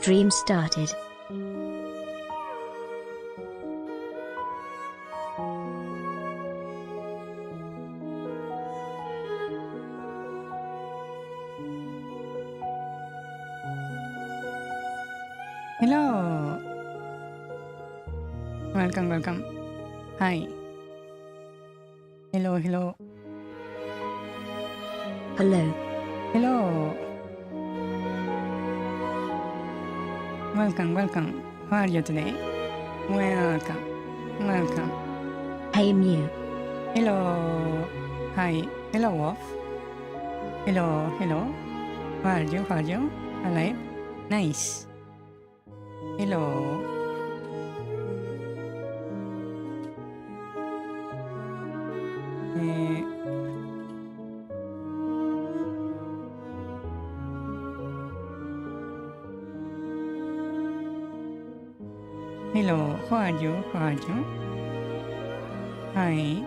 Stream started. Hello. Welcome. Hi. Hello. Hello. Welcome. How are you today? Welcome. Hey Mew. Hello. Hi. Hello, Wolf. Hello. How are you? Alive? Nice. Hello. Hello, how are you? Hi.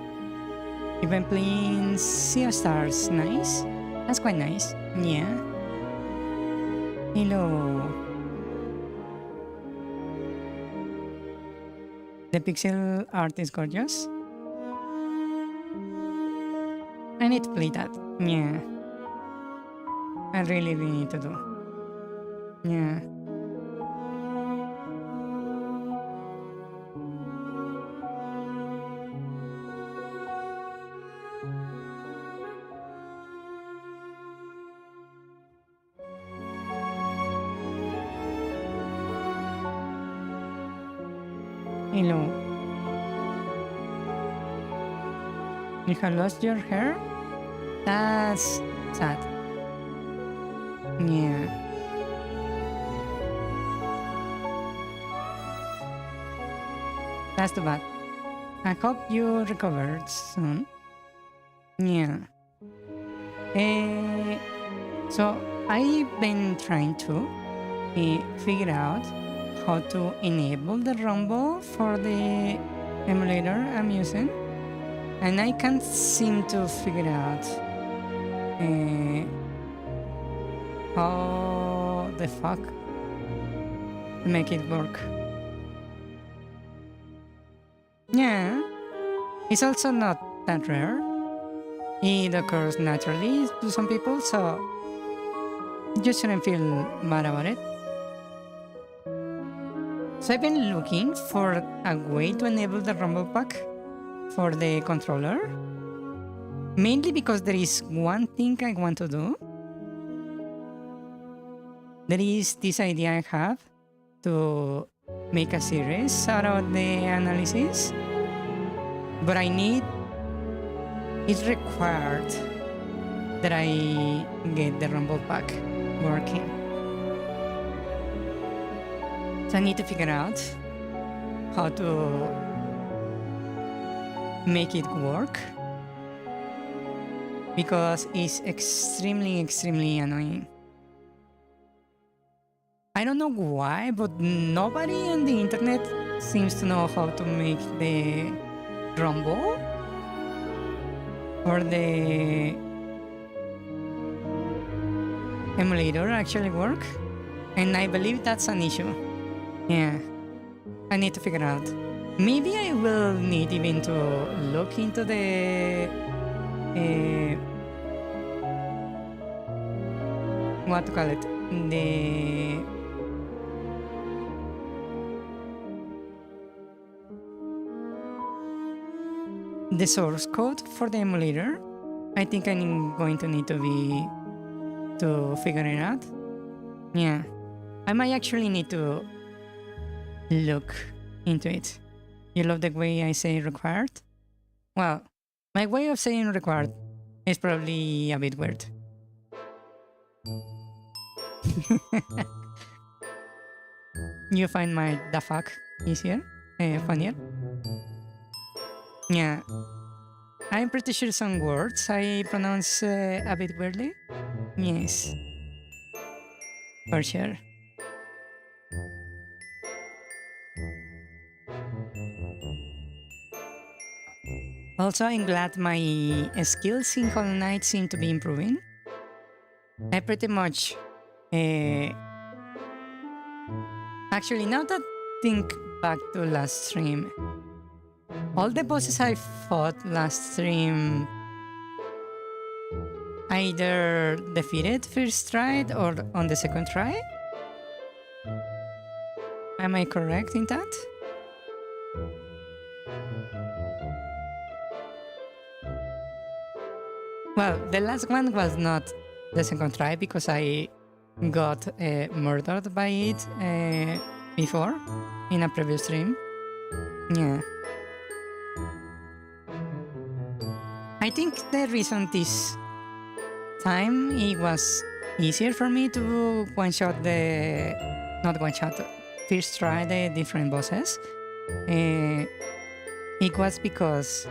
You've been playing Sea of Stars, nice? That's quite nice, yeah. Hello. The pixel art is gorgeous. I need to play that, yeah. I really need to do. Yeah. Hello. You have lost your hair? That's sad. Yeah. That's too bad. I hope you recovered soon. Yeah. So I've been trying to figure out how to enable the rumble for the emulator I'm using, and I can't seem to figure out how the fuck to make it work. Yeah, it's also not that rare. It occurs naturally to some people, so you shouldn't feel bad about it. So I've been looking for a way to enable the rumble pack for the controller, mainly because there is one thing I want to do. There is this idea I have to make a series out of the analysis, but it's required that I get the rumble pack working. So I need to figure out how to make it work, because it's extremely annoying. I don't know why, but nobody on the internet seems to know how to make the rumble or the emulator actually work, and I believe that's an issue. Yeah, I need to figure out. Maybe I will need even to look into the what to call it, the source code for the emulator. I think I'm going to need to figure it out. Yeah, I might actually need to look into it. You love the way I say required? Well, my way of saying required is probably a bit weird. You find my the fuck easier? Funnier? Yeah. I'm pretty sure some words I pronounce a bit weirdly. Yes. For sure. Also, I'm glad my skills in Hollow Knight seem to be improving. I pretty much Actually, now that think back to last stream, all the bosses I fought last stream either defeated first try or on the second try. Am I correct in that? Well, the last one was not the second try because I got murdered by it before in a previous stream. Yeah. I think the reason this time it was easier for me to one-shot the... not one-shot, first try the different bosses. It was because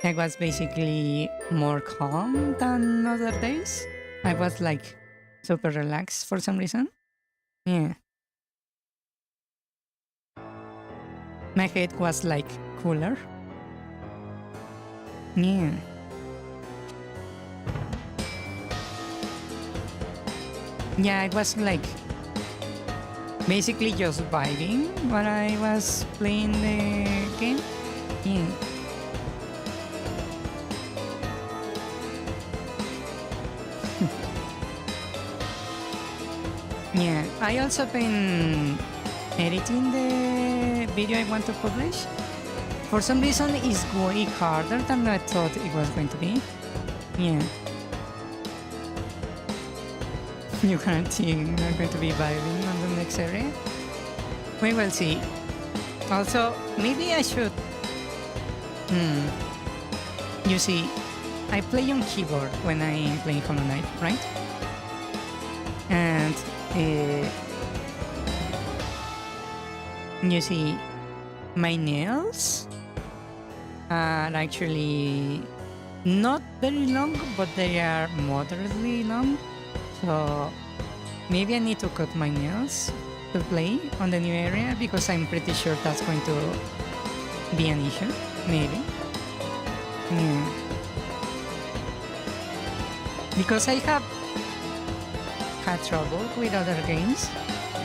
I was basically more calm than other days. I was like super relaxed for some reason. Yeah. My head was like cooler. Yeah. Yeah, it was like basically just vibing while I was playing the game. Yeah. Yeah, I also been editing the video I want to publish. For some reason, it's way harder than I thought it was going to be. Yeah. You guarantee I'm going to be vibing on the next area? We will see. Also, maybe I should... You see, I play on keyboard when I'm playing Hollow Knight, right? And... you see, my nails are actually not very long, but they are moderately long. So maybe I need to cut my nails to play on the new area because I'm pretty sure that's going to be an issue. Maybe. Yeah. Because I have had trouble with other games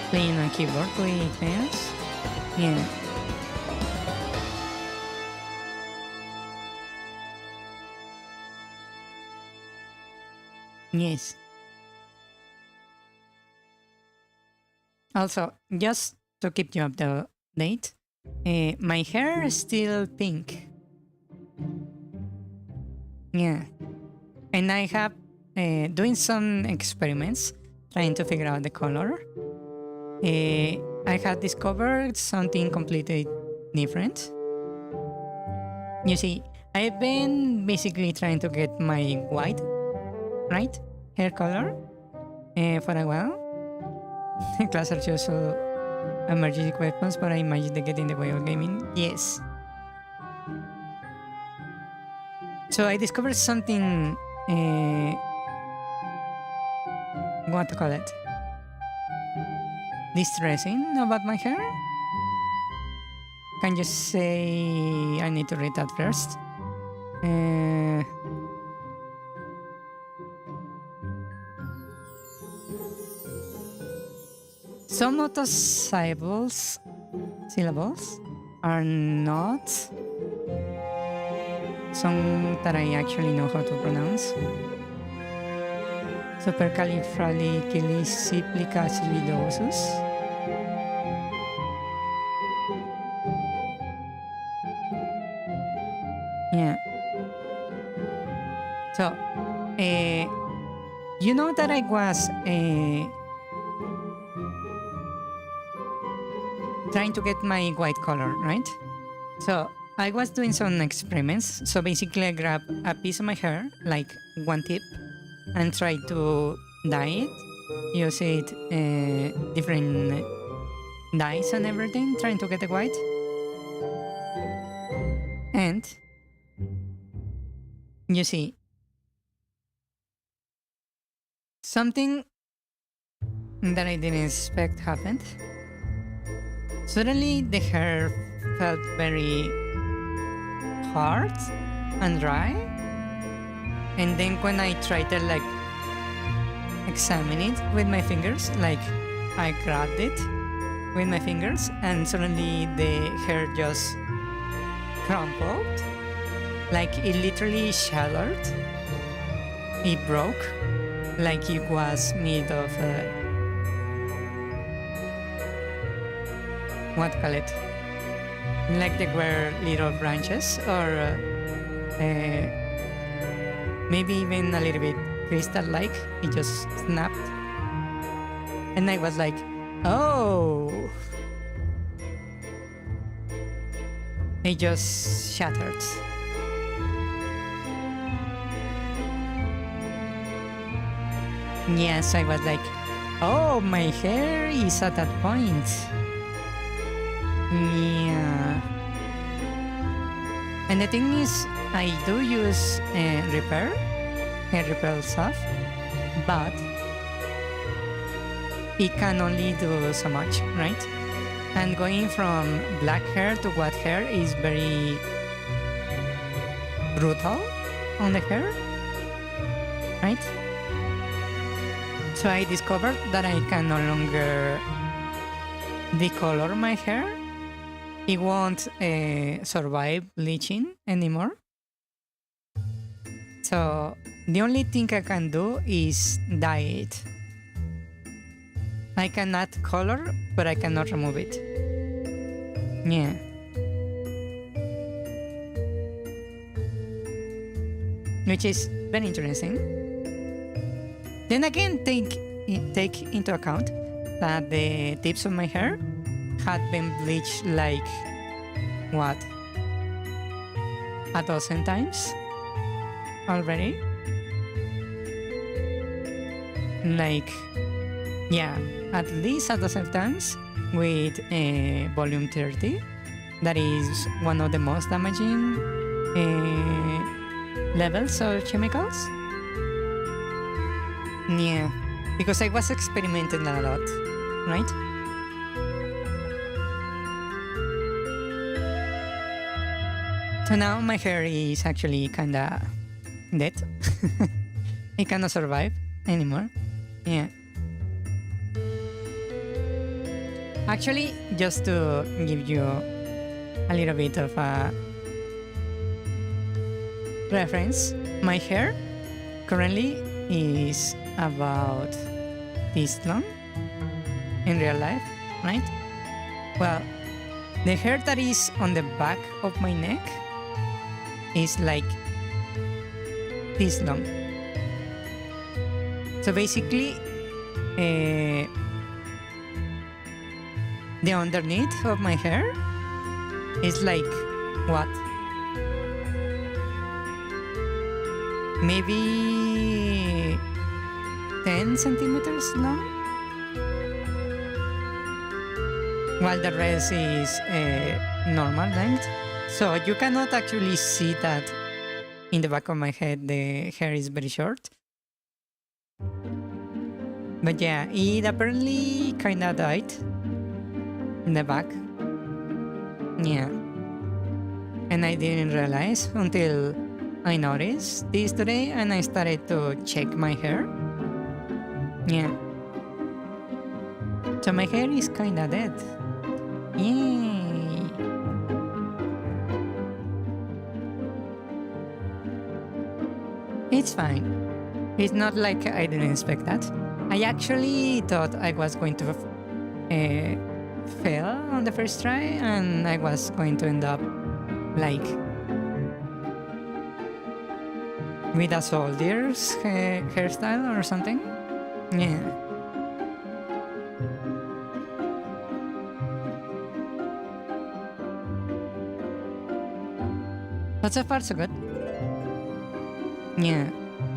playing on keyboard with nails. Yeah. Yes. Also, just to keep you up to date, my hair is still pink. Yeah. And I have doing some experiments trying to figure out the color. I had discovered something completely different. You see, I've been basically trying to get my white, right, hair color for a while. Class are just emergency weapons, but I imagine they get in the way of gaming. Yes. So I discovered something, what to call it? Distressing about my hair? Can you say I need to read that first? Some of the syllables are not some that I actually know how to pronounce. Supercalifragilisticexpialidocious. Yeah. So, you know that I was trying to get my white color, right? So I was doing some experiments. So basically I grabbed a piece of my hair, like one tip, and tried to dye it. Use it, different dyes and everything, trying to get the white. And you see, something that I didn't expect happened. Suddenly the hair felt very hard and dry, and then when I tried to like examine it with my fingers, like I grabbed it with my fingers and suddenly the hair just crumpled. Like it literally shattered. It broke. Like it was made of what call it? Like there were little branches or maybe even a little bit crystal-like. It just snapped. And I was like, oh. It just shattered. Yes, I was like, oh, my hair is at that point. Yeah. And the thing is, I do use hair repair stuff, but it can only do so much, right? And going from black hair to white hair is very brutal on the hair, right? So I discovered that I can no longer decolor my hair. It won't survive bleaching anymore. So the only thing I can do is dye it. I can add color, but I cannot remove it. Yeah. Which is very interesting. Then again, take into account that the tips of my hair had been bleached like, what, a dozen times already? Like, yeah, at least a dozen times with volume 30. That is one of the most damaging levels of chemicals. Yeah, because I was experimenting a lot, right? So now my hair is actually kinda dead. It cannot survive anymore. Yeah. Actually, just to give you a little bit of a reference, my hair currently is about this long in real life, right? Well, the hair that is on the back of my neck is like this long. So basically, the underneath of my hair is like, what? Maybe 10 centimeters long? While the rest is normal length. So you cannot actually see that in the back of my head the hair is very short. But yeah, it apparently kinda died in the back. Yeah. And I didn't realize until I noticed this today and I started to check my hair. Yeah. So my hair is kinda dead. Yay! It's fine. It's not like I didn't expect that. I actually thought I was going to fail on the first try and I was going to end up like with a soldier's hairstyle or something. Yeah. But so far so good. Yeah.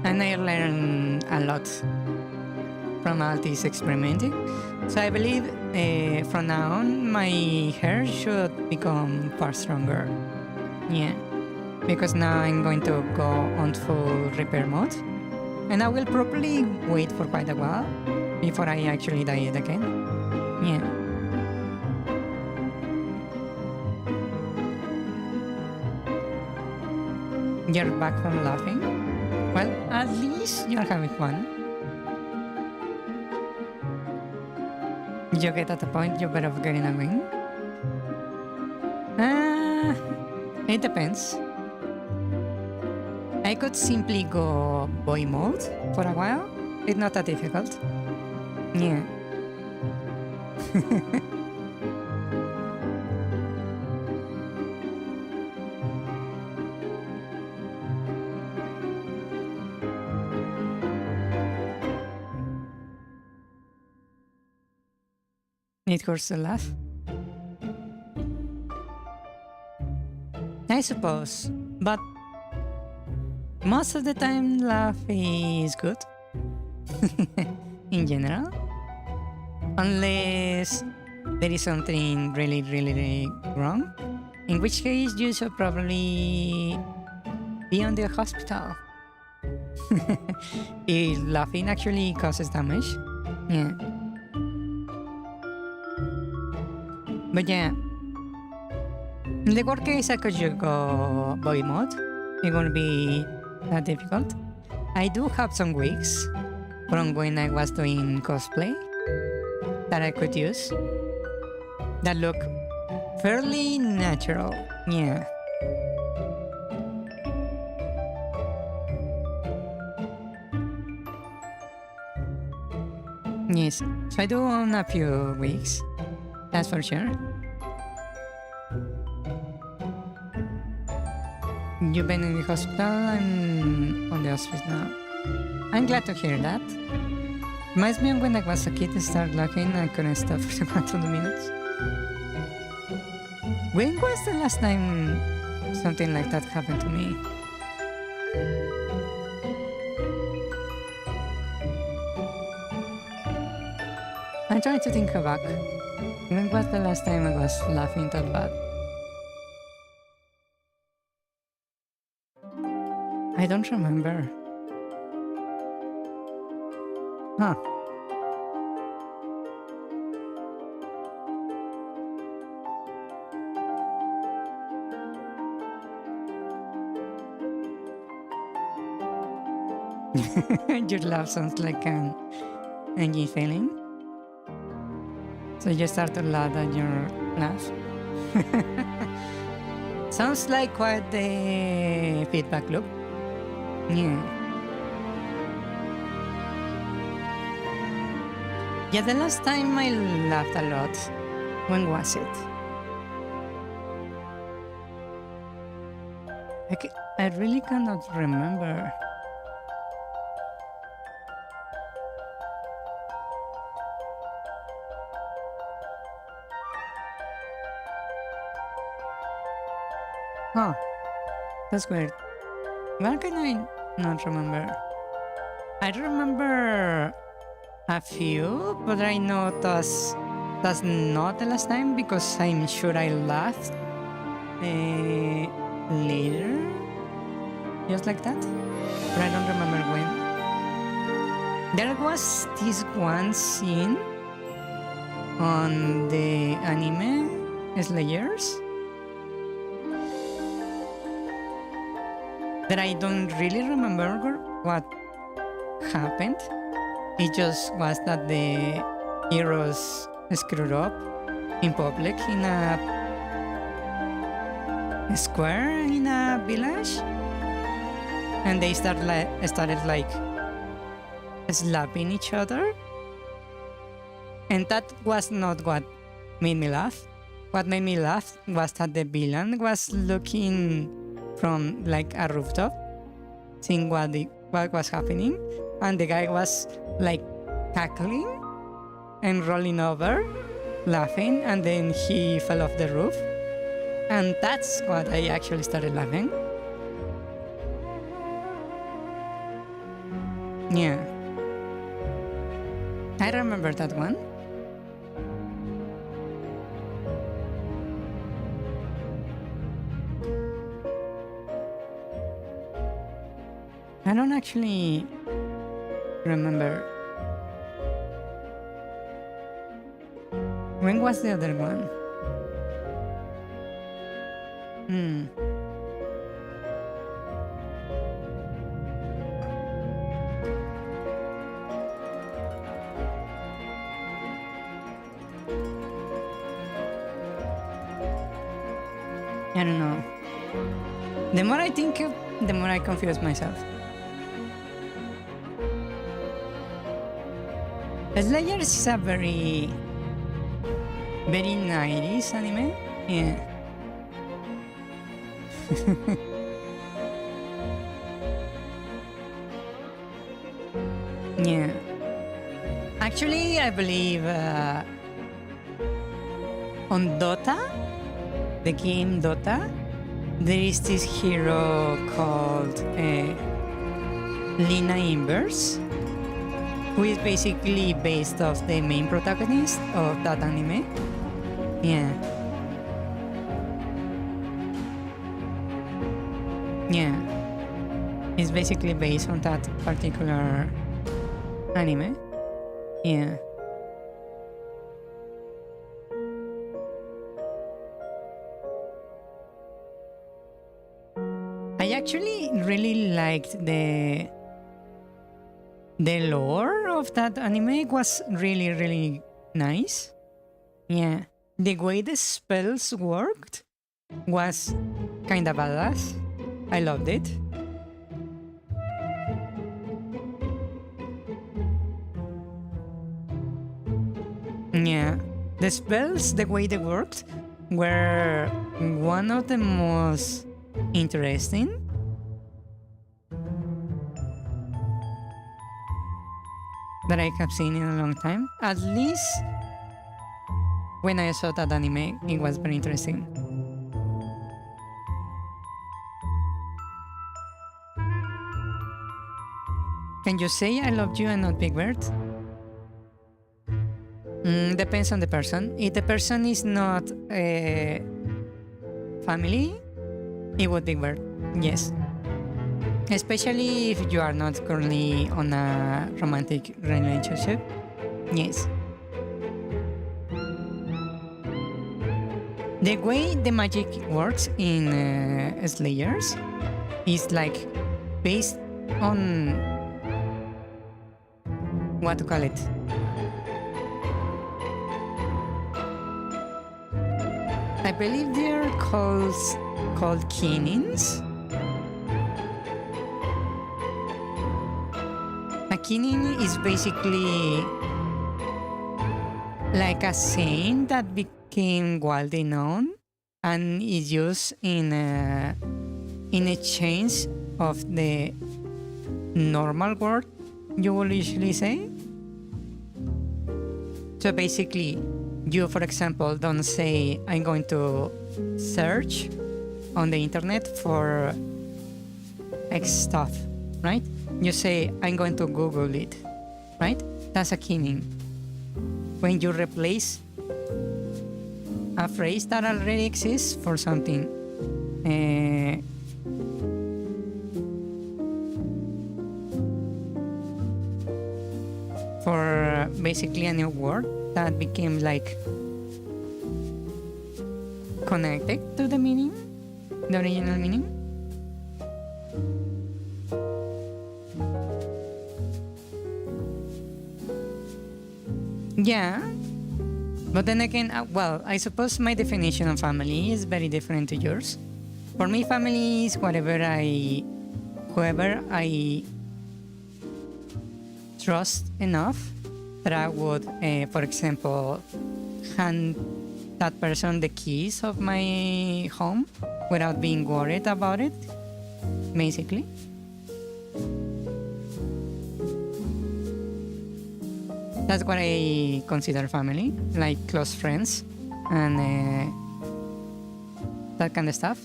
And I learned a lot from all this experimenting. So I believe from now on my hair should become far stronger. Yeah. Because now I'm going to go on full repair mode. And I will probably wait for quite a while before I actually dye it again. Yeah. You're back from laughing? Well, at least you're having fun. You get at a point you're better off getting a wing. It depends. I could simply go boy mode for a while. It's not that difficult. Yeah. It hurts to laugh. I suppose, but most of the time laugh is good. In general. Unless there is something really wrong. In which case you should probably be on the hospital. If laughing actually causes damage. Yeah. But yeah. In the worst case I could just go boy mode. It won't be that difficult. I do have some wigs from when I was doing cosplay that I could use that look fairly natural. Yeah. Yes, so I do own a few wigs, that's for sure. You've been in the hospital? I'm on the hospice now. I'm glad to hear that. Reminds me of when I was a kid and started laughing and I couldn't stop for about 2 minutes. When was the last time something like that happened to me? I'm trying to think back. When was the last time I was laughing that bad? I don't remember. Huh. Your laugh sounds like an angry feeling. So you start to laugh at your laugh. Sounds like quite the feedback loop. Yeah. Yeah, the last time I laughed a lot, when was it? I really cannot remember. Huh, that's weird. Why can I not remember? I remember a few, but I know that's not the last time because I'm sure I laughed later, just like that. But I don't remember when. There was this one scene on the anime Slayers that I don't really remember what happened. It just was that the heroes screwed up in public in a square in a village, and they started like slapping each other, and that was not what made me laugh. What made me laugh was that the villain was looking from like a rooftop, seeing what was happening, and the guy was like cackling and rolling over, laughing, and then he fell off the roof, and that's what I actually started laughing. Yeah, I remember that one. I don't actually remember. When was the other one? I don't know. The more I think, the more I confuse myself. Slayers is a very 90s anime. Yeah. Yeah. Actually, I believe on Dota, the game Dota, there is this hero called Lina Inverse, who is basically based off the main protagonist of that anime. Yeah. Yeah. It's basically based on that particular anime. Yeah. I actually really liked the lore of that anime. It was really nice. Yeah. The way the spells worked was kinda badass. I loved it. Yeah. The spells, the way they worked, were one of the most interesting. That I have seen in a long time. At least when I saw that anime, it was very interesting. Can you say I love you and not Big Bird? Depends on the person. If the person is not a family, it would be Bird. Yes. Especially if you are not currently on a romantic relationship. Yes. The way the magic works in Slayers is like based on what to call it. I believe they are called kinins. A kinin is basically like a saying that became widely known and is used in exchange of the normal word you will usually say. So basically, you, for example, don't say, I'm going to search on the internet for X stuff, right? You say, I'm going to Google it, right? That's a kinin. When you replace a phrase that already exists for something. For basically a new word that became like connected to the meaning, the original meaning. Yeah, but then again, well, I suppose my definition of family is very different to yours. For me, family is whoever I trust enough that I would, for example, hand that person the keys of my home without being worried about it, basically. That's what I consider family, like close friends and that kind of stuff.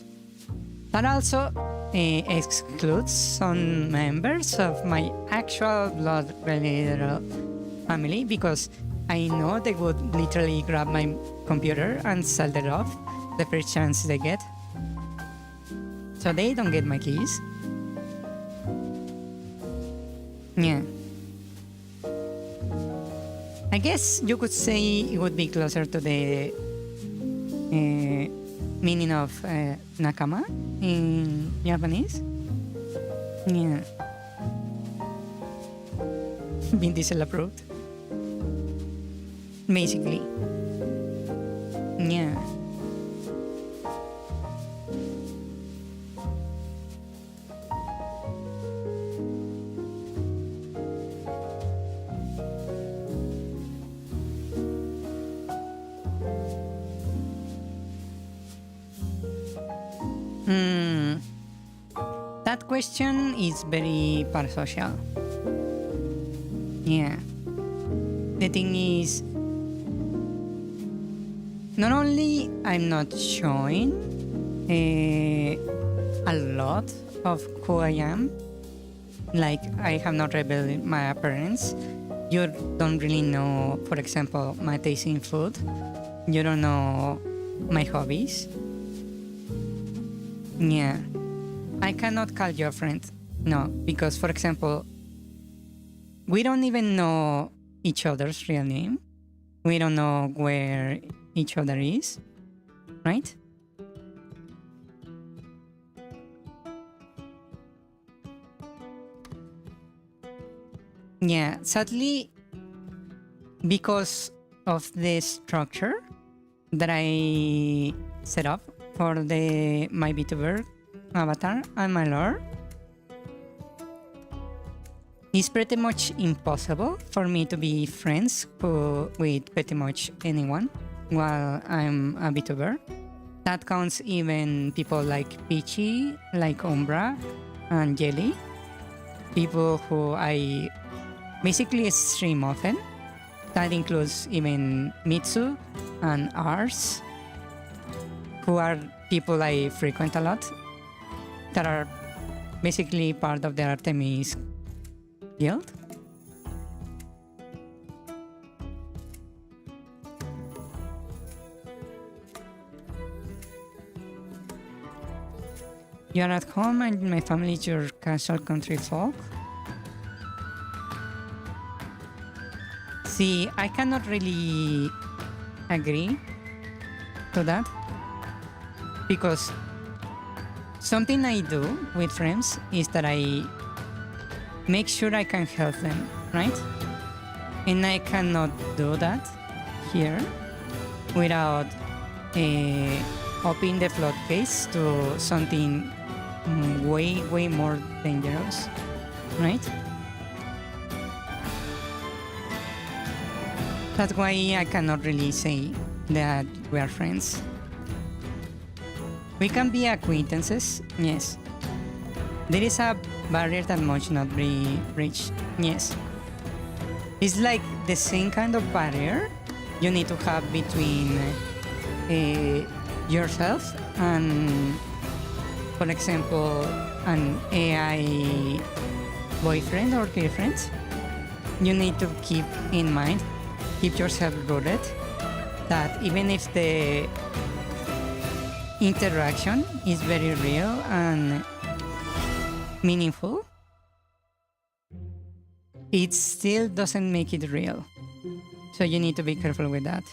That also excludes some members of my actual blood-related family, because I know they would literally grab my computer and sell it off the first chance they get. So they don't get my keys. Yeah. I guess you could say it would be closer to the meaning of nakama in Japanese. Yeah. Vin Diesel approved. Basically. Yeah. Hmm. That question is very parasocial. Yeah. The thing is, not only I'm not showing a lot of who I am, like I have not revealed my appearance. You don't really know, for example, my taste in food. You don't know my hobbies. Yeah. I cannot call you a friend. No, because for example, we don't even know each other's real name. We don't know where each other is, right? Yeah, sadly, because of the structure that I set up for the my VTuber avatar and my lore, it's pretty much impossible for me to be friends with pretty much anyone while I'm a VTuber. That counts even people like Peachy, like Umbra, and Jelly. People who I basically stream often. That includes even Mitsu and Ars, who are people I frequent a lot, that are basically part of the Artemis guild. You're at home and my family is your casual country folk. See, I cannot really agree to that because something I do with friends is that I make sure I can help them, right? And I cannot do that here without opening the floodgates to something way more dangerous, right? That's why I cannot really say that we are friends. We can be acquaintances, yes. There is a barrier that must not be reached, yes. It's like the same kind of barrier you need to have between yourself and, for example, an AI boyfriend or girlfriend. You need to keep in mind, keep yourself rooted, that even if the interaction is very real and meaningful, it still doesn't make it real. So you need to be careful with that.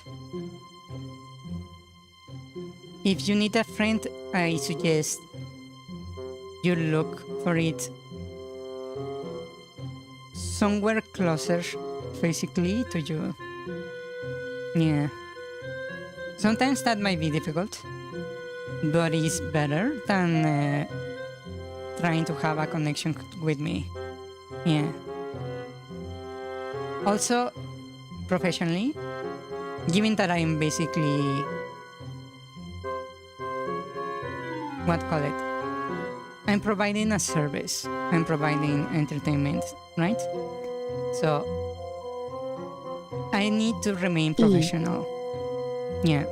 If you need a friend, I suggest you look for it somewhere closer physically to you. Yeah. Sometimes that might be difficult, but it's better than trying to have a connection with me. Yeah. Also, professionally, given that I'm basically, I'm providing a service. I'm providing entertainment, right? So I need to remain professional. Yeah.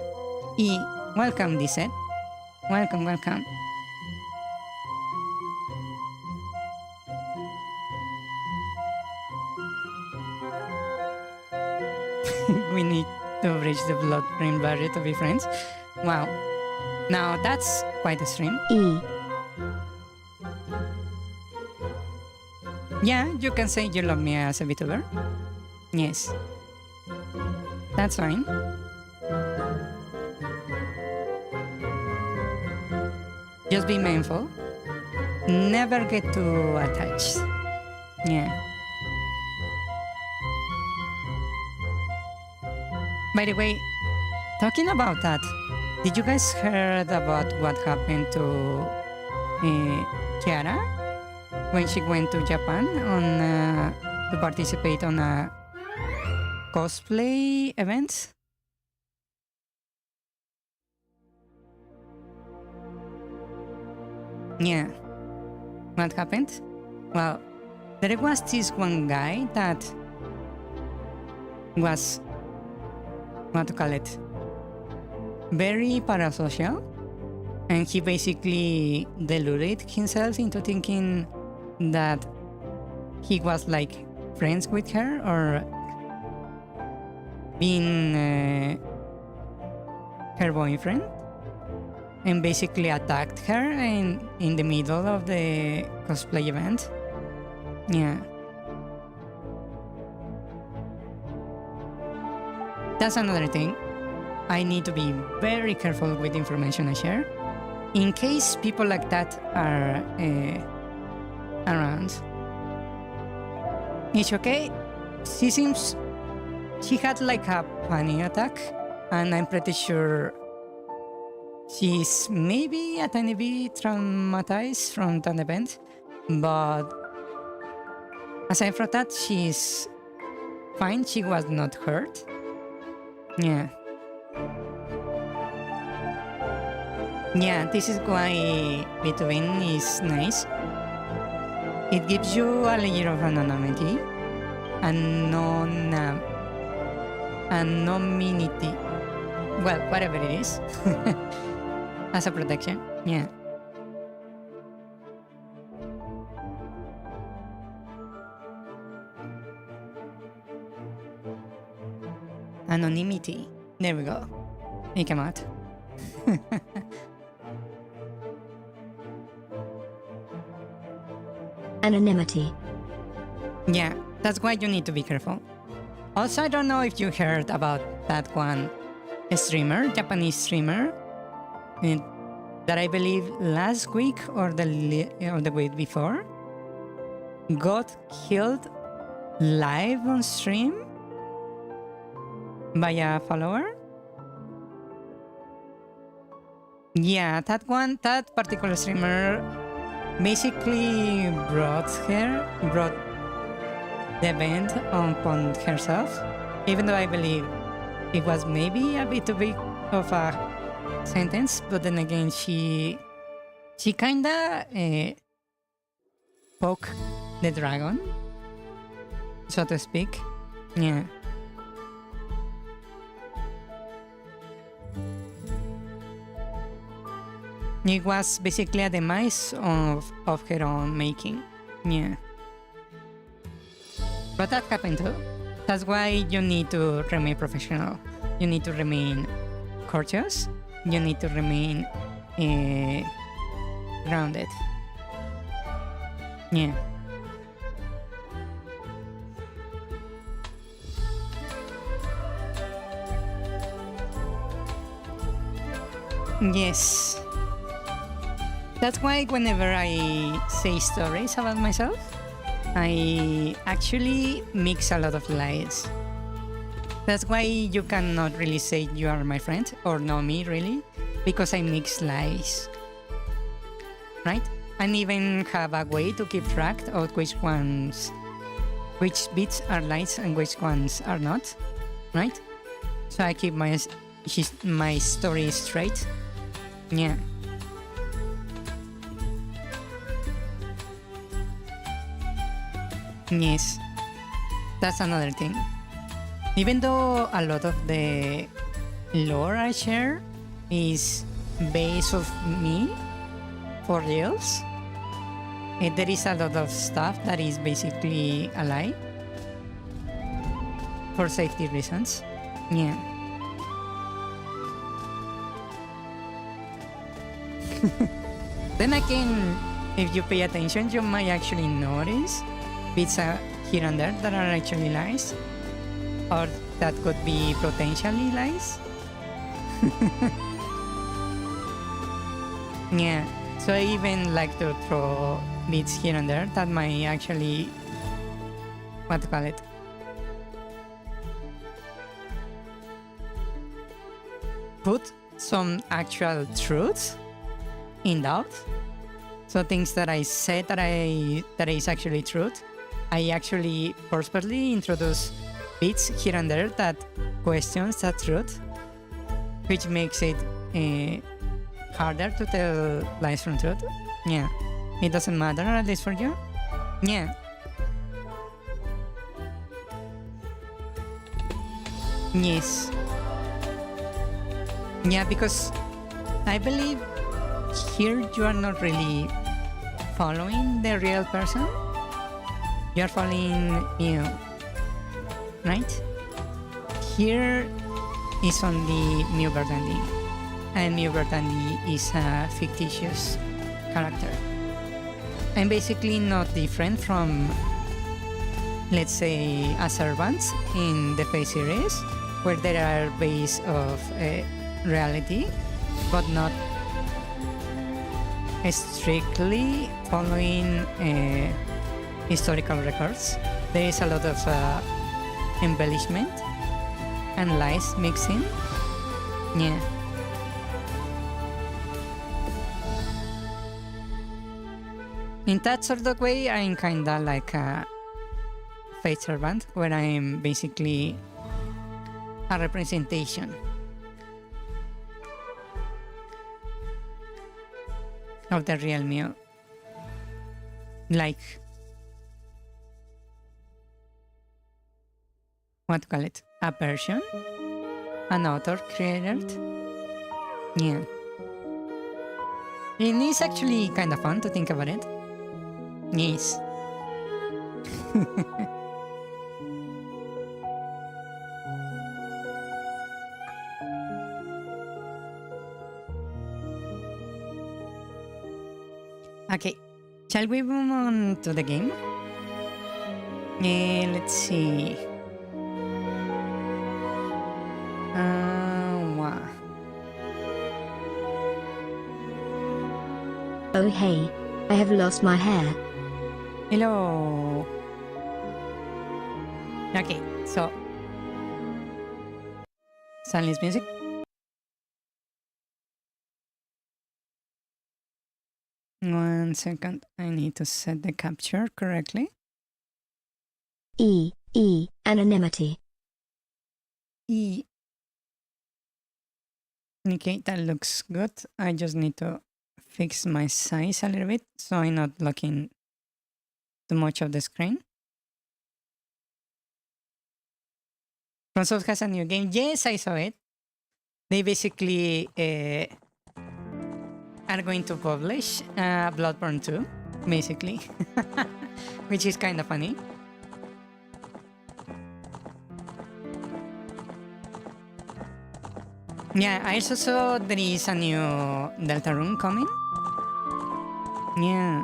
Welcome, Disset. Welcome. We need to bridge the blood-brain barrier to be friends. Wow. Now that's quite extreme. Yeah, you can say you love me as a VTuber. Yes. That's fine. Just be mindful. Never get too attached. Yeah. By the way, talking about that, did you guys heard about what happened to Kiara when she went to Japan to participate on a cosplay event? – Yeah. What happened? Well, there was this one guy that was, what to call it, very parasocial, and he basically deluded himself into thinking that he was like friends with her or being her boyfriend, and basically attacked her in the middle of the cosplay event. Yeah. That's another thing. I need to be very careful with the information I share. In case people like that are around. It's okay. She had like a panic attack, and I'm pretty sure she's maybe a tiny bit traumatized from that event, but aside from that, she's fine. She was not hurt. Yeah. Yeah, this is why between is nice. It gives you a layer of anonymity, anonymity, well, whatever it is, as a protection. Yeah. Anonymity. There we go. It came out. Anonymity. Yeah, that's why you need to be careful. Also, I don't know if you heard about that one streamer, Japanese streamer, that I believe last week or the week before got killed live on stream by a follower. Yeah, that particular streamer basically brought the event upon herself, even though I believe it was maybe a bit too big of a sentence, but then again she kinda poke the dragon, so to speak. Yeah. It was basically a demise of her own making. Yeah. But that happened too. That's why you need to remain professional. You need to remain courteous. You need to remain grounded. Yeah. Yes. That's why whenever I say stories about myself, I actually mix a lot of lies. That's why you cannot really say you are my friend or know me really, because I mix lies. Right? And even have a way to keep track of which bits are lies and which ones are not. Right? So I keep my story straight. Yeah. Yes, that's another thing. Even though a lot of the lore I share is based off me for reals, there is a lot of stuff that is basically a lie for safety reasons. Yeah. Then again, if you pay attention, you might actually notice bits here and there that are actually lies, or that could be potentially lies. Yeah, so I even like to throw bits here and there that might actually, what to call it, put some actual truth in doubt. So things that I said that is actually truth, I actually purposely introduce bits here and there that questions that truth, which makes it harder to tell lies from truth. Yeah. It doesn't matter, at least for you? Yeah. Yes. Yeah, because I believe here you are not really following the real person. You are following you, right? Here is only Mew Verthandy, and Mew Verthandy is a fictitious character. I'm basically not different from, let's say, a servant in the Face series, where there are base of reality, but not strictly following historical records. There is a lot of embellishment and lies mixed in. Yeah. In that sort of way, I'm kinda like a Fate servant, where I'm basically a representation of the real Mew. Like, what to call it? A version? An author created? Yeah. And it's actually kind of fun to think about it. Yes. Okay, shall we move on to the game? Let's see. Wow. Oh hey, I have lost my hair. Hello. Okay, so silence music. One second, I need to set the capture correctly. Anonymity. E. Okay, that looks good. I just need to fix my size a little bit so I'm not blocking too much of the screen. FromSoft has a new game. Yes, I saw it. They basically are going to publish Bloodborne 2, basically, which is kind of funny. Yeah, I also saw there is a new Deltarune coming. Yeah.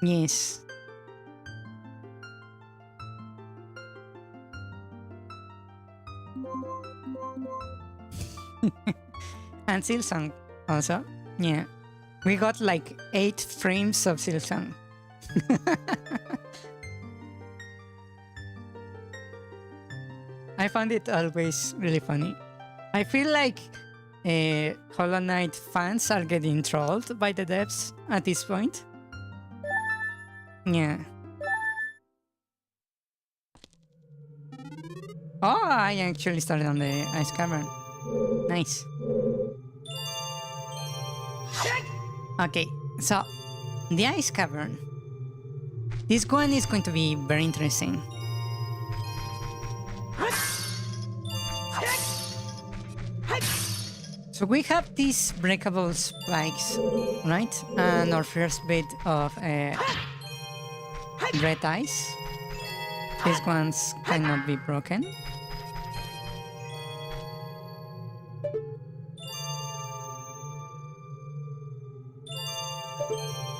Yes. And Silsong also. Yeah. We got like 8 frames of Silsong. I found it always really funny. I feel like Hollow Knight fans are getting trolled by the devs at this point. Yeah. Oh, I actually started on the Ice Cavern. Nice. Okay, so the Ice Cavern. This one is going to be very interesting. So we have these breakable spikes, right? And our first bit of red ice. These ones cannot be broken.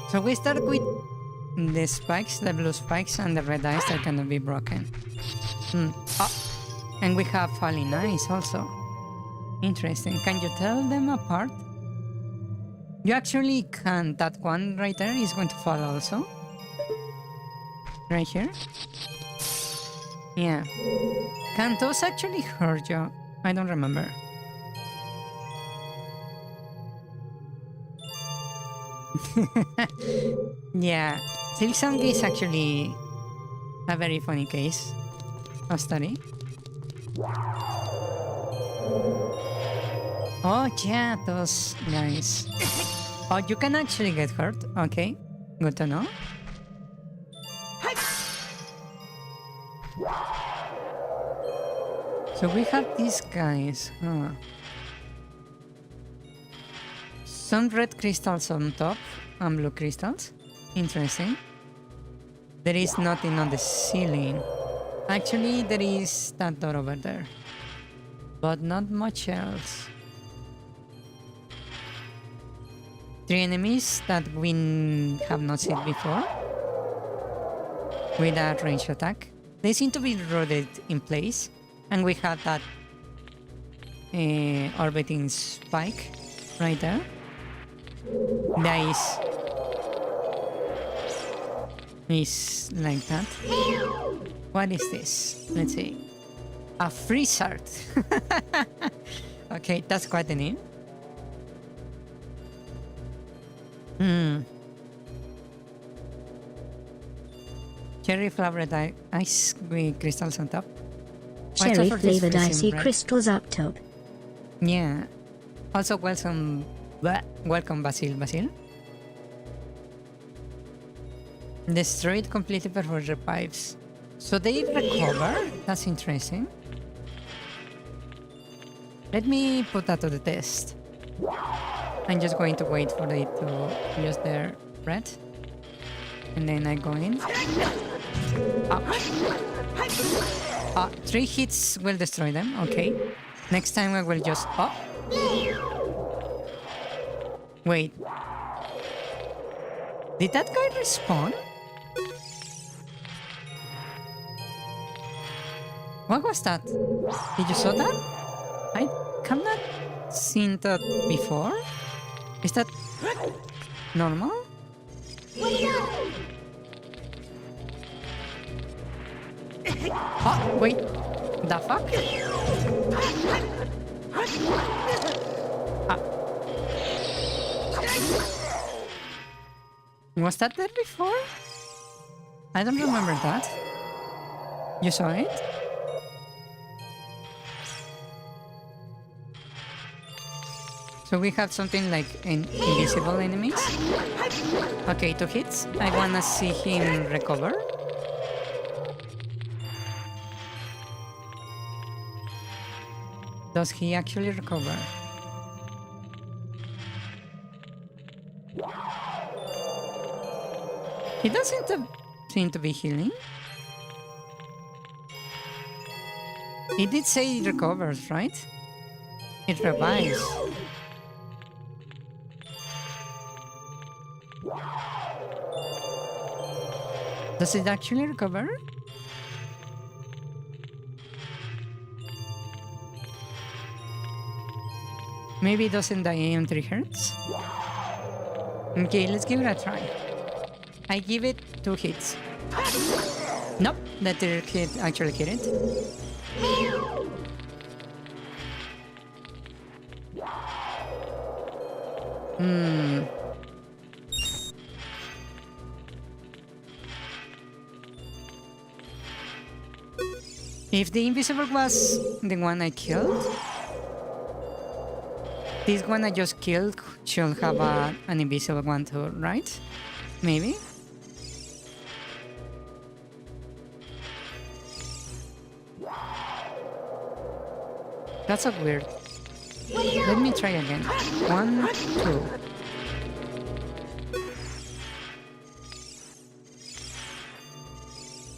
So we start with the spikes, the blue spikes, and the red ice that cannot be broken. Oh, and we have falling ice also. Interesting. Can you tell them apart? You actually can. That one right there is going to fall also. Right here. Yeah. Can those actually hurt you? I don't remember. Yeah. Silksong is actually a very funny case of study. Oh yeah, those guys. Oh, you can actually get hurt. Okay, good to know. So we have these guys, huh? Some red crystals on top and blue crystals. Interesting. There is nothing on the ceiling. Actually, there is that door over there. But not much else. 3 enemies that we have not seen before. With that range attack. They seem to be rooted in place. And we have that orbiting spike right there. Nice. Is like that. What is this? Let's see. A freeze art. Okay, that's quite a name. Cherry flavored ice with crystals on top. Cherry flavored icy crystals up top. Yeah. Also welcome Basil. Destroyed completely before revives. So they recover? That's interesting. Let me put that to the test. I'm just going to wait for it to use their breath. And then I go in. 3 hits will destroy them, okay. Next time I will just... Wait. Did that guy respawn? What was that? Did you saw that? I have not seen that before. Is that normal? Oh, wait. The fuck? Was that there before? I don't remember that. You saw it? So we have something like invisible enemies. Okay, 2 hits. I wanna see him recover. Does he actually recover? He doesn't seem to be healing. He did say it recovers, right? It revives. Does it actually recover? Maybe it doesn't die on 3 hertz? Okay, let's give it a try. I give it 2 hits. Nope, that 3rd hit actually hit it. If the invisible was the one I killed, this one I just killed should have an invisible one too, right? Maybe? That's so weird. Let me try again. 1, 2.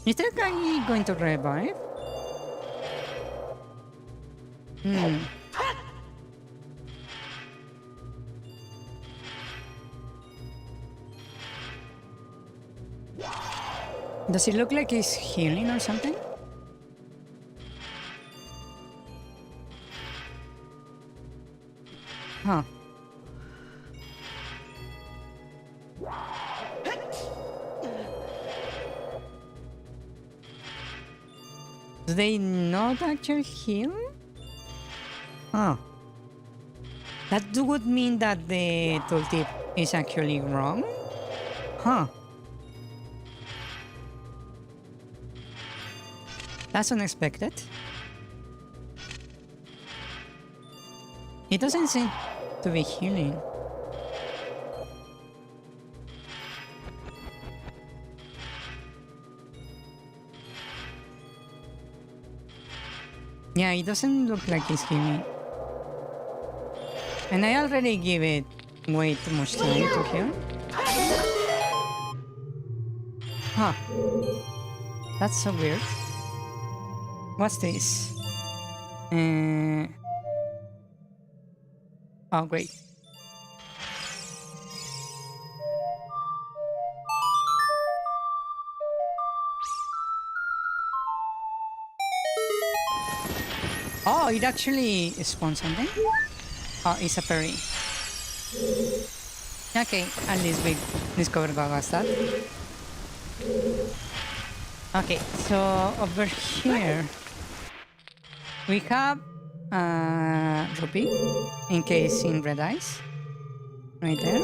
Is that guy going to revive? Does it look like he's healing or something? Huh. Do they not actually heal? Huh. That would mean that the tooltip is actually wrong? Huh. That's unexpected. It doesn't seem to be healing. Yeah, it doesn't look like it's healing. And I already give it way too much time to heal. Huh. That's so weird. What's this? Oh, great. Oh, it actually spawns something? Oh, it's a berry. Okay, at least we discovered what was that. Okay, so over here we have rupee encased in red ice right there,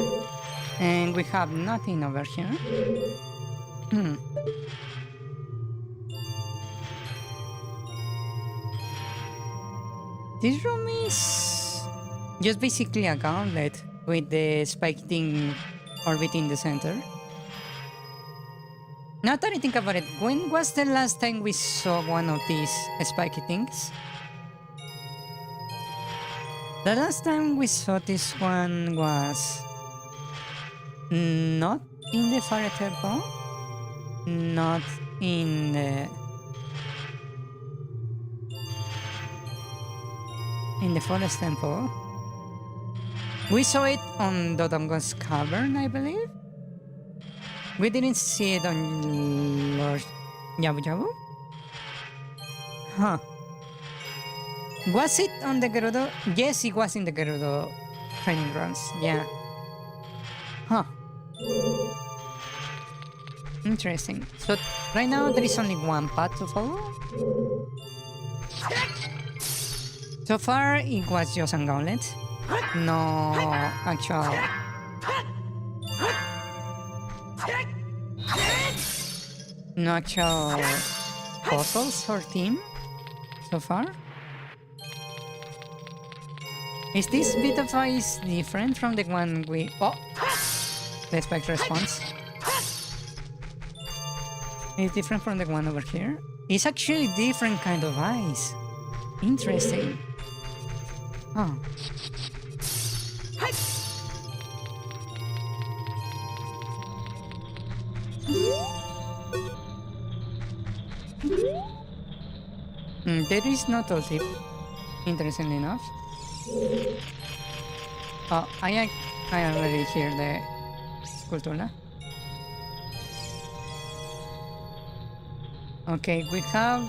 and we have nothing over here. This room is just basically a gauntlet with the spike thing orbiting the center. Now that I think about it, when was the last time we saw one of these spiky things? The last time we saw this one was not in the Fire Temple, not in the Forest Temple. We saw it on Dodongo's Cavern, I believe. We didn't see it on Lord Yabu Yabu? Huh. Was it on the Gerudo? Yes, it was in the Gerudo training grounds. Yeah. Huh. Interesting. So right now there is only one path to follow. So far it was just a gauntlet. No actual puzzles or theme so far. Is this bit of ice different from the one we... Oh! The spike response. It's different from the one over here. It's actually different kind of ice. Interesting. Oh. There is no toll-tip, interestingly enough. Oh, I already hear the Sculptura. Okay, we have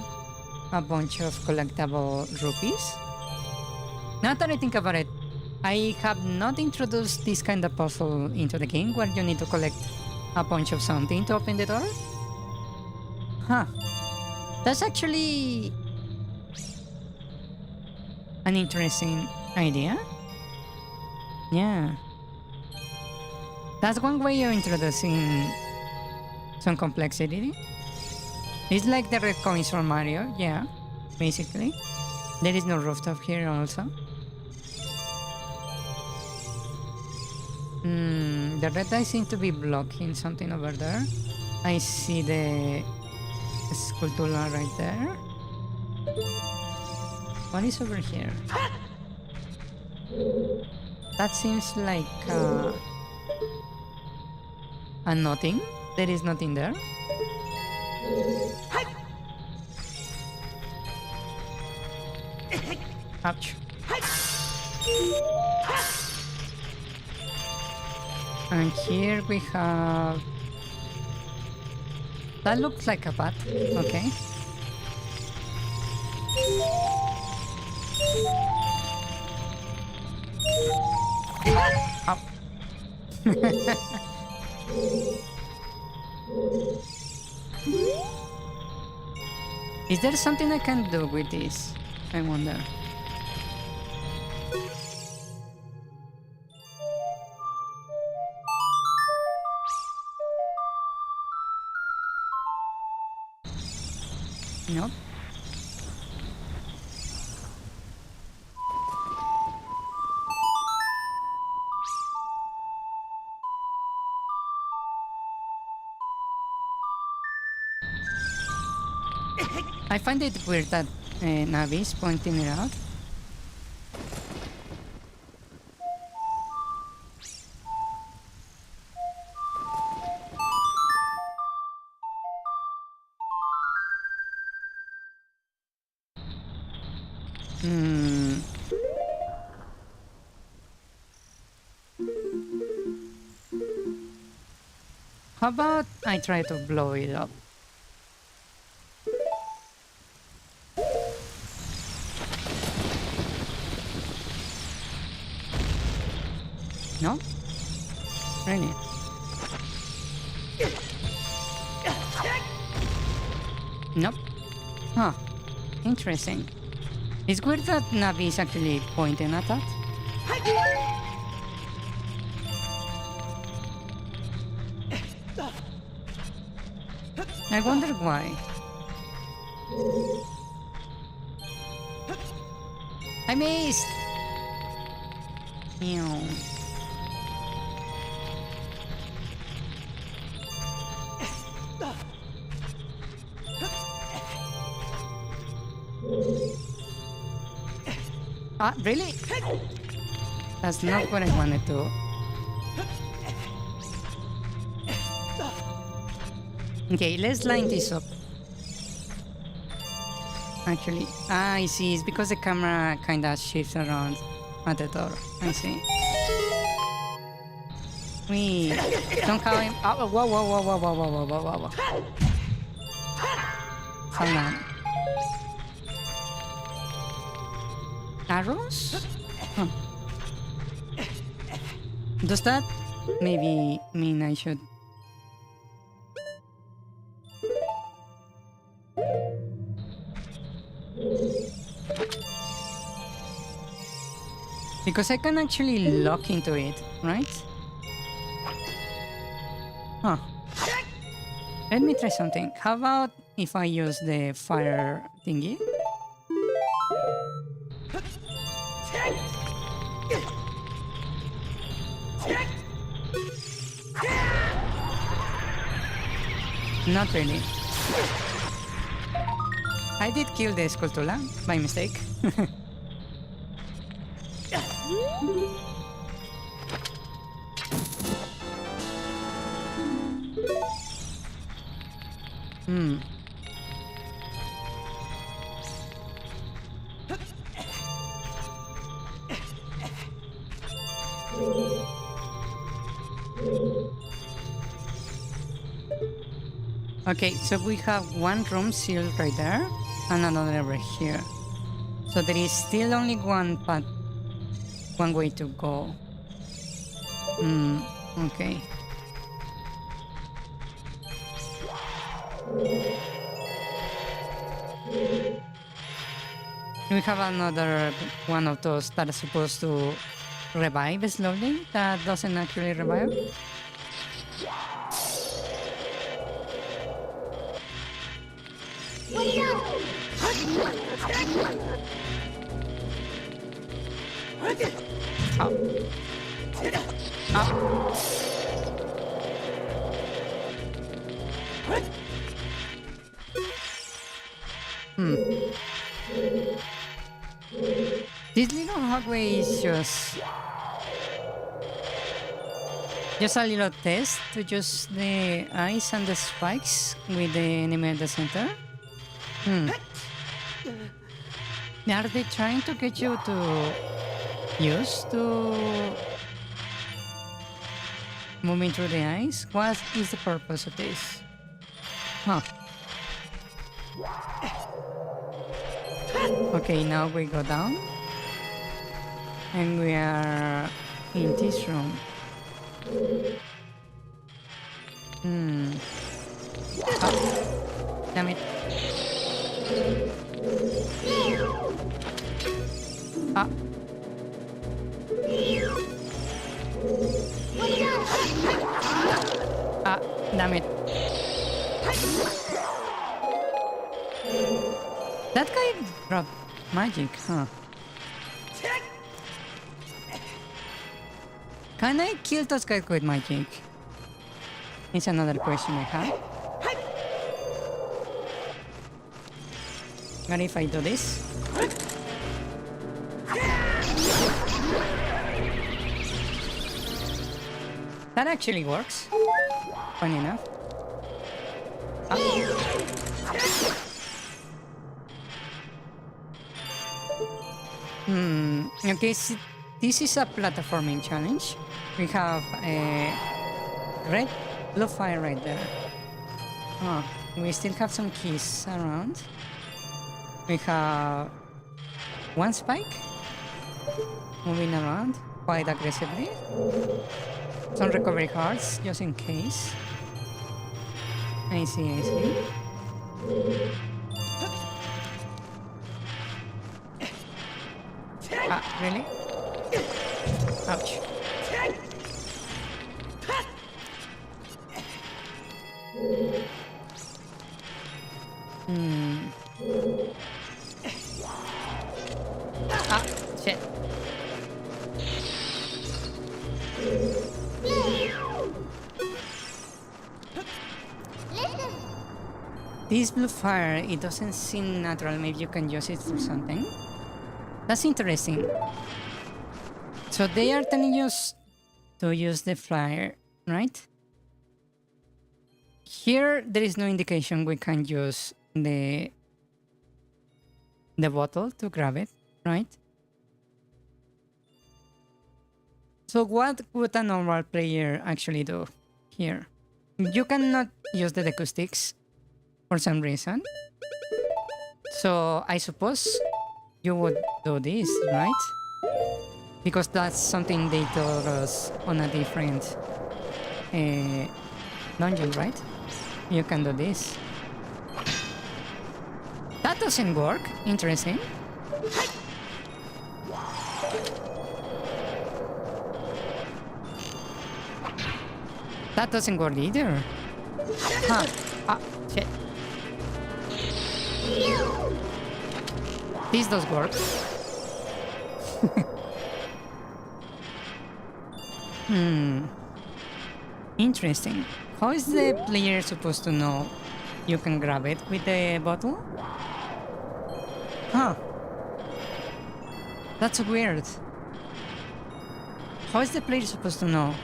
a bunch of collectible rupees. Now that I think about it, I have not introduced this kind of puzzle into the game where you need to collect a bunch of something to open the door. Huh. That's actually an interesting idea. Yeah. That's one way of introducing some complexity. It's like the red coins from Mario, yeah, basically. There is no rooftop here also. The red eye seems to be blocking something over there. I see the Sculptura right there. What is over here? That seems like a nothing. There is nothing there. Ouch. And here we have... That looks like a bat. Okay. Ow. Is there something I can do with this? I wonder. Nope. I find it weird that Navi is pointing it out. Hmm. How about I try to blow it up? No? Really? Nope. Huh. Interesting. It's weird that Navi is actually pointing at that. I wonder why. I missed! Ew. Ah, really? That's not what I wanted to. Okay, let's line this up. Actually, I see. It's because the camera kinda shifts around at the door. I see. Wait, don't call him. Oh, whoa, whoa, whoa, whoa, whoa, whoa, whoa, whoa, whoa. Hold on. Arrows? Huh. Does that maybe mean I should? Because I can actually lock into it, right? Huh. Let me try something. How about if I use the fire thingy? Not really. I did kill the Skulltula by mistake. Hmm. Okay, so we have one room sealed right there and another over here. So there is still only one path, one way to go. Okay. We have another one of those that are supposed to revive slowly, that doesn't actually revive. This little hallway is just a little test to use the eyes and the spikes with the enemy at the center. Are they trying to get you to use to moving through the eyes? What is the purpose of this? Huh. Okay, now we go down. And we are in this room. Oh, damn it. Ah. Ah, damn it. That guy dropped magic, huh? Can I kill those guys with magic? It's another question I have. What if I do this? That actually works. Funny enough. Okay, so this is a platforming challenge. We have a red, blue fire right there. Oh, we still have some keys around. We have one spike moving around quite aggressively. Some recovery hearts just in case. I see, I see. Ah, really? Ouch. Ah, shit. This blue fire, it doesn't seem natural. Maybe you can use it for something. That's interesting. So they are telling us to use the flyer, right? Here, there is no indication we can use the bottle to grab it, right? So what would a normal player actually do here? You cannot use the deku sticks for some reason. So I suppose you would do this, right? Because that's something they told us on a different dungeon, right? You can do this. That doesn't work. Interesting. That doesn't work either. Huh. Ah, shit. This does work. Interesting. How is the player supposed to know you can grab it with the bottle? Huh. That's weird. How is the player supposed to know?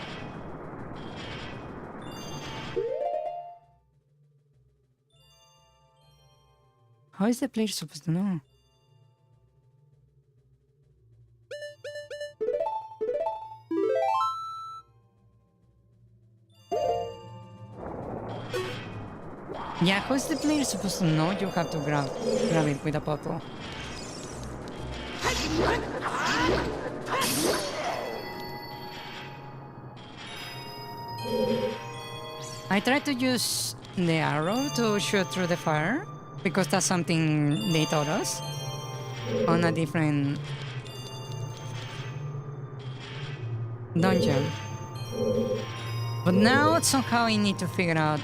How is the player supposed to know? Yeah, how is the player supposed to know you have to grab it with a bottle? I tried to use the arrow to shoot through the fire, because that's something they taught us on a different dungeon. But now somehow I need to figure out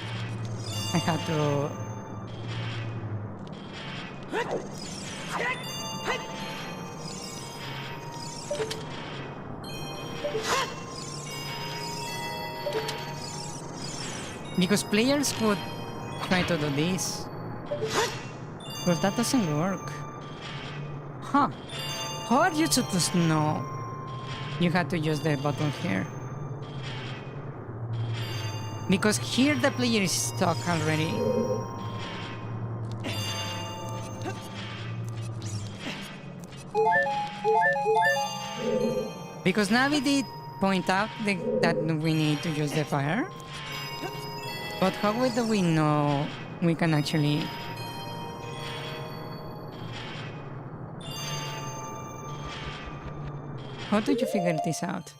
I have to... Because players would try to do this. But that doesn't work. Huh. How are you supposed to know you have to use the button here? Because here the player is stuck already. Because Navi did point out that we need to use the fire. But how do we know we can actually... How did you figure this out?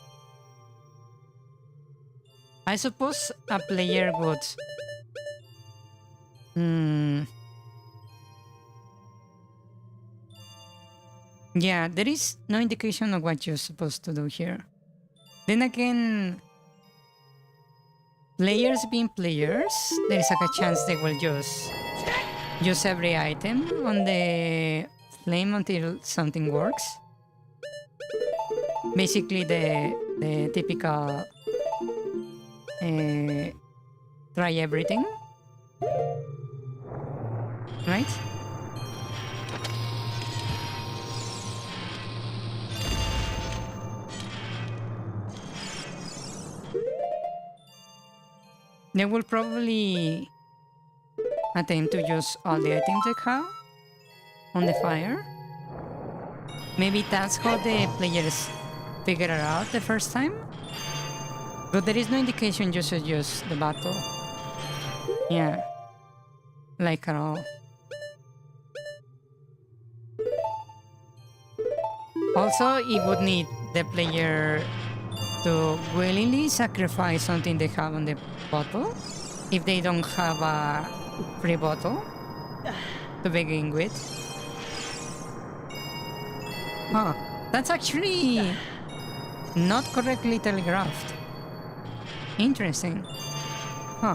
I suppose a player would... Yeah, there is no indication of what you're supposed to do here. Then again, players being players, there is like a chance they will use every item on the flame until something works. Basically the typical try everything, right? they will probably attempt to use all the items they have on the fire. Maybe that's how the players figure it out the first time. But there is no indication you should use the battle. Yeah. Like at all. Also, it would need the player to willingly sacrifice something they have on the bottle if they don't have a free bottle to begin with. Huh, that's actually not correctly telegraphed. Interesting. Huh.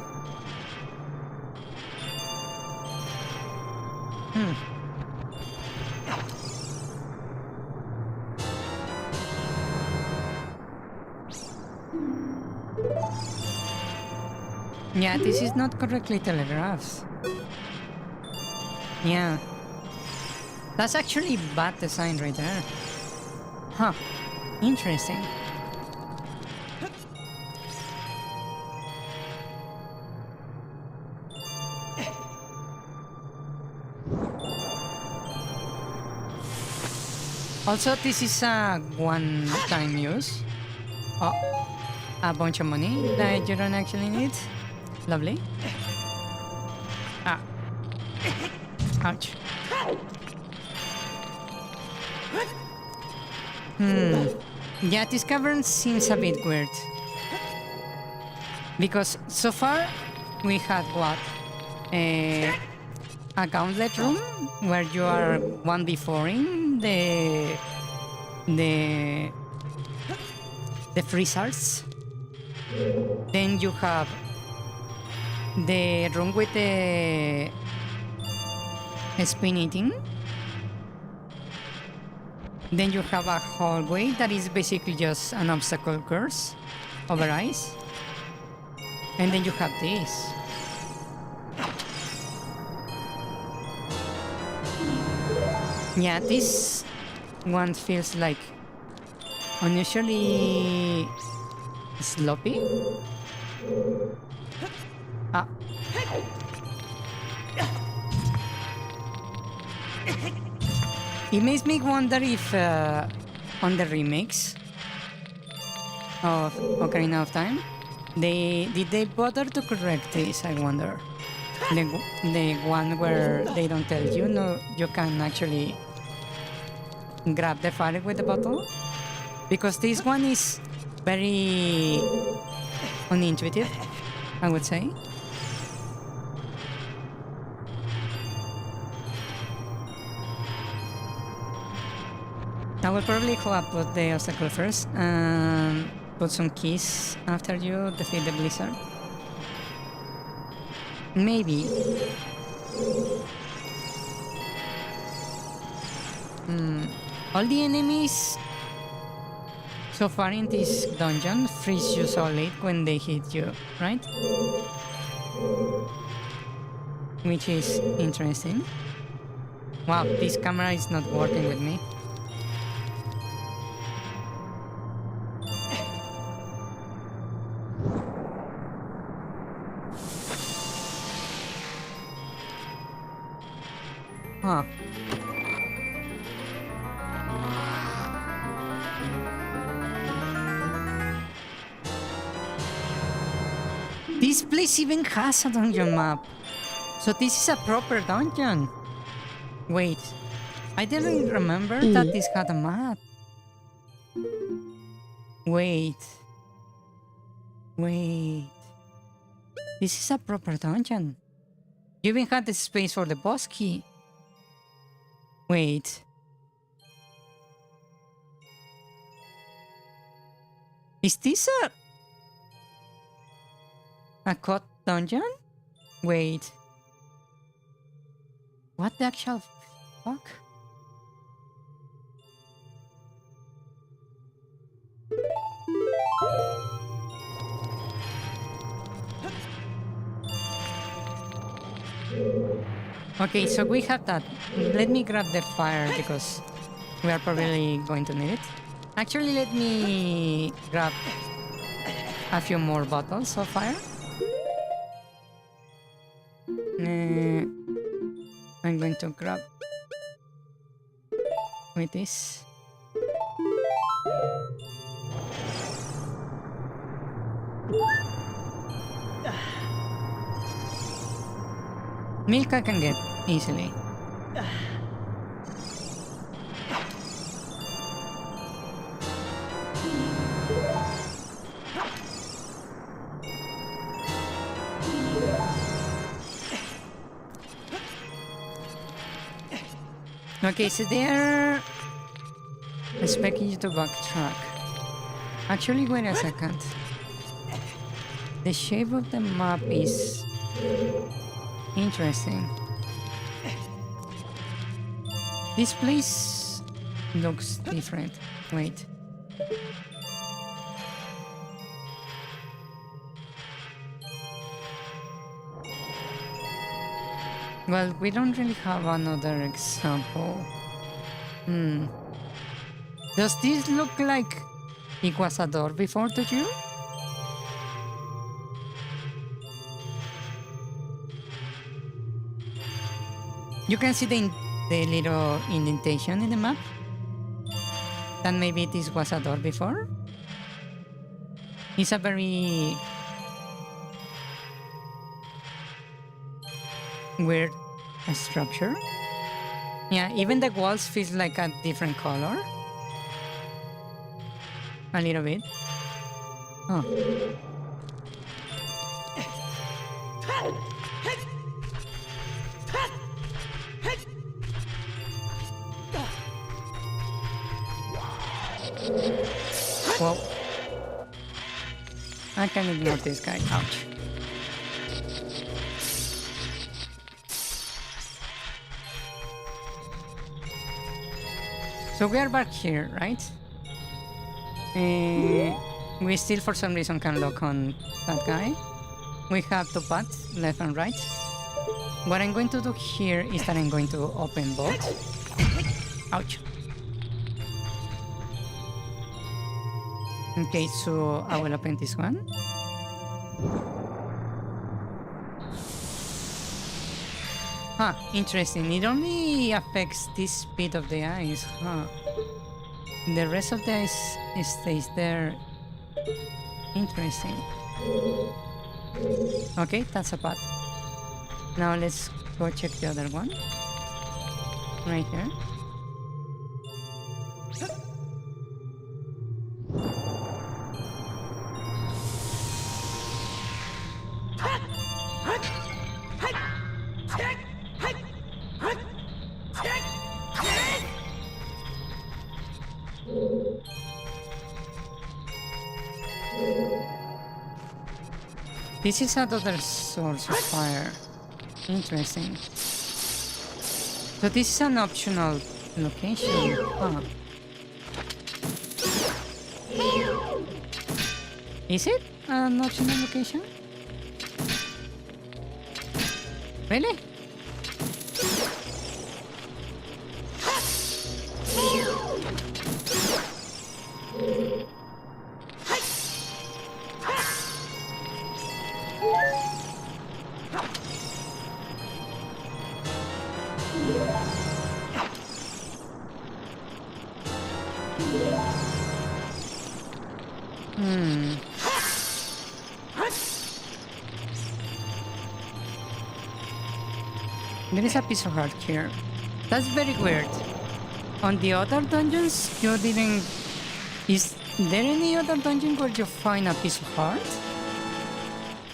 Yeah, this is not correctly telegraphed. Yeah. That's actually bad design right there. Huh. Interesting. Also, this is a one-time use. Oh, a bunch of money that you don't actually need. Lovely. Ah. Ouch. Yeah, this cavern seems a bit weird. Because so far we had what? A gauntlet room where you are 1v4ing the freezers. Then you have the room with the spin eating. Then you have a hallway that is basically just an obstacle course over ice. And then you have this. Yeah, this one feels like unusually sloppy. Ah. It makes me wonder if on the remakes of Ocarina of Time, did they bother to correct this, I wonder? The one where they don't tell you, no, you can actually grab the fire with the bottle? Because this one is very unintuitive, I would say. I will probably go up with the obstacle first and put some keys after you defeat the blizzard. Maybe. All the enemies so far in this dungeon freeze you so late when they hit you, right? Which is interesting. Wow, this camera is not working with me. Huh. This place even has a dungeon map. So this is a proper dungeon. Wait, I didn't remember that this had a map. Wait. This is a proper dungeon. You even had the space for the boss key. Wait. Is this a cut dungeon? Wait. What the actual fuck? Okay, so we have that. Let me grab the fire because we are probably going to need it. Actually, let me grab a few more bottles of fire. I'm going to grab with this. Milk I can get easily. Okay, so they're expecting you to backtrack. Actually, wait a second. The shape of the map is interesting. This place looks different. Wait. Well, we don't really have another example. Does this look like it was a door before to you? You can see the little indentation in the map. That maybe this was a door before. It's a very weird structure. Yeah, even the walls feel like a different color. A little bit. Oh. Whoa. I can ignore this guy. Ouch. So we are back here, right? We still, for some reason, can lock on that guy. We have two paths, left and right. What I'm going to do here is that I'm going to open both. Ouch. Okay, so I will open this one. Huh, interesting. It only affects this bit of the eyes, huh? The rest of the eyes stays there. Interesting. Okay, that's a path. Now let's go check the other one. Right here. This is another source of fire. Interesting. So this is an optional location. Huh. Is it an optional location? Really? There is a piece of heart here. That's very weird. On the other dungeons, you didn't... Is there any other dungeon where you find a piece of heart?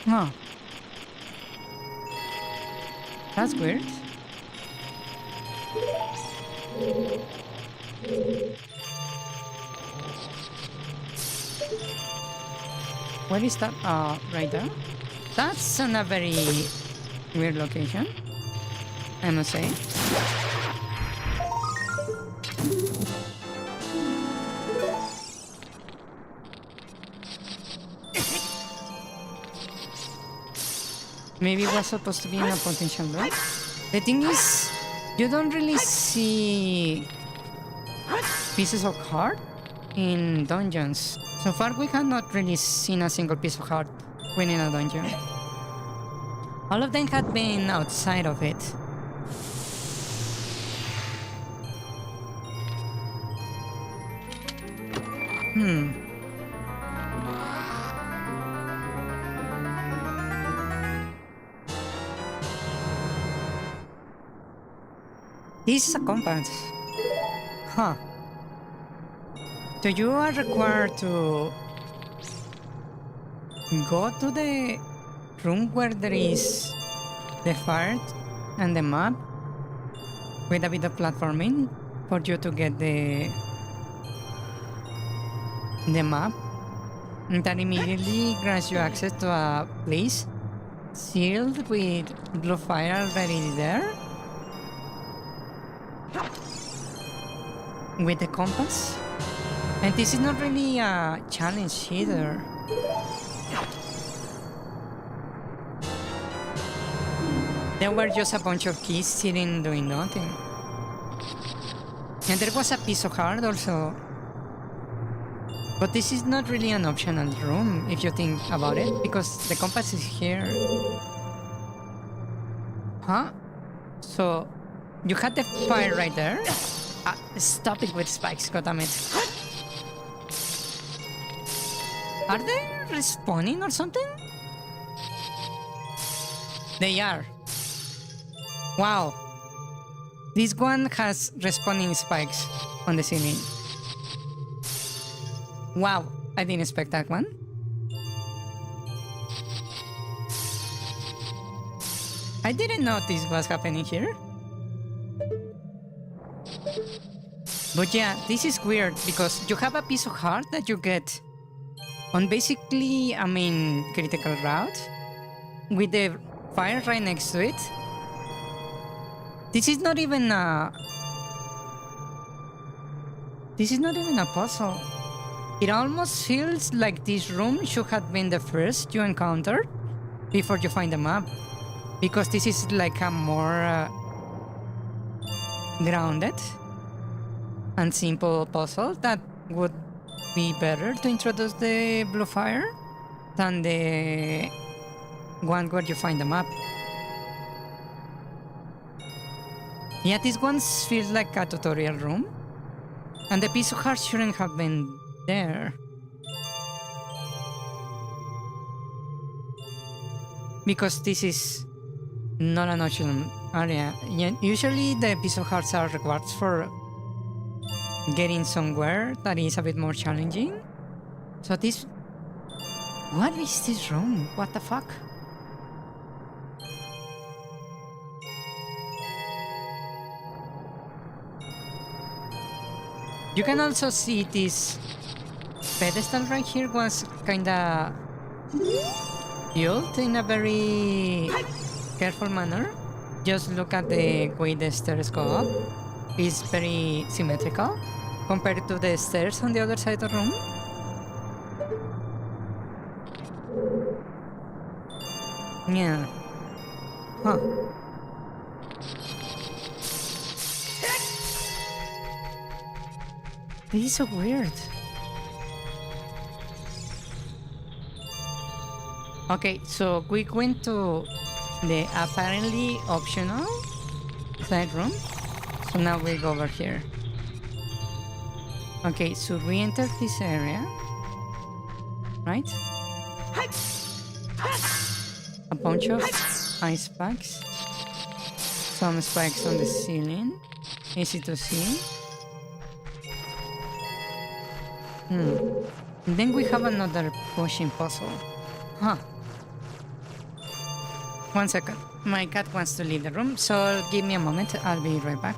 Huh. That's weird. Where is that? Right there. That's a very weird location, I must say. Maybe it was supposed to be in a potential door. The thing is, you don't really see pieces of heart in dungeons. So far, we have not really seen a single piece of heart within a dungeon. All of them had been outside of it. This is a compass. Huh. So you are required to go to the room where there is the fire and the map with a bit of platforming for you to get the map. And that immediately grants you access to a place sealed with blue fire already there. With the compass. And this is not really a challenge either. There were just a bunch of keys sitting doing nothing. And there was a piece of heart also. But this is not really an optional room if you think about it, because the compass is here. Huh? So, you had the fire right there? Stop it with spikes, goddammit. Are they respawning or something? They are. Wow. This one has respawning spikes on the ceiling. Wow, I didn't expect that one. I didn't know this was happening here. But yeah, this is weird because you have a piece of heart that you get on basically a main critical route with the fire right next to it. This is not even a puzzle. It almost feels like this room should have been the first you encountered before you find the map, because this is like a more grounded and simple puzzle that would be better to introduce the blue fire than the one where you find the map. Yeah, this one feels like a tutorial room, and the piece of heart shouldn't have been there. Because this is not an optional area. Usually the piece of hearts are rewards for getting somewhere that is a bit more challenging. So this... What is this room? What the fuck? You can also see this pedestal right here was kinda built in a very careful manner. Just look at the way the stairs go up. It's very symmetrical compared to the stairs on the other side of the room. Yeah. Huh. This is so weird. Okay, so we went to the apparently optional side room. So now we go over here. Okay, so we enter this area, right? A bunch of ice spikes. Some spikes on the ceiling. Easy to see. And then we have another pushing puzzle. Huh. 1 second. My cat wants to leave the room, so give me a moment. I'll be right back.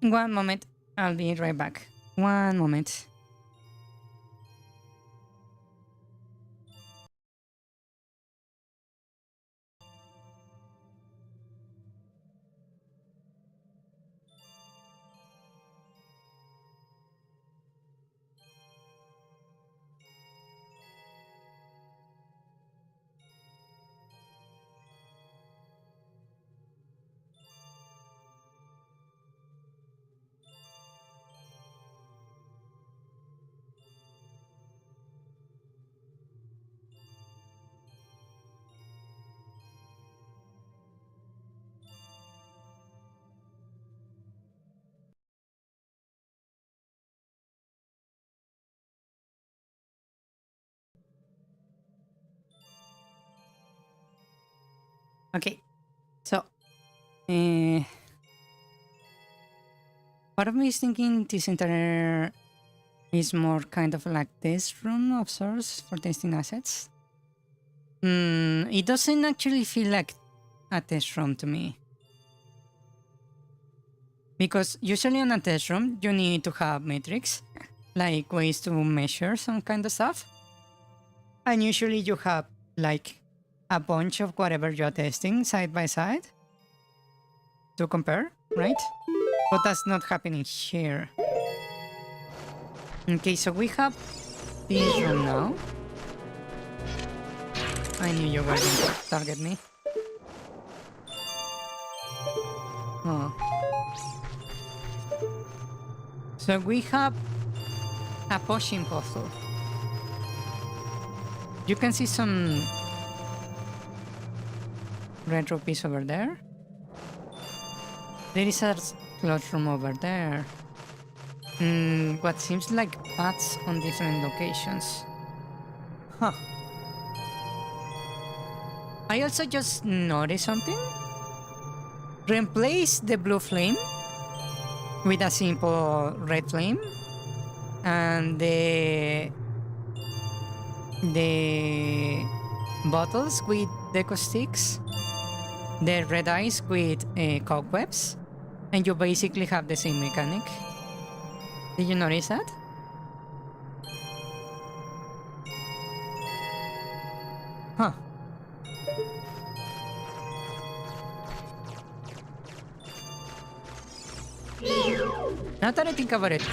1 moment. I'll be right back. 1 moment. Okay, so part of me is thinking this entire is more kind of like this room of sorts for testing assets. It doesn't actually feel like a test room to me. Because usually on a test room, you need to have metrics, like ways to measure some kind of stuff. And usually you have like a bunch of whatever you're testing side by side to compare, right? But that's not happening here. Okay, so we have this room now. I knew you were going to target me. Oh. So we have a potion puzzle. You can see some red rupees over there. There is a closed room over there. What seems like paths on different locations. Huh. I also just noticed something. Replace the blue flame with a simple red flame, and the bottles with deco sticks, the red eyes with cobwebs, and you basically have the same mechanic. Did you notice that? Huh. Now that I think about it,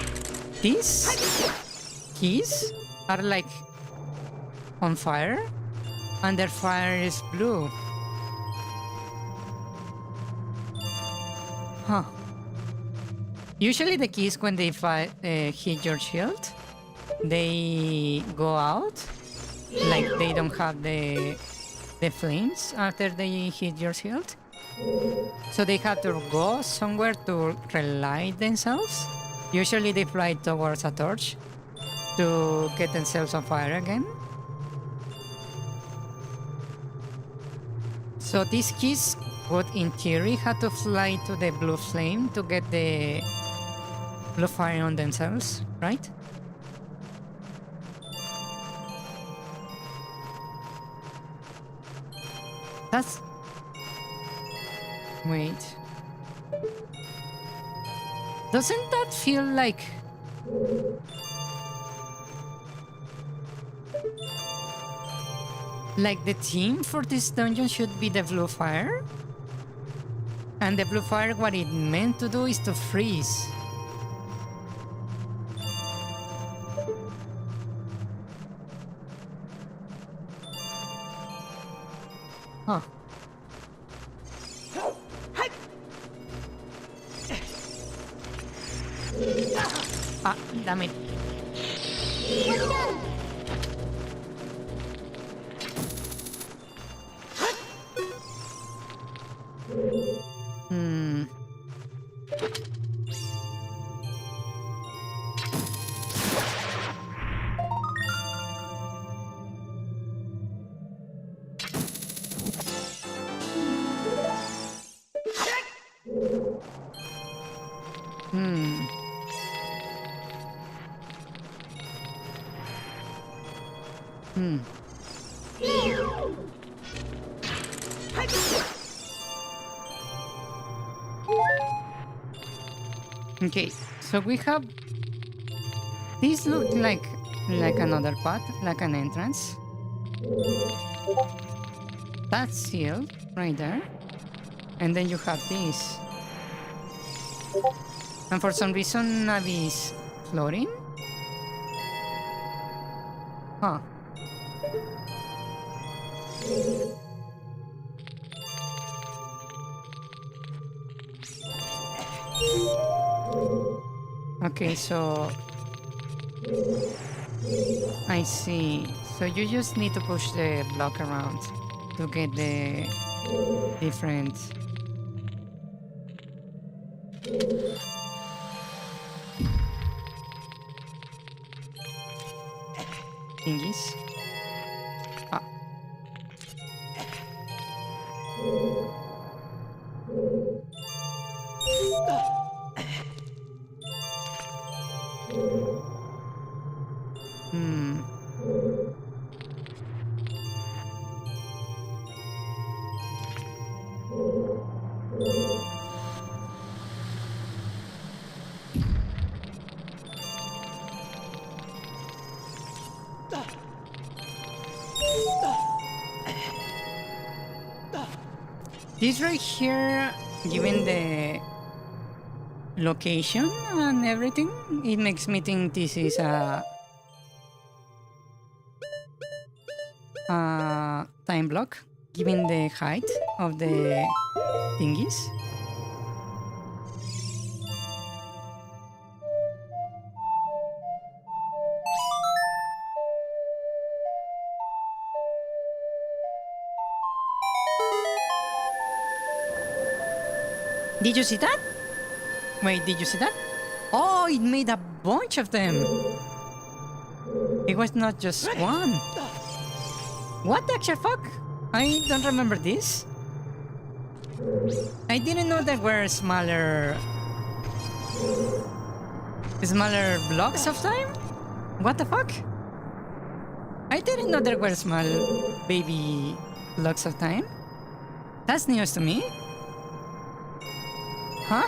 these keys are like on fire, and their fire is blue. Huh. Usually the keys, when they hit your shield, they go out, like they don't have the flames after they hit your shield. So they have to go somewhere to relight themselves. Usually they fly towards a torch to get themselves on fire again. So these keys would in theory have to fly to the blue flame to get the blue fire on themselves, right? That's... Wait. Doesn't that feel like... Like the theme for this dungeon should be the blue fire? And the blue fire, what it meant to do is to freeze. Huh. Ah, damn it. Okay, so we have... These look like another path, like an entrance. That's sealed right there. And then you have this. And for some reason, Navi is floating? Huh. Okay, so... I see. So you just need to push the block around to get the different... thingies. Ah. This right here, given the location and everything, it makes me think this is a time block, given the height of the thingies. Did you see that? Wait, did you see that? Oh, it made a bunch of them. It was not just one. What the actual fuck? I don't remember this. I didn't know there were smaller blocks of time? What the fuck? I didn't know there were small baby blocks of time. That's news to me. Huh?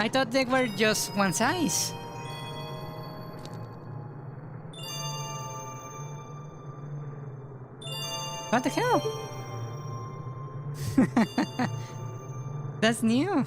I thought they were just one size. What the hell? That's new.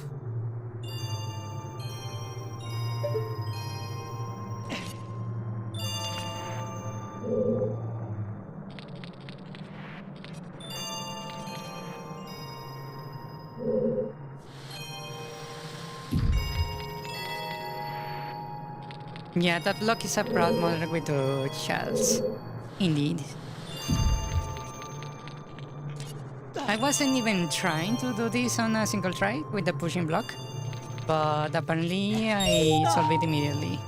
Yeah, that block is a proud mother with two childs. Indeed. I wasn't even trying to do this on a single try with the pushing block, but apparently I solved it immediately.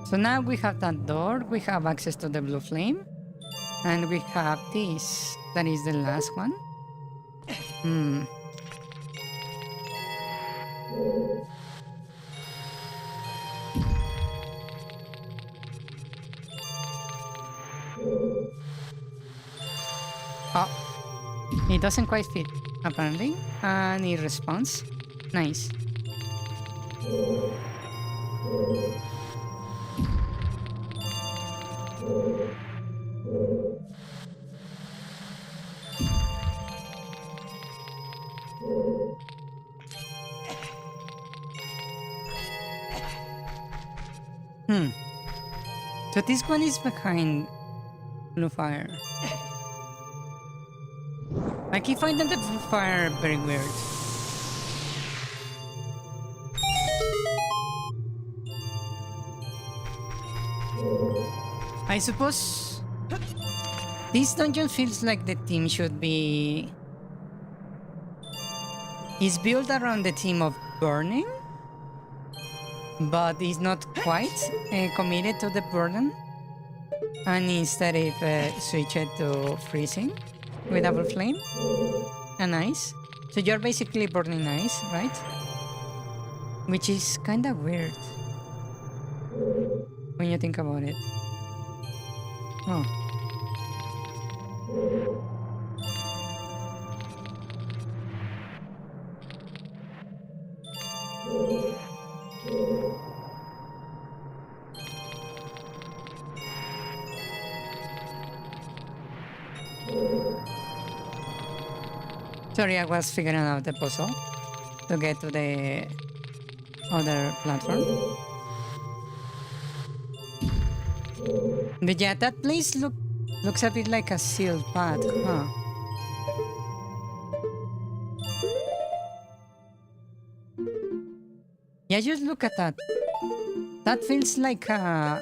So now we have that door, we have access to the blue flame, and we have this. That is the last one. Oh, it doesn't quite fit, apparently, and it responds. Nice. So this one is behind blue fire. I keep finding the blue fire very weird. I suppose this dungeon feels like the theme should be... It's built around the theme of burning, but it's not quite committed to the burden, and instead it switched to freezing with double flame and ice. So you're basically burning ice, right? Which is kind of weird when you think about it. Oh. Sorry, I was figuring out the puzzle to get to the other platform. But yeah, that place looks a bit like a sealed path, huh? Yeah, just look at that. That feels like a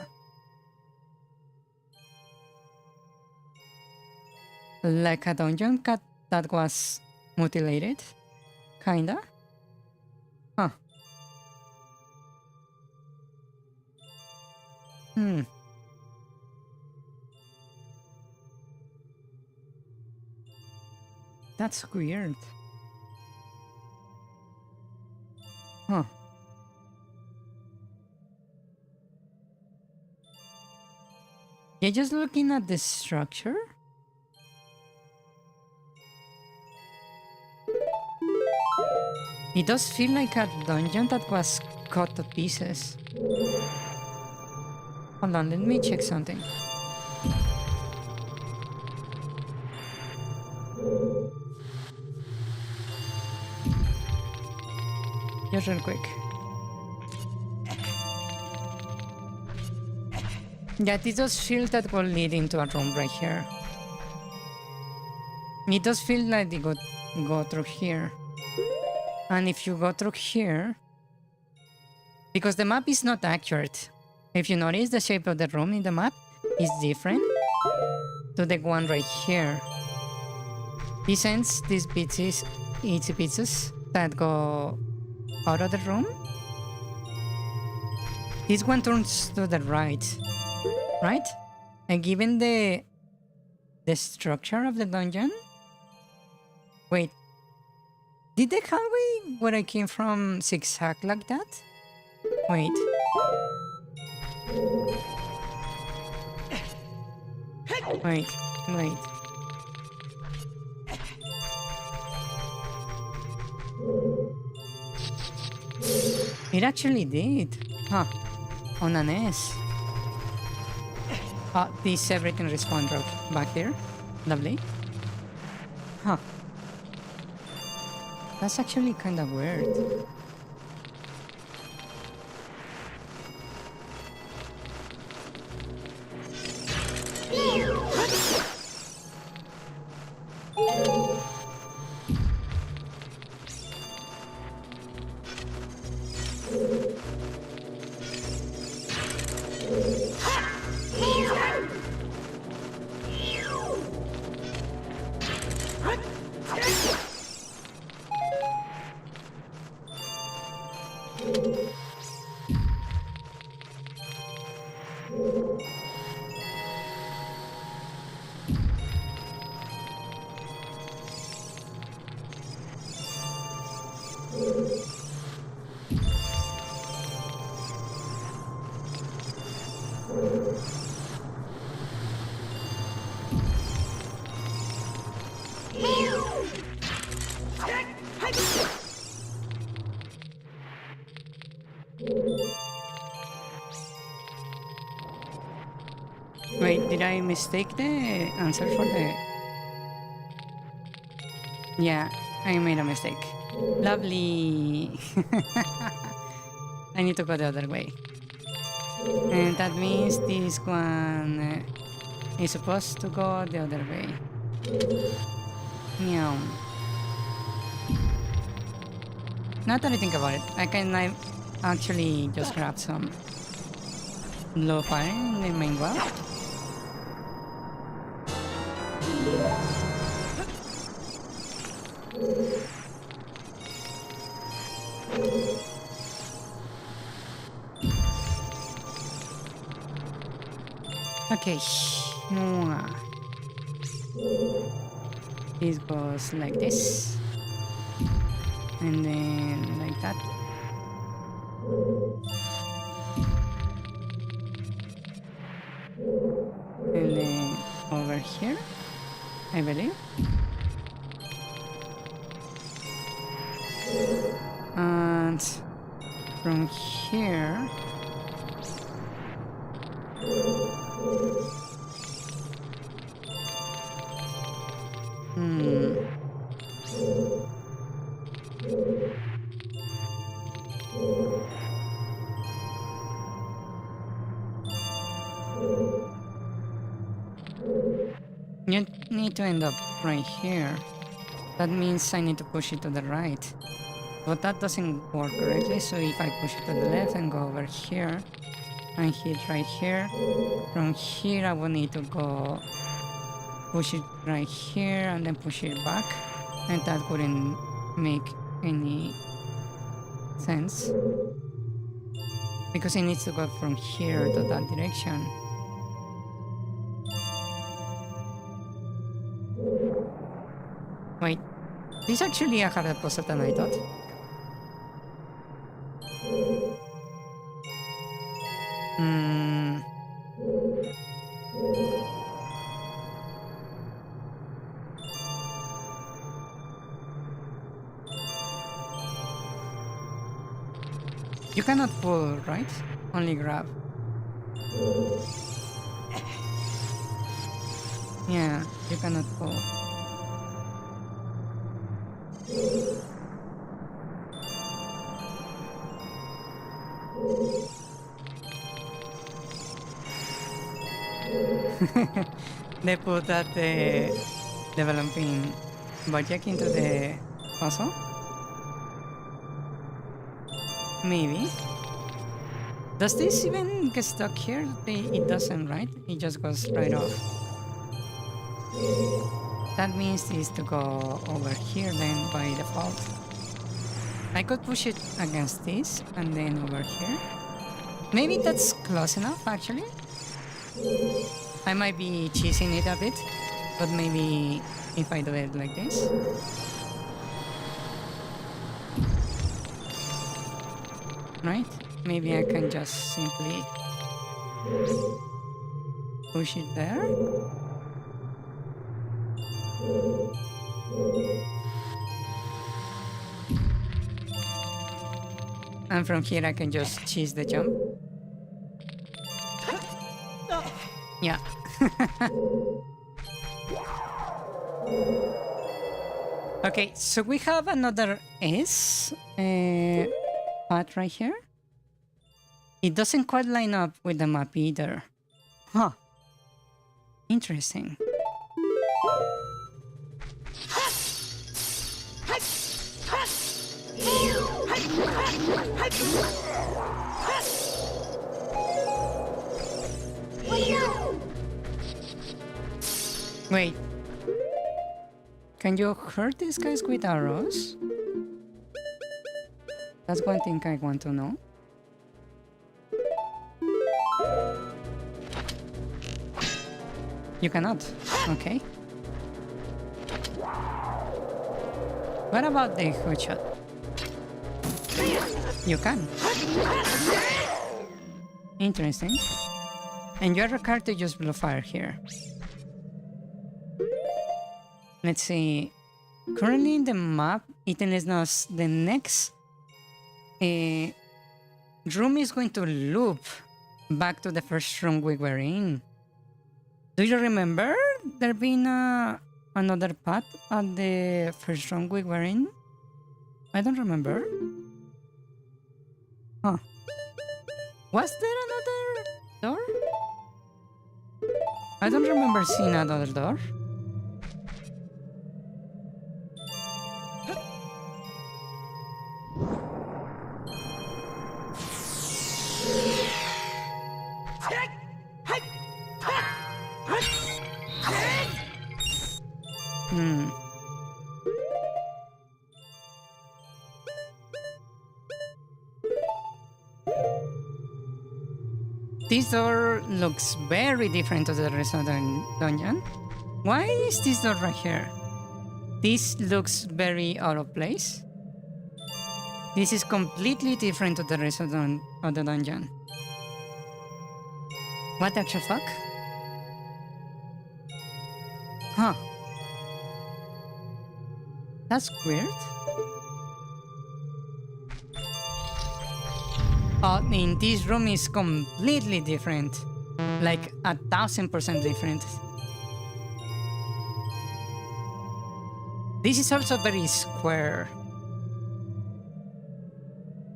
dungeon cat that was mutilated, kinda. Huh. That's weird. Huh. Yeah, just looking at the structure. It does feel like a dungeon that was cut to pieces. Hold on, let me check something. Just real quick. Yeah, this does feel that will lead into a room right here. It does feel like they go through here. And if you go through here, because the map is not accurate. If you notice, the shape of the room in the map is different to the one right here. This ends these pieces, each pieces that go out of the room. This one turns to the right, right? And given the structure of the dungeon, wait, did the hallway where I came from zigzag like that? Wait. Wait. It actually did. Huh. On an S. This everything respawned back there. Lovely. Huh. That's actually kind of weird. Wait, did I mistake the answer for the... Yeah, I made a mistake. Lovely! I need to go the other way. And that means this one is supposed to go the other way. Meow. Now that I think about it, I can actually just grab some low fire in the main well. Okay, this goes like this, and then like that. And then over here, I believe. And from here, you need to end up right here. That means I need to push it to the right. But that doesn't work correctly, so if I push it to the left and go over here and hit right here, from here I will need to go push it right here and then push it back, and that wouldn't make any sense because it needs to go from here to that direction. Wait, this is actually a harder puzzle than I thought. You cannot pull, right? Only grab. Yeah, you cannot pull. They put that developing budget into the puzzle? Maybe. Does this even get stuck here? It doesn't, right? It just goes right off. That means this to go over here then by default. I could push it against this and then over here. Maybe that's close enough actually. I might be cheesing it a bit, but maybe if I do it like this. Right? Maybe I can just simply push it there. And from here I can just cheese the jump. Yeah. Okay, so we have another S path right here. It doesn't quite line up with the map either. Huh. Interesting. Wait. Can you hurt these guys with arrows? That's one thing I want to know. You cannot. Okay. What about the hookshot? You can. Interesting. And you're required to just blow fire here. Let's see. Currently in the map, it tells us the next room is going to loop back to the first room we were in. Do you remember there being another path at the first room we were in? I don't remember. Huh. Was there another door? I don't remember seeing another door. This door looks very different to the rest of the dungeon. Why is this door right here? This looks very out of place. This is completely different to the rest of the dungeon. What the actual fuck? Huh. That's weird. Oh, in this room is completely different. Like 1000% different. This is also very square.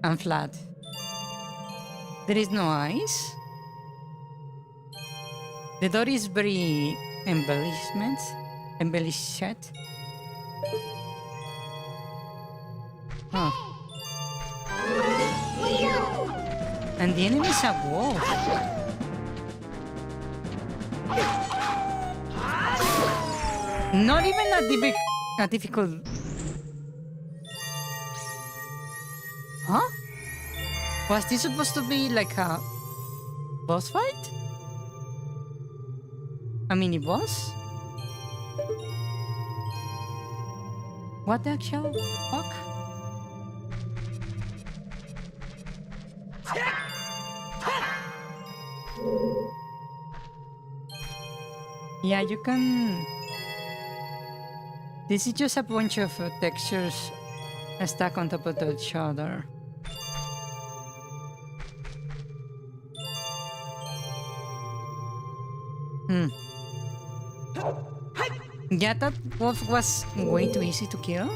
And flat. There is no eyes. The door is very embellished. Huh. And the enemy is a wolf. Not even a difficult... Huh? Was this supposed to be like a boss fight? A mini boss? What the actual fuck? Yeah, you can... This is just a bunch of textures stacked on top of each other. Yeah, that wolf was way too easy to kill.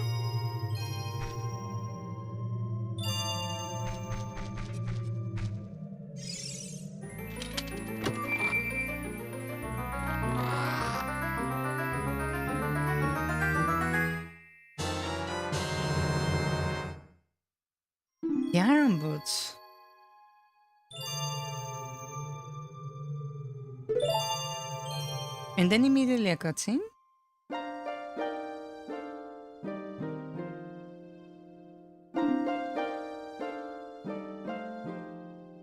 The iron boots. And then immediately a cutscene.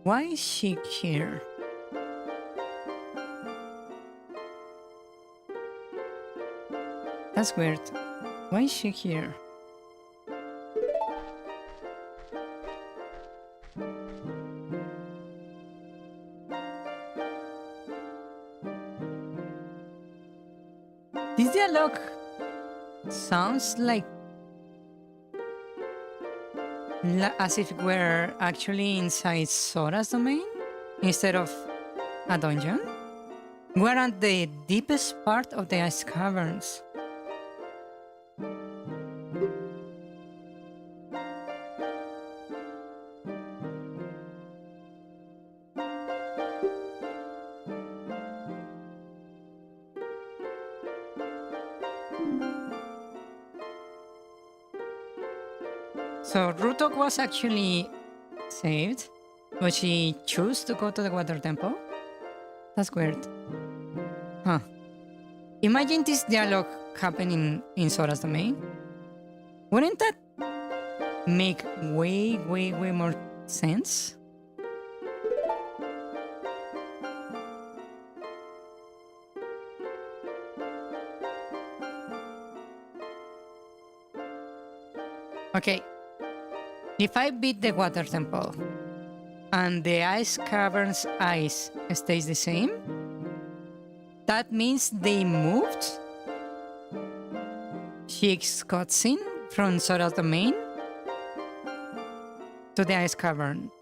Why is she here? That's weird. Why is she here? This dialogue sounds like as if we're actually inside Sora's domain instead of a dungeon. We're at the deepest part of the ice caverns. So Rutok was actually saved, but she chose to go to the water temple? That's weird. Huh. Imagine this dialogue happening in Sora's domain. Wouldn't that make way more sense? Okay. If I beat the water temple and the ice cavern's ice stays the same, that means they moved Sheik's cutscene from Sora's domain to the ice cavern.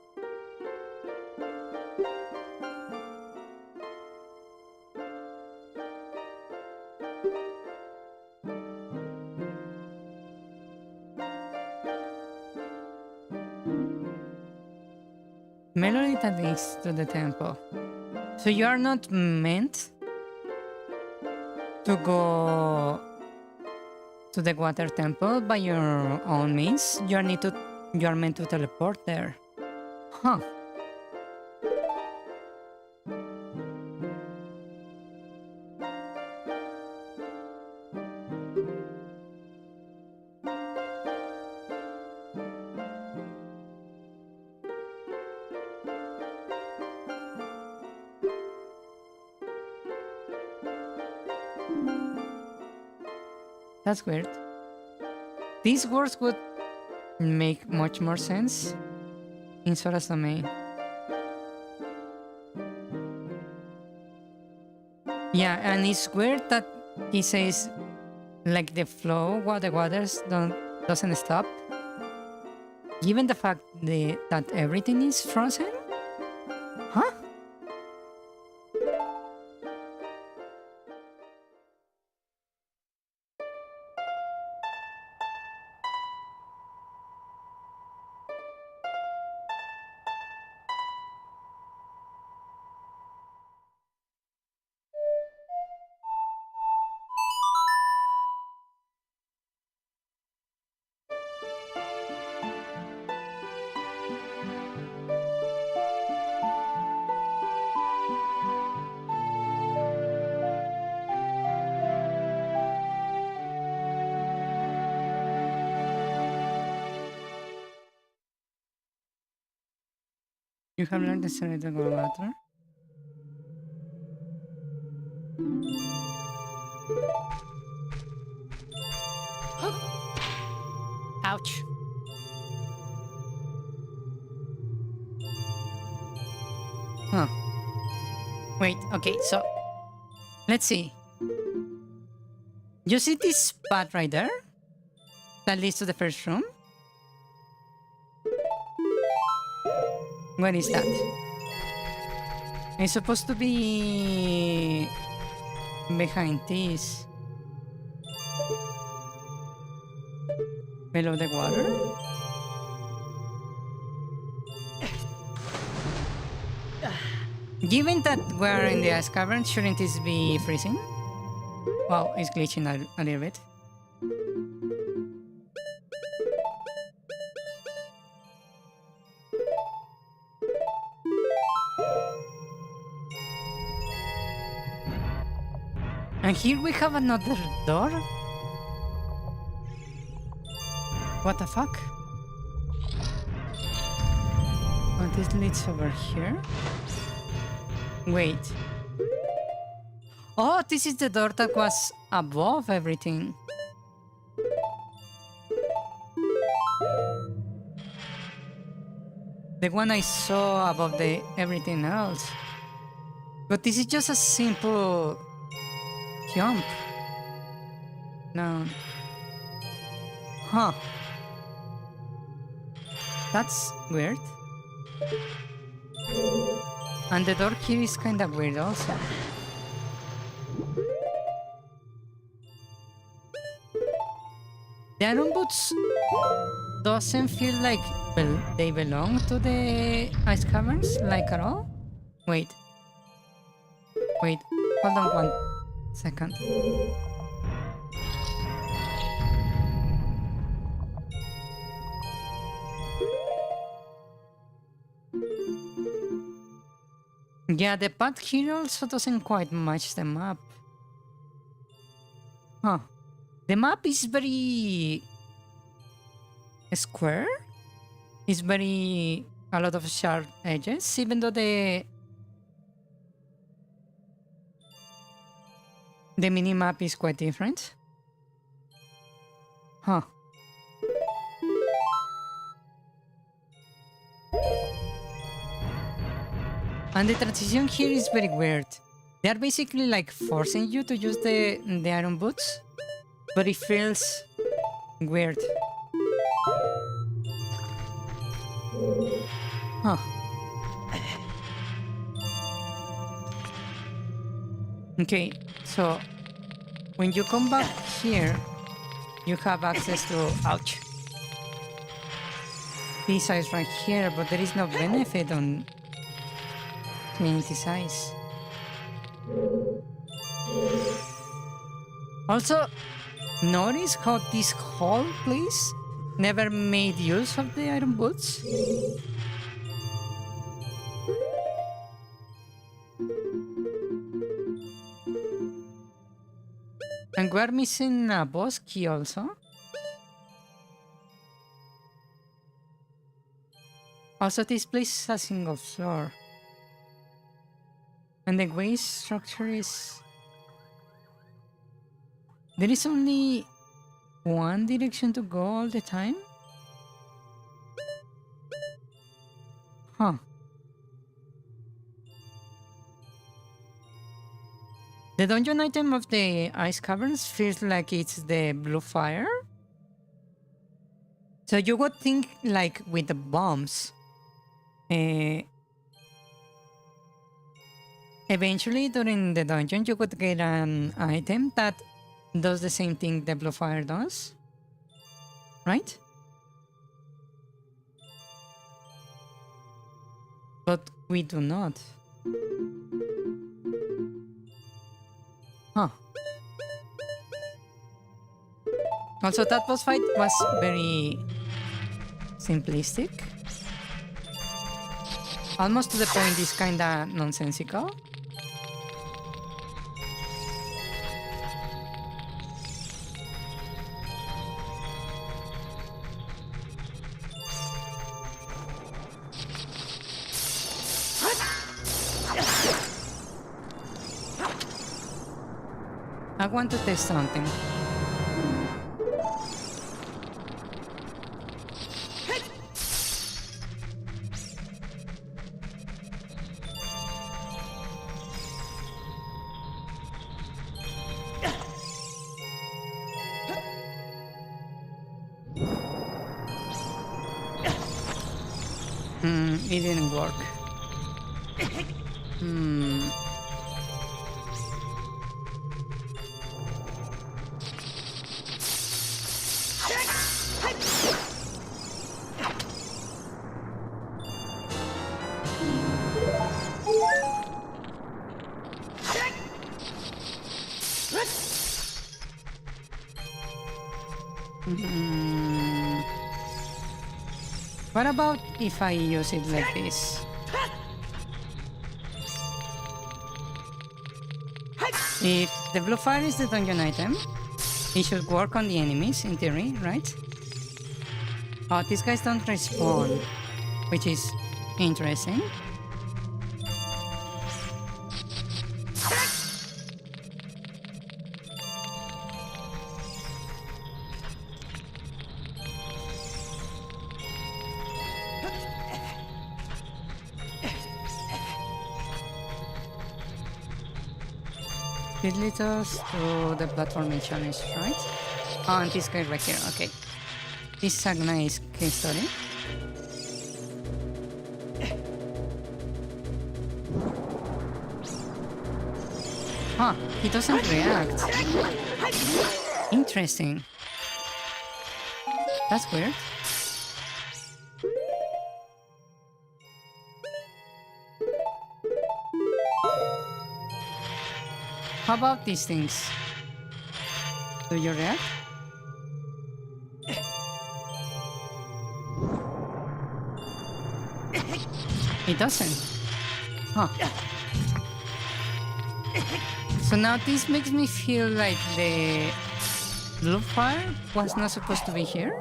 Melody that leads to the temple. So you are not meant to go to the water temple by your own means. You are meant to teleport there. Huh. That's weird. These words would make much more sense in Sora's domain. Yeah, and it's weird that he says like the flow while the waters doesn't stop. Given the fact that everything is frozen? Huh? You have learned the secret of water. Ouch. Huh. Wait, okay, so let's see. You see this path right there? That leads to the first room? What is that? It's supposed to be behind this. Below the water? Given that we're in the ice cavern, shouldn't this be freezing? Well, it's glitching a little bit. And here we have another door? What the fuck? Oh, this leads over here? Wait. Oh, this is the door that was above everything. The one I saw above the everything else. But this is just a simple jump. No. Huh. That's weird. And the door here is kind of weird also. The iron boots doesn't feel like they belong to the ice caverns, like at all. Wait, hold on 1 second. Yeah, the path here also doesn't quite match the map. Huh. The map is very square. It's very a lot of sharp edges, even though the mini map is quite different. Huh. And the transition here is very weird. They are basically like forcing you to use the iron boots, but it feels weird. Huh. Okay, so when you come back here, you have access to ouch. This size right here, but there is no benefit on Trinity size. Also, notice how this whole place never made use of the iron boots. And we're missing a boss key also. Also, this place is a single floor. And the way structure is... There is only one direction to go all the time? Huh. The dungeon item of the ice caverns feels like it's the blue fire. So you would think like with the bombs. Eventually during the dungeon you could get an item that does the same thing the blue fire does. Right? But we do not. Huh. Also, that boss fight was very simplistic. Almost to the point it's kinda nonsensical. I want to test something. It didn't work. What about if I use it like this? If the blue fire is the dungeon item, it should work on the enemies, in theory, right? Oh, these guys don't respawn, which is interesting. It leads us to the platforming challenge, right? Oh, and this guy right here, okay. This is a nice case study. Huh, he doesn't react. Interesting. That's weird. How about these things? Do you react? It doesn't. Huh. So now this makes me feel like the blue fire was not supposed to be here?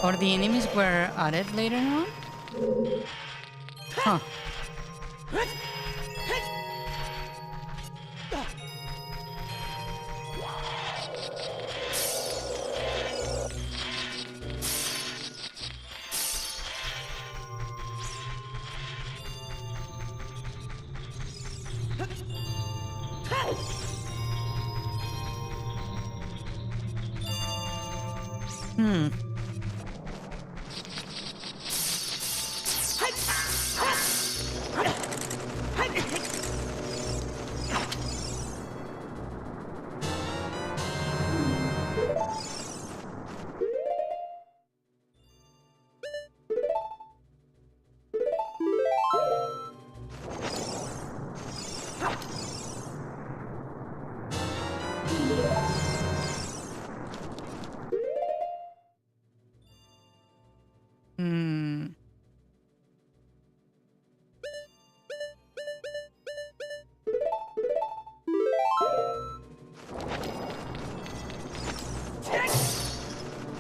Or the enemies were added later on? Huh.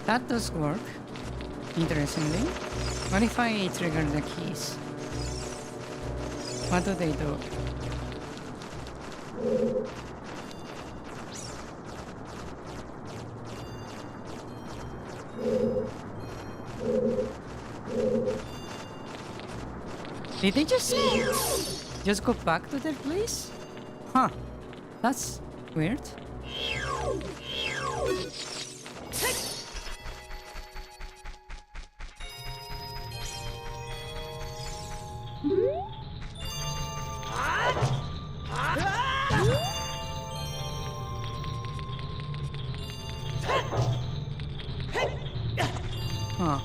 That does work, interestingly. What if I trigger the keys? What do they do? Did they just go back to their place? Huh, that's weird. Huh.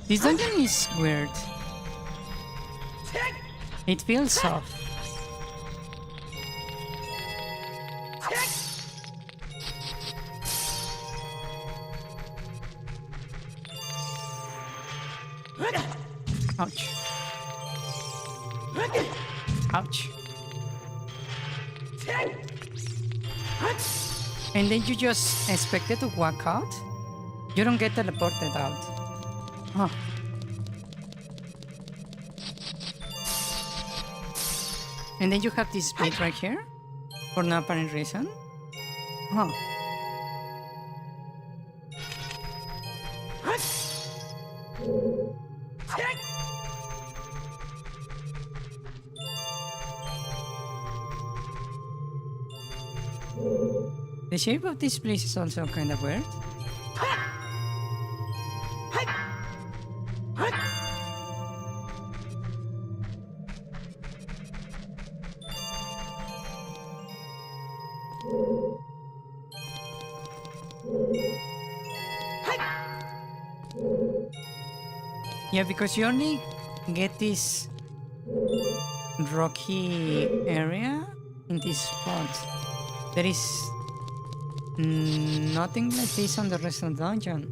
This dungeon is weird. It feels soft. Ouch. Ouch. And then you just expect it to walk out? You don't get teleported out. Huh. And then you have this bit right here for no apparent reason. Huh. The shape of this place is also kind of weird. Yeah, because you only get this rocky area in this spot. There is nothing like this on the rest of the dungeon.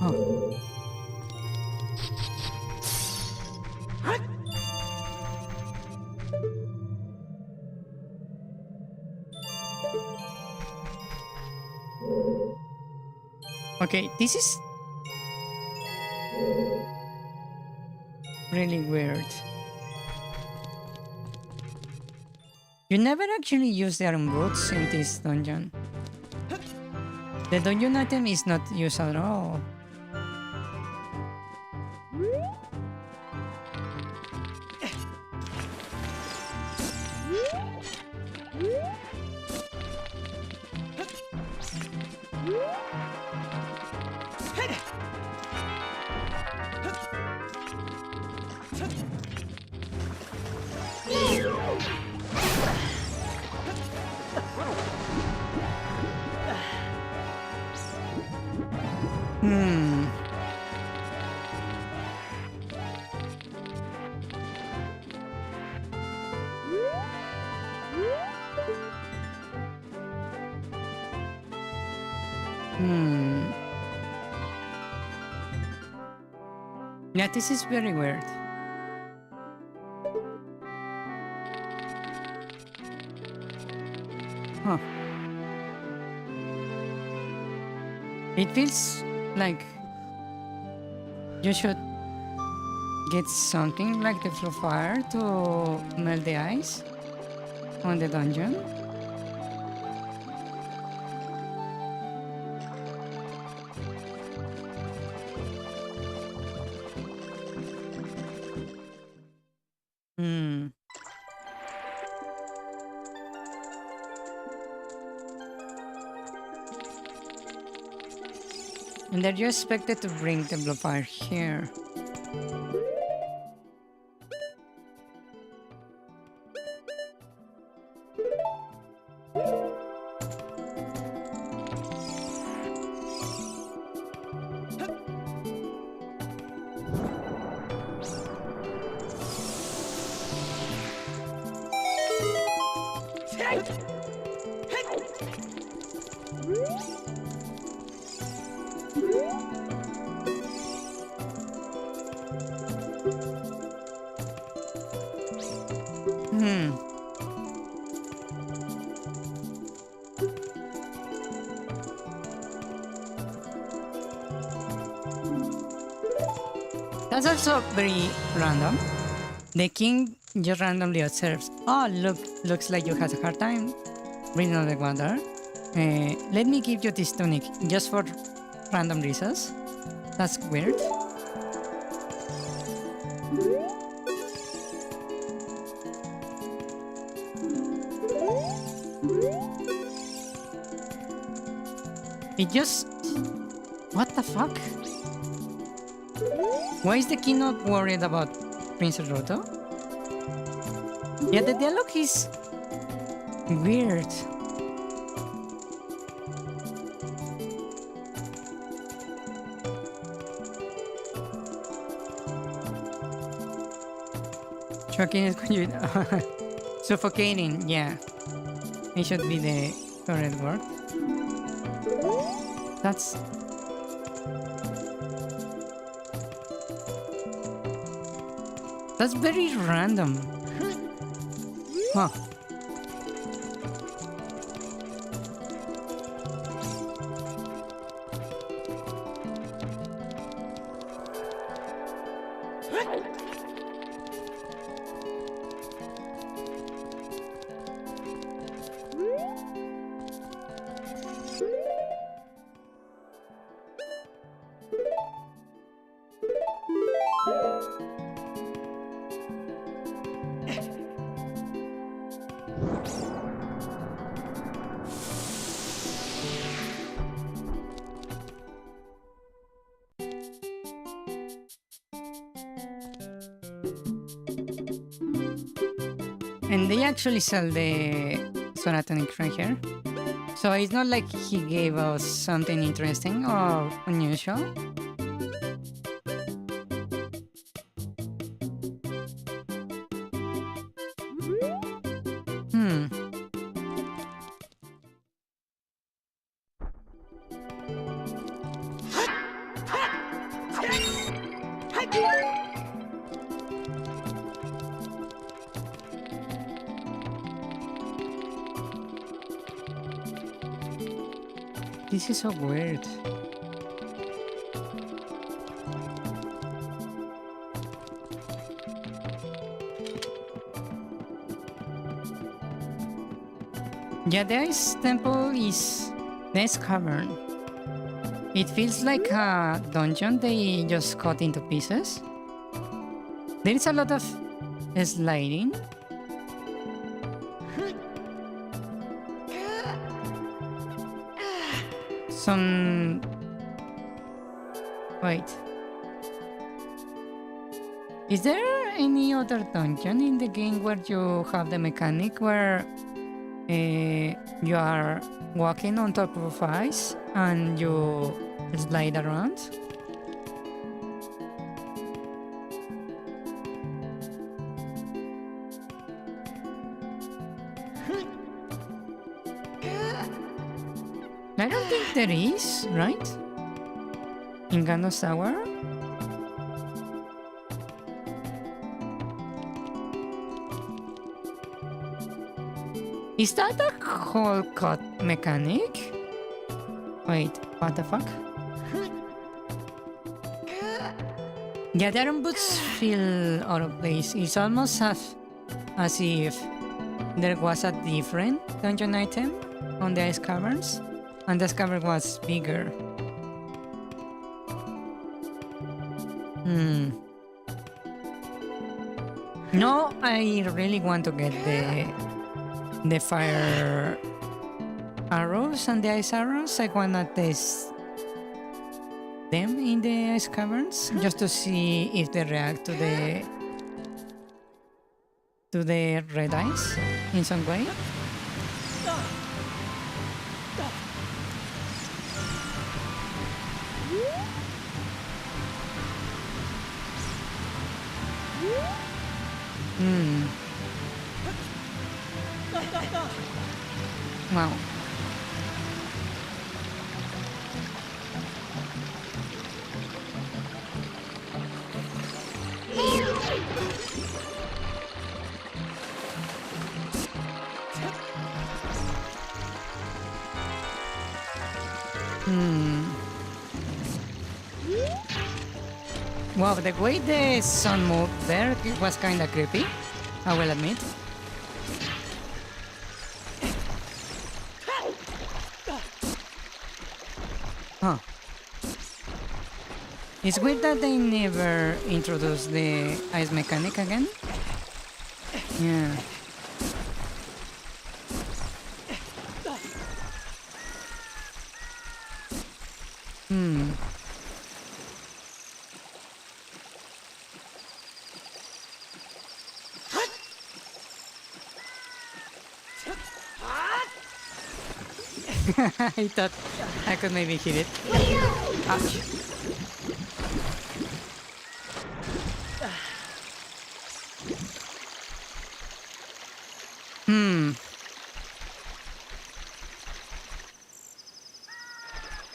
Oh. Okay, this is really weird. You never actually use the iron boots in this dungeon. The dungeon item is not used at all. Hmm. Hmm. Yeah, this is very weird. Huh. It feels like you should get something like the flow fire to melt the ice on the dungeon. Hmm. And are you expected to bring the blow fire here? Hmm. That's also very random. The king just randomly observes, oh, looks like you had a hard time breathing on the water. Let me give you this tunic just for random reasons. That's weird. It just... What the fuck? Why is the king not worried about Princess Roto? Yeah, the dialogue is weird. Choking is suffocating, yeah. It should be the correct word. That's... That's very random. Huh. And they actually sell the Sonatonic right here. So it's not like he gave us something interesting or unusual. Hmm. This is so weird. Yeah, the ice temple is this cavern. It feels like a dungeon they just cut into pieces. There is a lot of sliding. Some... Wait. Is there any other dungeon in the game where you have the mechanic where you are walking on top of ice and you slide around? I don't think there is, right? In Gano's Tower? Is that a whole cut mechanic? Wait, what the fuck? Yeah, the iron boots feel out of place. It's almost as if there was a different dungeon item on the ice caverns, and this cavern was bigger. No, I really want to get the fire arrows and the ice arrows. I wanna test them in the ice caverns just to see if they react to the red ice in some way. Wow. Wow, the way the sun moved there, it was kinda creepy, I will admit. Huh. It's weird that they never introduced the ice mechanic again. Yeah. I thought I could maybe hit it. Ouch.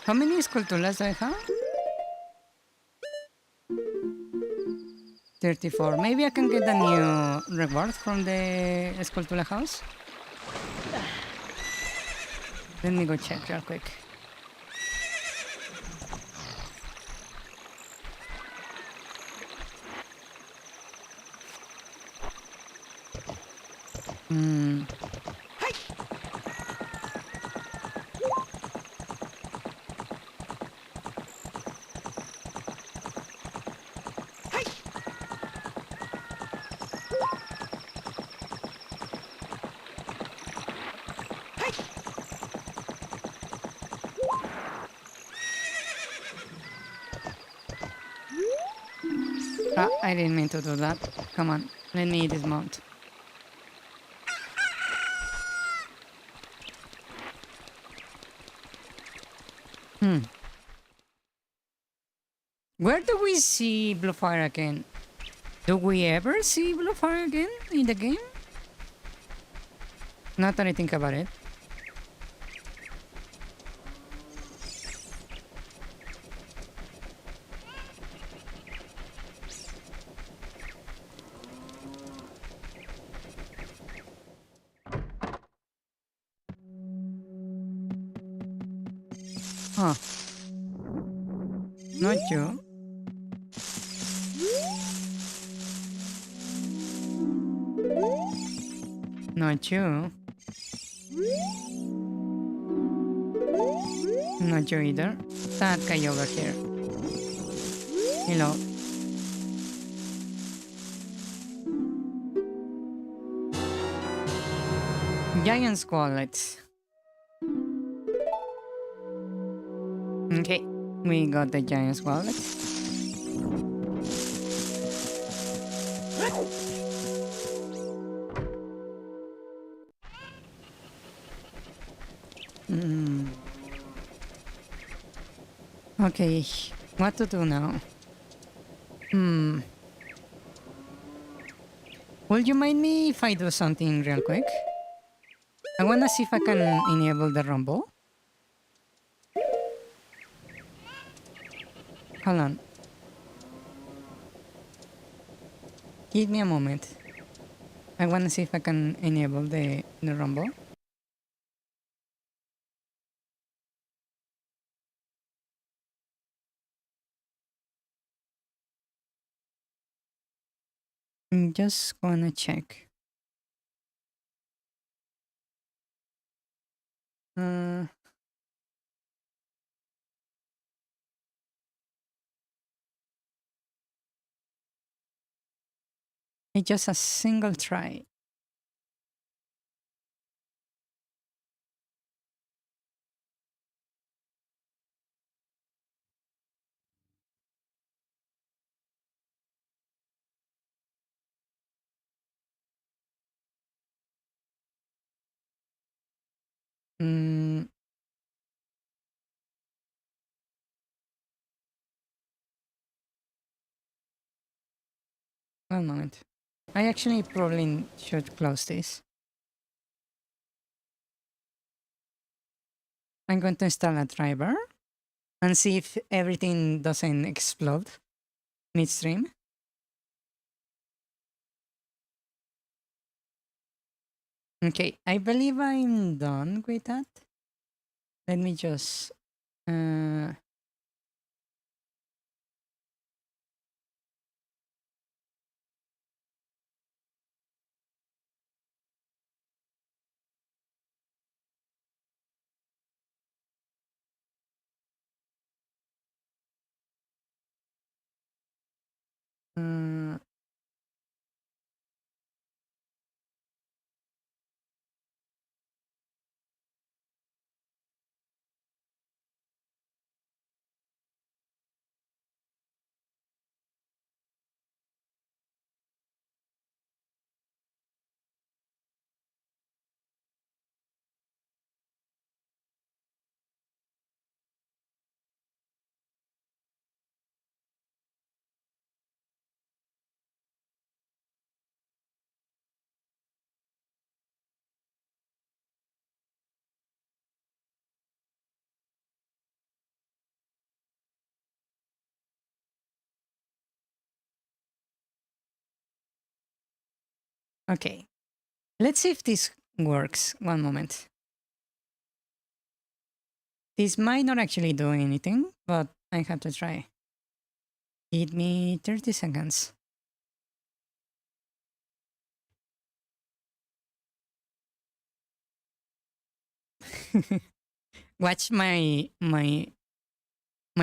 How many sculpturas do I have? 34. Maybe I can get a new reward from the Sculptura house. Let me go check real quick. I didn't mean to do that. Come on, let me dismount. Where do we see blue fire again? Do we ever see blue fire again in the game? Not that I think about it. Huh. Not you. Not you. Not you either. That guy over here. Hello. Giant squallets. Okay, we got the giant squallets. Mm. Okay, what to do now? Hmm. Would you mind me if I do something real quick? I wanna see if I can enable the rumble. Hold on. Give me a moment. I wanna see if I can enable the rumble. I'm just gonna check. Uh, it's just a single try. Mm, one moment. I actually probably should close this. I'm going to install a driver and see if everything doesn't explode midstream. Okay, I believe I'm done with that. Let me just uh uh okay. Let's see if this works. One moment. This might not actually do anything, but I have to try. Give me 30 seconds. Watch my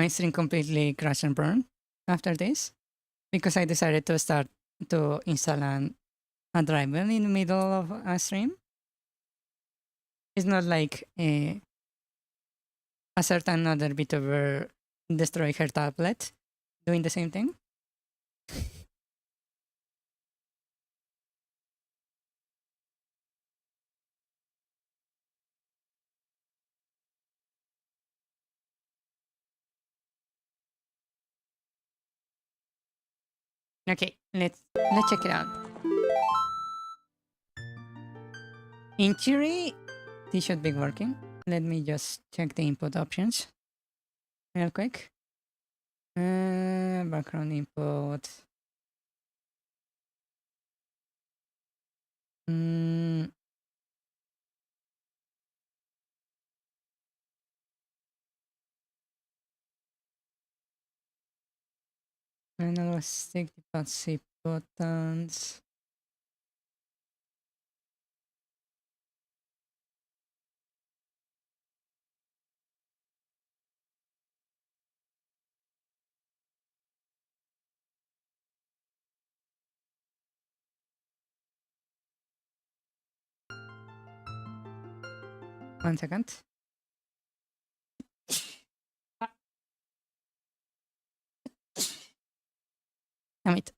stream completely crash and burn after this because I decided to start to install a driver in the middle of a stream. It's not like a certain other VTuber destroy her tablet doing the same thing. Okay, let's check it out. In theory, this should be working. Let me just check the input options real quick. Background input. Mm, and I'll stick the .zip buttons. 1 second. Damn it.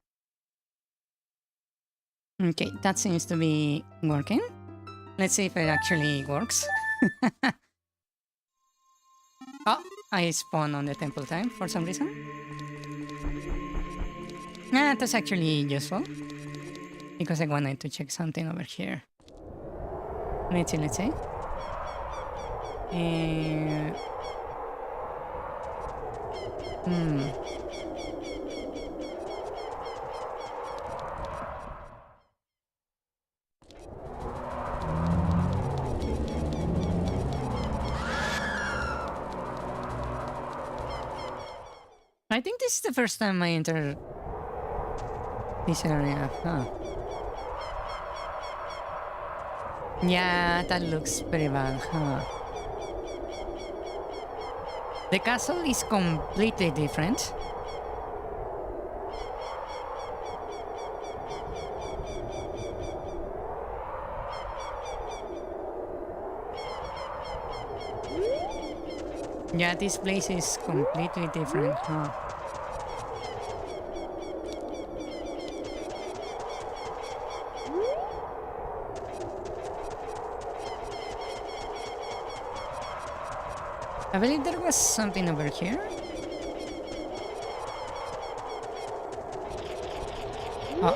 Okay, that seems to be working. Let's see if it actually works. Oh, I spawned on the temple time for some reason. That's actually useful. Because I wanted to check something over here. Let's see. I think this is the first time I enter this area. Huh. Yeah, that looks pretty bad, huh? The castle is completely different. Yeah, this place is completely different, huh? I believe there was something over here. Oh.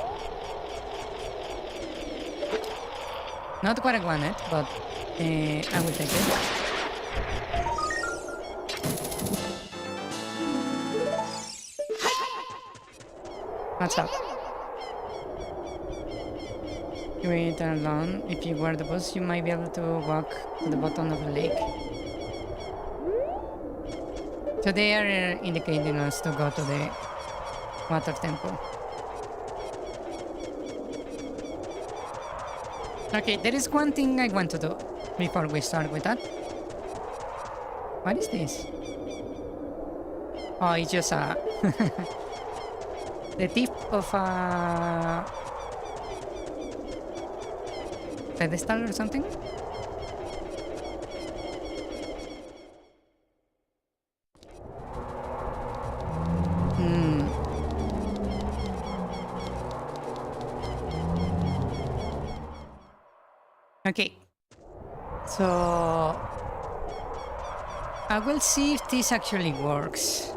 Not what I wanted, but I will take it. What's up? Wait alone. If you were the boss, you might be able to walk to the bottom of the lake. So they are indicating us to go to the water temple. Okay, there is one thing I want to do before we start with that. What is this? Oh, it's just a... the tip of a... pedestal or something? Okay, so I will see if this actually works.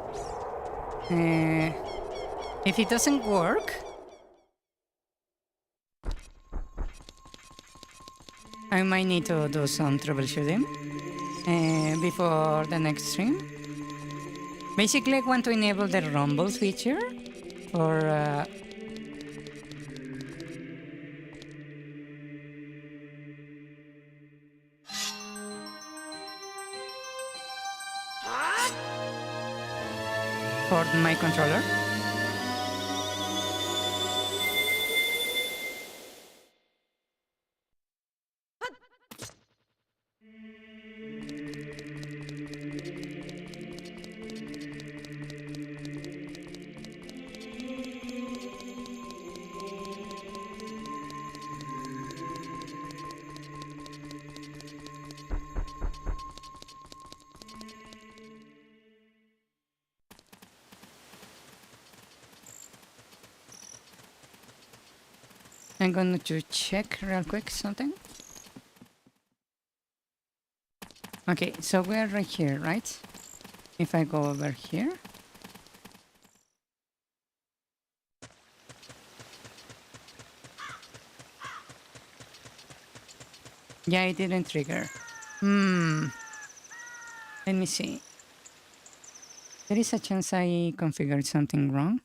If it doesn't work, I might need to do some troubleshooting before the next stream. Basically, I want to enable the rumble feature for my controller. I'm going to check real quick something. Okay, so we're right here, right? If I go over here. Yeah, it didn't trigger. Let me see. There is a chance I configured something wrong.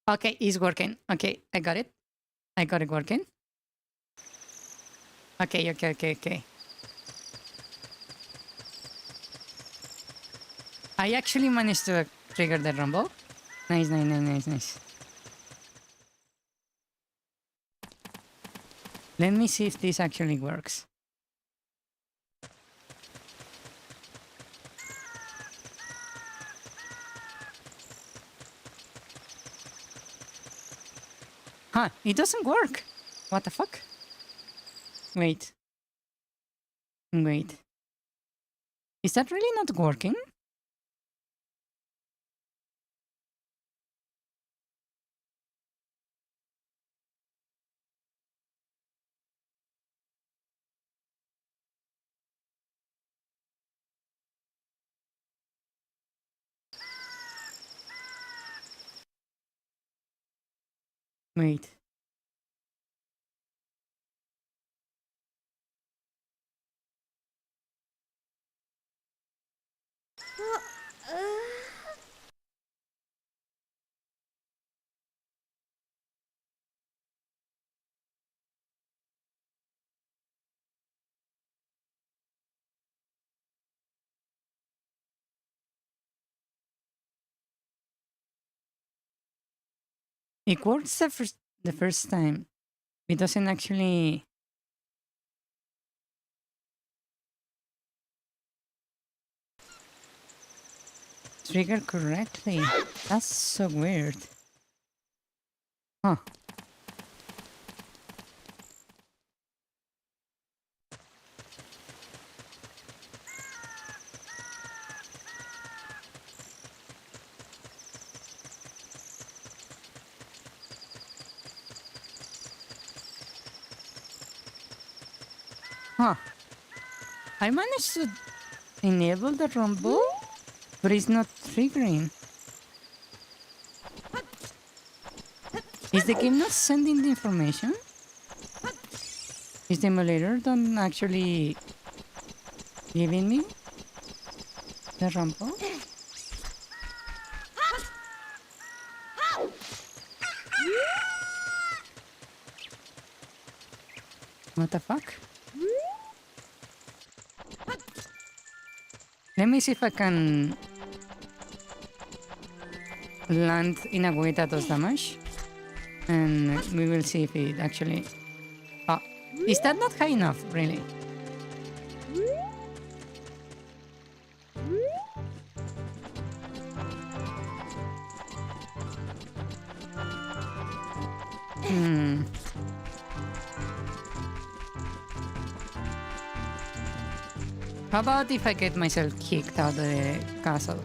Okay, it's working. Okay, I got it. I got it working. Okay. I actually managed to trigger the rumble. Nice. Let me see if this actually works. Huh, it doesn't work. What the fuck? Wait. Wait. Is that really not working? Wait. It works the first time. It doesn't actually trigger correctly. That's so weird. Huh. Huh. I managed to enable the rumble, but it's not triggering. Is the game not sending the information? Is the emulator not actually giving me the rumble? What the fuck? Let me see if I can land in a way that does damage. And we will see if it actually... Oh, is that not high enough, really? Hmm. How about if I get myself kicked out of the castle?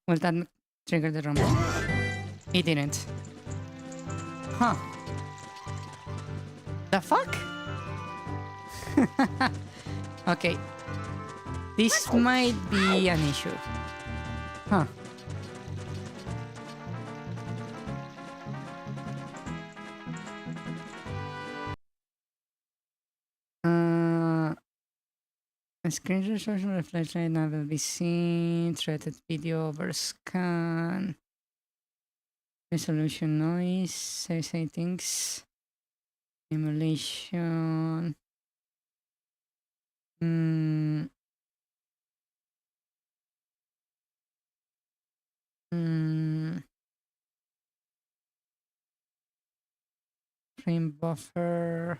Will that trigger the rumble? It didn't. Huh. The fuck? Okay. This might be an issue. Huh. A screen resolution of the flashlight now will be seen. Threaded video over scan. Resolution noise. Say settings. Emulation. Mm. Mm. Frame buffer.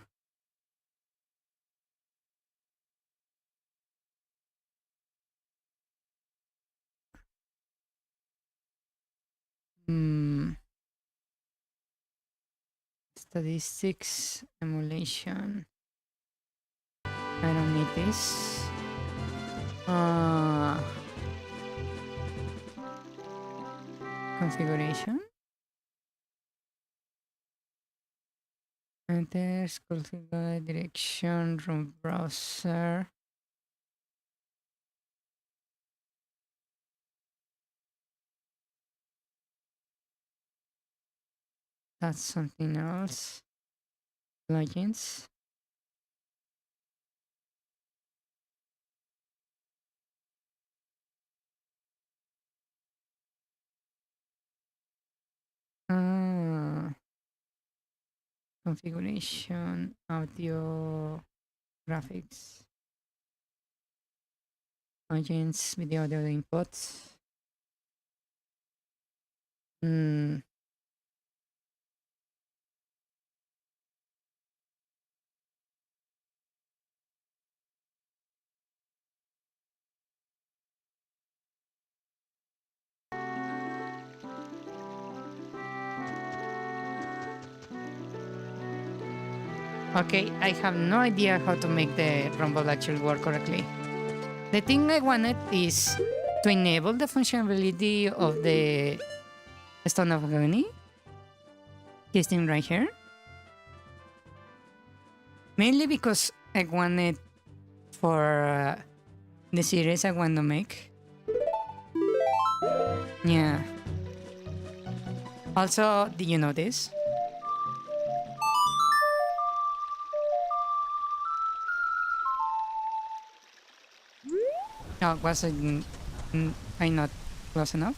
Statistics, emulation. I don't need this. Configuration. Enter, configure direction, room browser. That's something else. Plugins. Configuration, audio, graphics, agents, video, audio inputs. Okay, I have no idea how to make the rumble actually work correctly. The thing I wanted is to enable the functionality of the Stone of Agony. This thing right here. Mainly because I wanted for the series I want to make. Yeah. Also, did you know this? Oh, was I not close enough?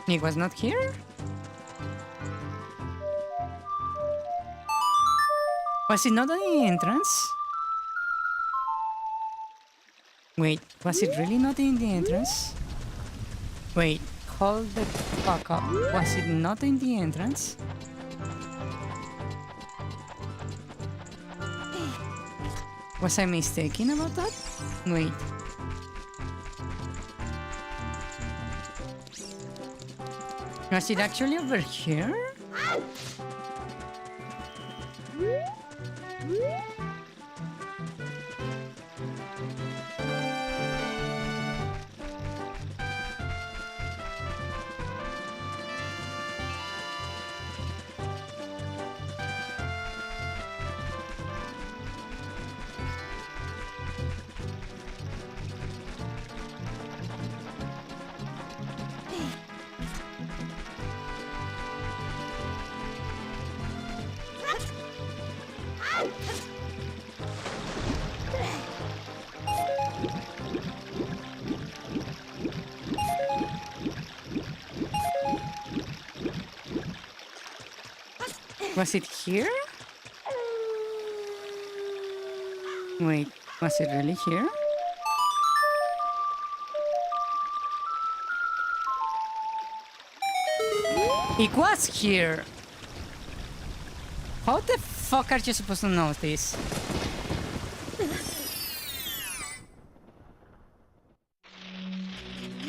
It was not here? Was it not the entrance? Wait, was it really not in the entrance? Wait, hold the fuck up. Was it not in the entrance? Was I mistaken about that? Wait. Was it actually over here? Was it here? Wait, was it really here? It was here! How the fuck are you supposed to know this?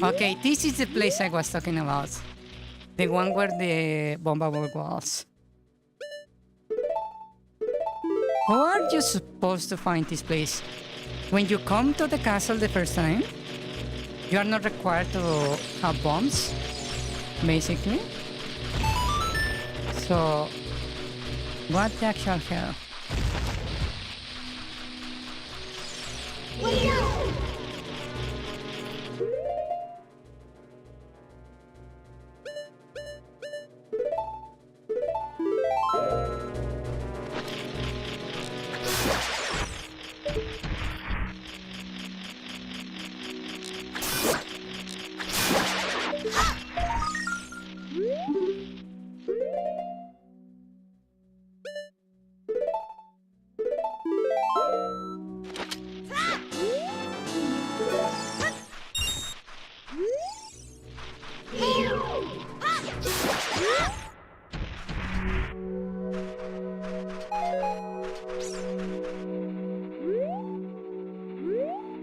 Okay, this is the place I was talking about. The one where the bomba was. How are you supposed to find this place? When you come to the castle the first time, you are not required to have bombs, basically. So, what the actual hell?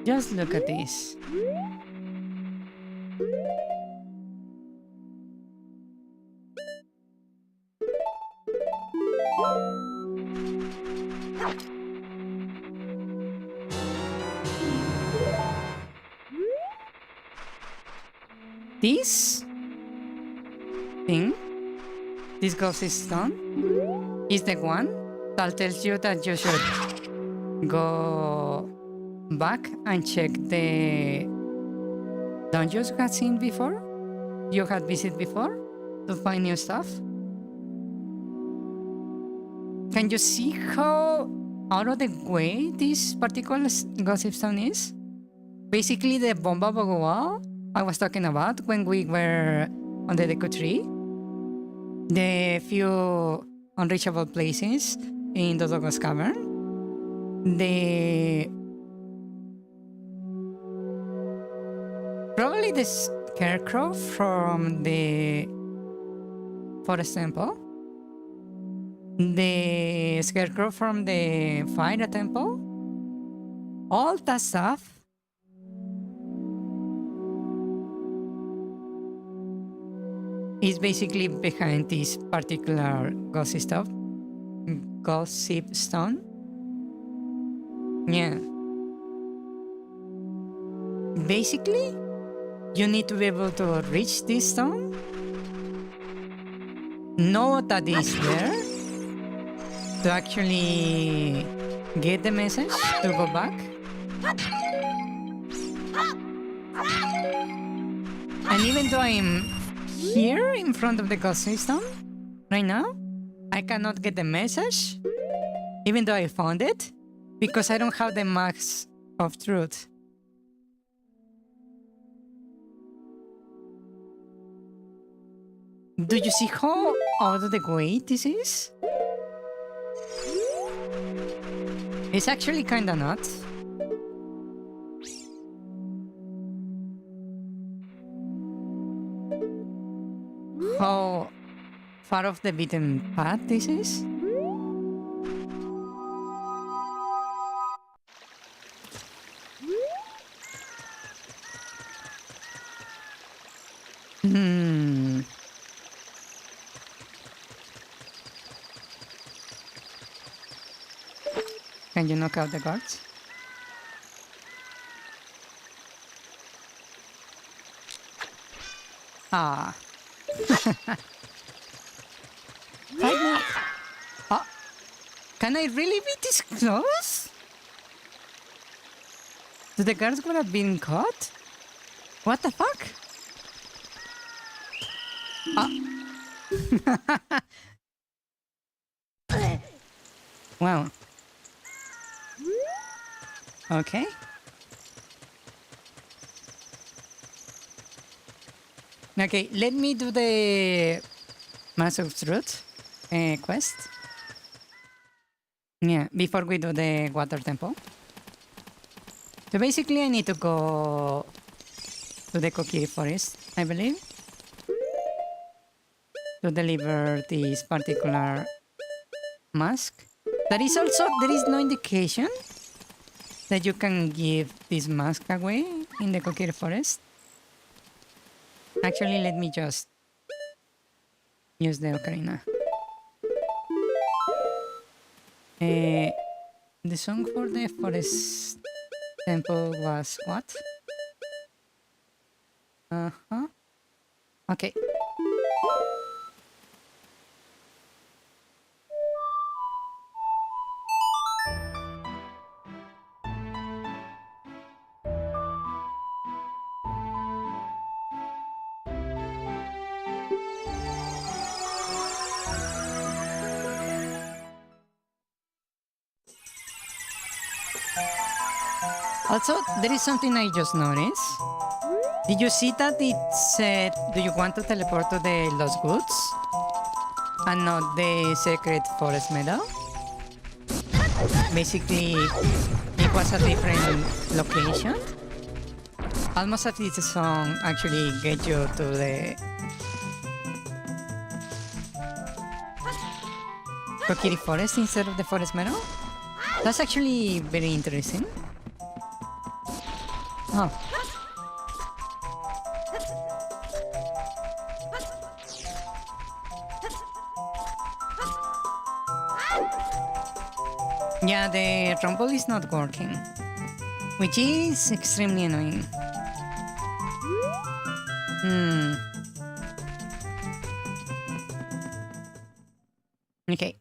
Just look at this. This thing, this ghost stone, is the one that tells you that you should go back and check the dungeons you had seen before, you had visited before, to find new stuff. Can you see how out of the way this particular gossip stone is? Basically the bomba wall I was talking about when we were on the deco tree. The few unreachable places in the Dogo's Cavern. Probably the scarecrow from the forest temple. The scarecrow from the fire temple. All that stuff is basically behind this particular gossip stuff. Gossip stone. Yeah. Basically, you need to be able to reach this stone, know that it's there, to actually get the message to go back. And even though I'm here in front of the ghost system right now, I cannot get the message, even though I found it, because I don't have the mask of truth. Do you see how out of the way this is? It's actually kinda nuts. How far off the beaten path this is? Hmm. Can you knock out the guards? Ah. Finally. Ah. Can I really be this close? Do the guards would have been caught? What the fuck? Ah. Wow. Okay. Okay, let me do the Mass of Truth quest. Yeah, before we do the Water Temple. So basically I need to go to the Kokiri Forest, I believe, to deliver this particular mask. There is no indication that you can give this mask away in the Kokiri Forest. Actually, let me just use the Ocarina. The song for the Forest Temple was what? Uh-huh. Okay. Also, there is something I just noticed. Did you see that it said, do you want to teleport to the Lost Woods? And not the Sacred Forest Meadow? Basically, it was a different location. Almost as if the song actually get you to the Kokiri Forest instead of the Forest Meadow. That's actually very interesting. Oh. Yeah, the rumble is not working, which is extremely annoying. Okay.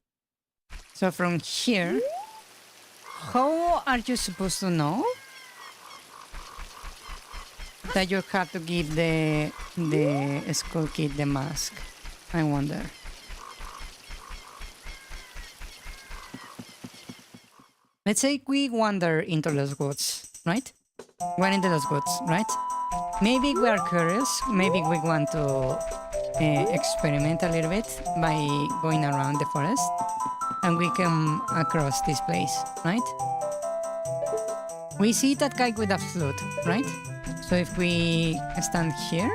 So from here, how are you supposed to know that you have to give the skull kid the mask? I wonder. Let's say we wander into Los Woods, right? We're into Los Woods, right? Maybe we are curious. Maybe we want to experiment a little bit by going around the forest, and we come across this place, right? We see that guy with a flute, right? So if we stand here,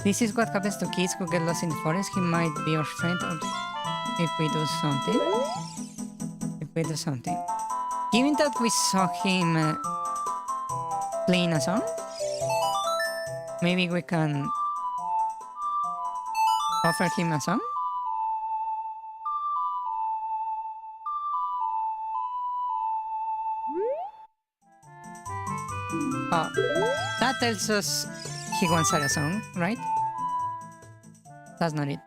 this is what happens to kids who get lost in the forest. He might be our friend if we do something. If we do something. Given that we saw him playing a song? Maybe we can offer him a song? Oh, that tells us he wants a song, right? That's not it.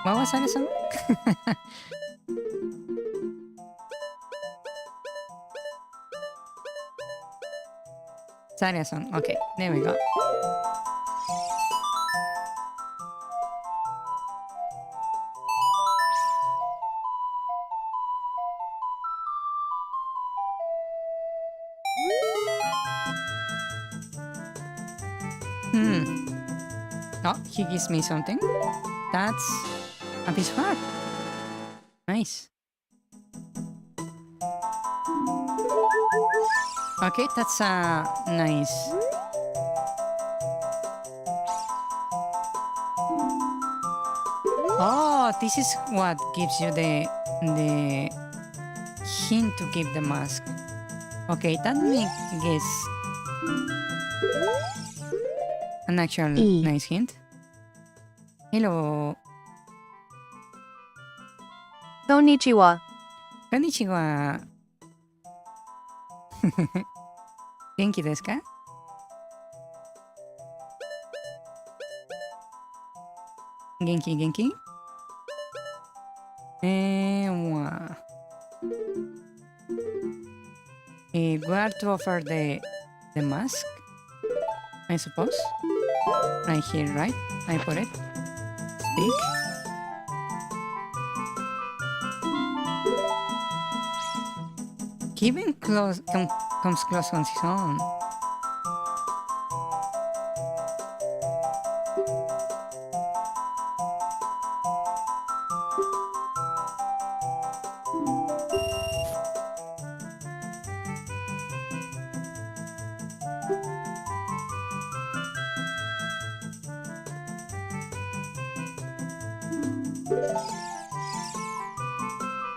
What was that song? Saria song. Okay, there we go. Oh, he gives me something. That's a piece of art. Nice. Okay, that's nice. Oh, this is what gives you the hint to give the mask. Okay, that makes an actual nice hint. Hello. Konnichiwa. Konnichiwa. Genki desu ka? Genki, genki? Where to offer the mask? I suppose. Right here, right? I put it. Speak. He even comes close on his own.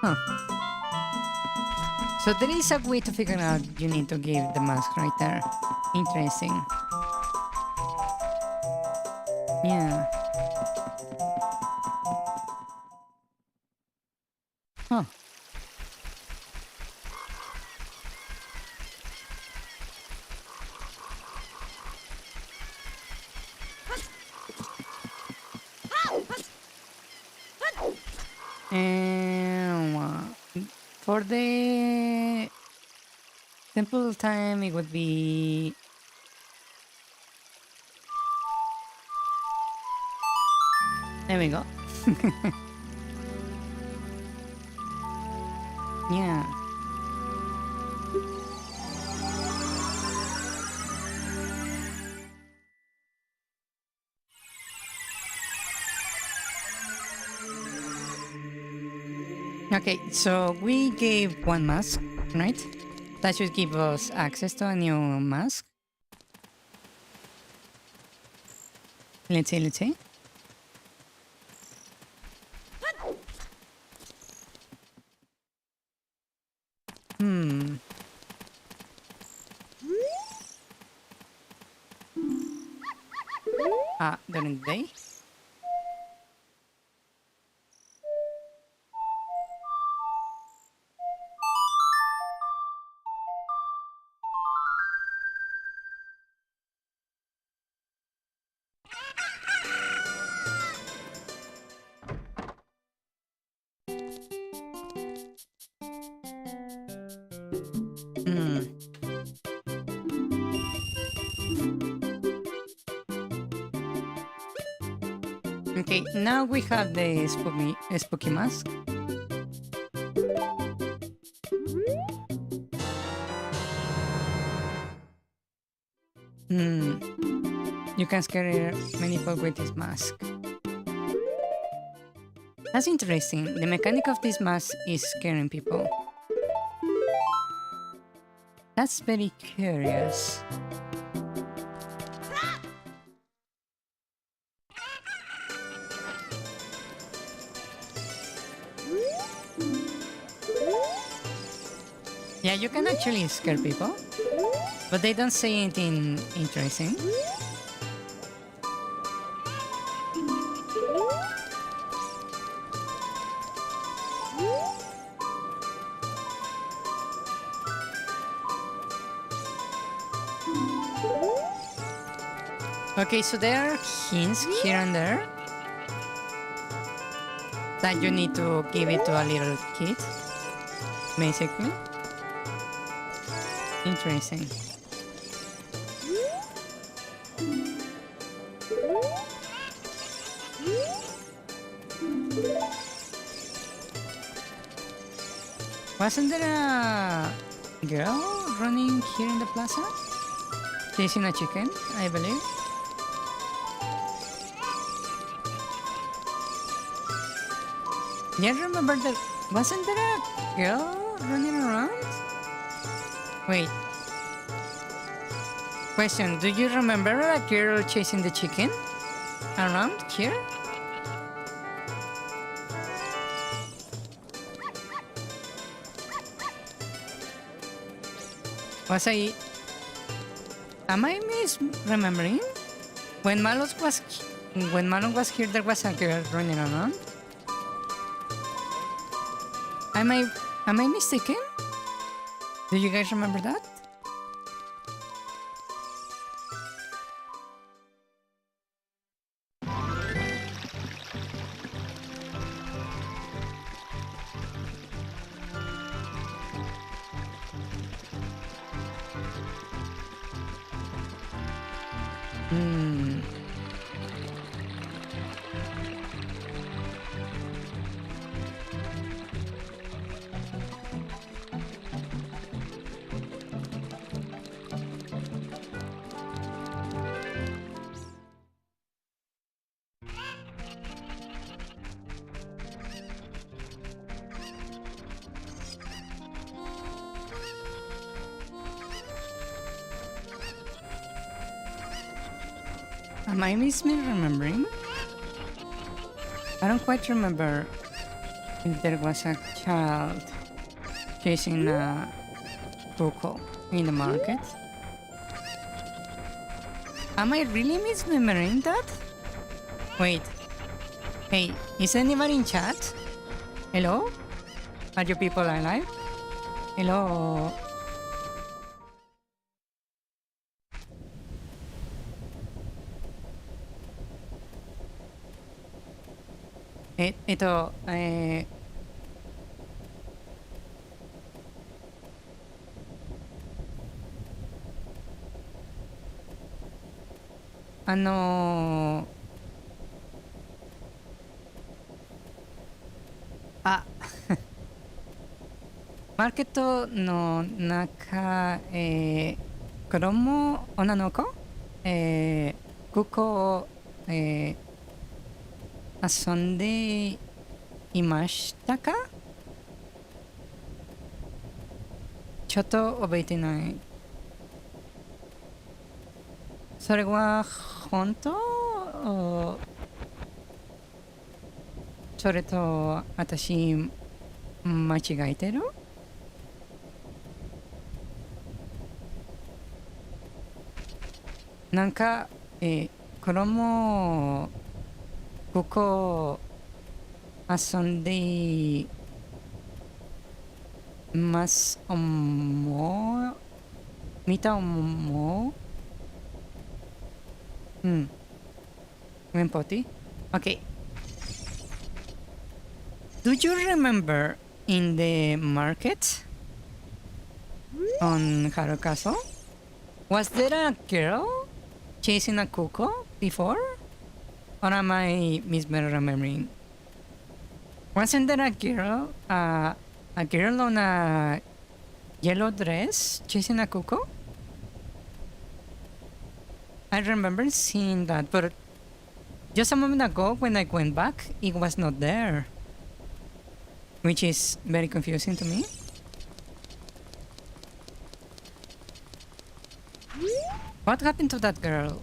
Huh. So there is a way to figure out you need to give the mask right there. Interesting. Yeah. Huh. For the simple time, it would be there we go. Yeah. Okay, so we gave one mask, right? That should give us access to a new mask. Let's see, let's see. During the day? Okay, now we have the spooky mask. You can scare many people with this mask. That's interesting. The mechanic of this mask is scaring people. That's very curious. Yeah, you can actually scare people, but they don't say anything interesting. Okay, so there are hints here and there that you need to give it to a little kid, basically. Interesting. Wasn't there a girl running here in the plaza? Chasing a chicken, I believe. Yeah, remember that. Wasn't there a girl running around? Wait. Question, do you remember a girl chasing the chicken around here? Am I misremembering? When Malon was here, there was a girl running around. Am I mistaken? Do you guys remember that? Am I misremembering? I don't quite remember if there was a child chasing a cuckoo in the market. Am I really misremembering that? Wait. Hey, is anybody in chat? Hello? Are you people alive? Hello? Ito, あ、マーケットの中、子供、女の子、ここ、遊んでいましたか？ちょっと覚えてない。それは本当？それと私間違えてる？なんか、子供ここ遊んでます見た思うEmpathy? Okay. Do you remember in the market on Haru Castle? Was there a girl chasing a cuckoo before? Or am I misremembering? Wasn't there a girl on a yellow dress chasing a cuckoo? I remember seeing that, but just a moment ago when I went back, it was not there. Which is very confusing to me. What happened to that girl?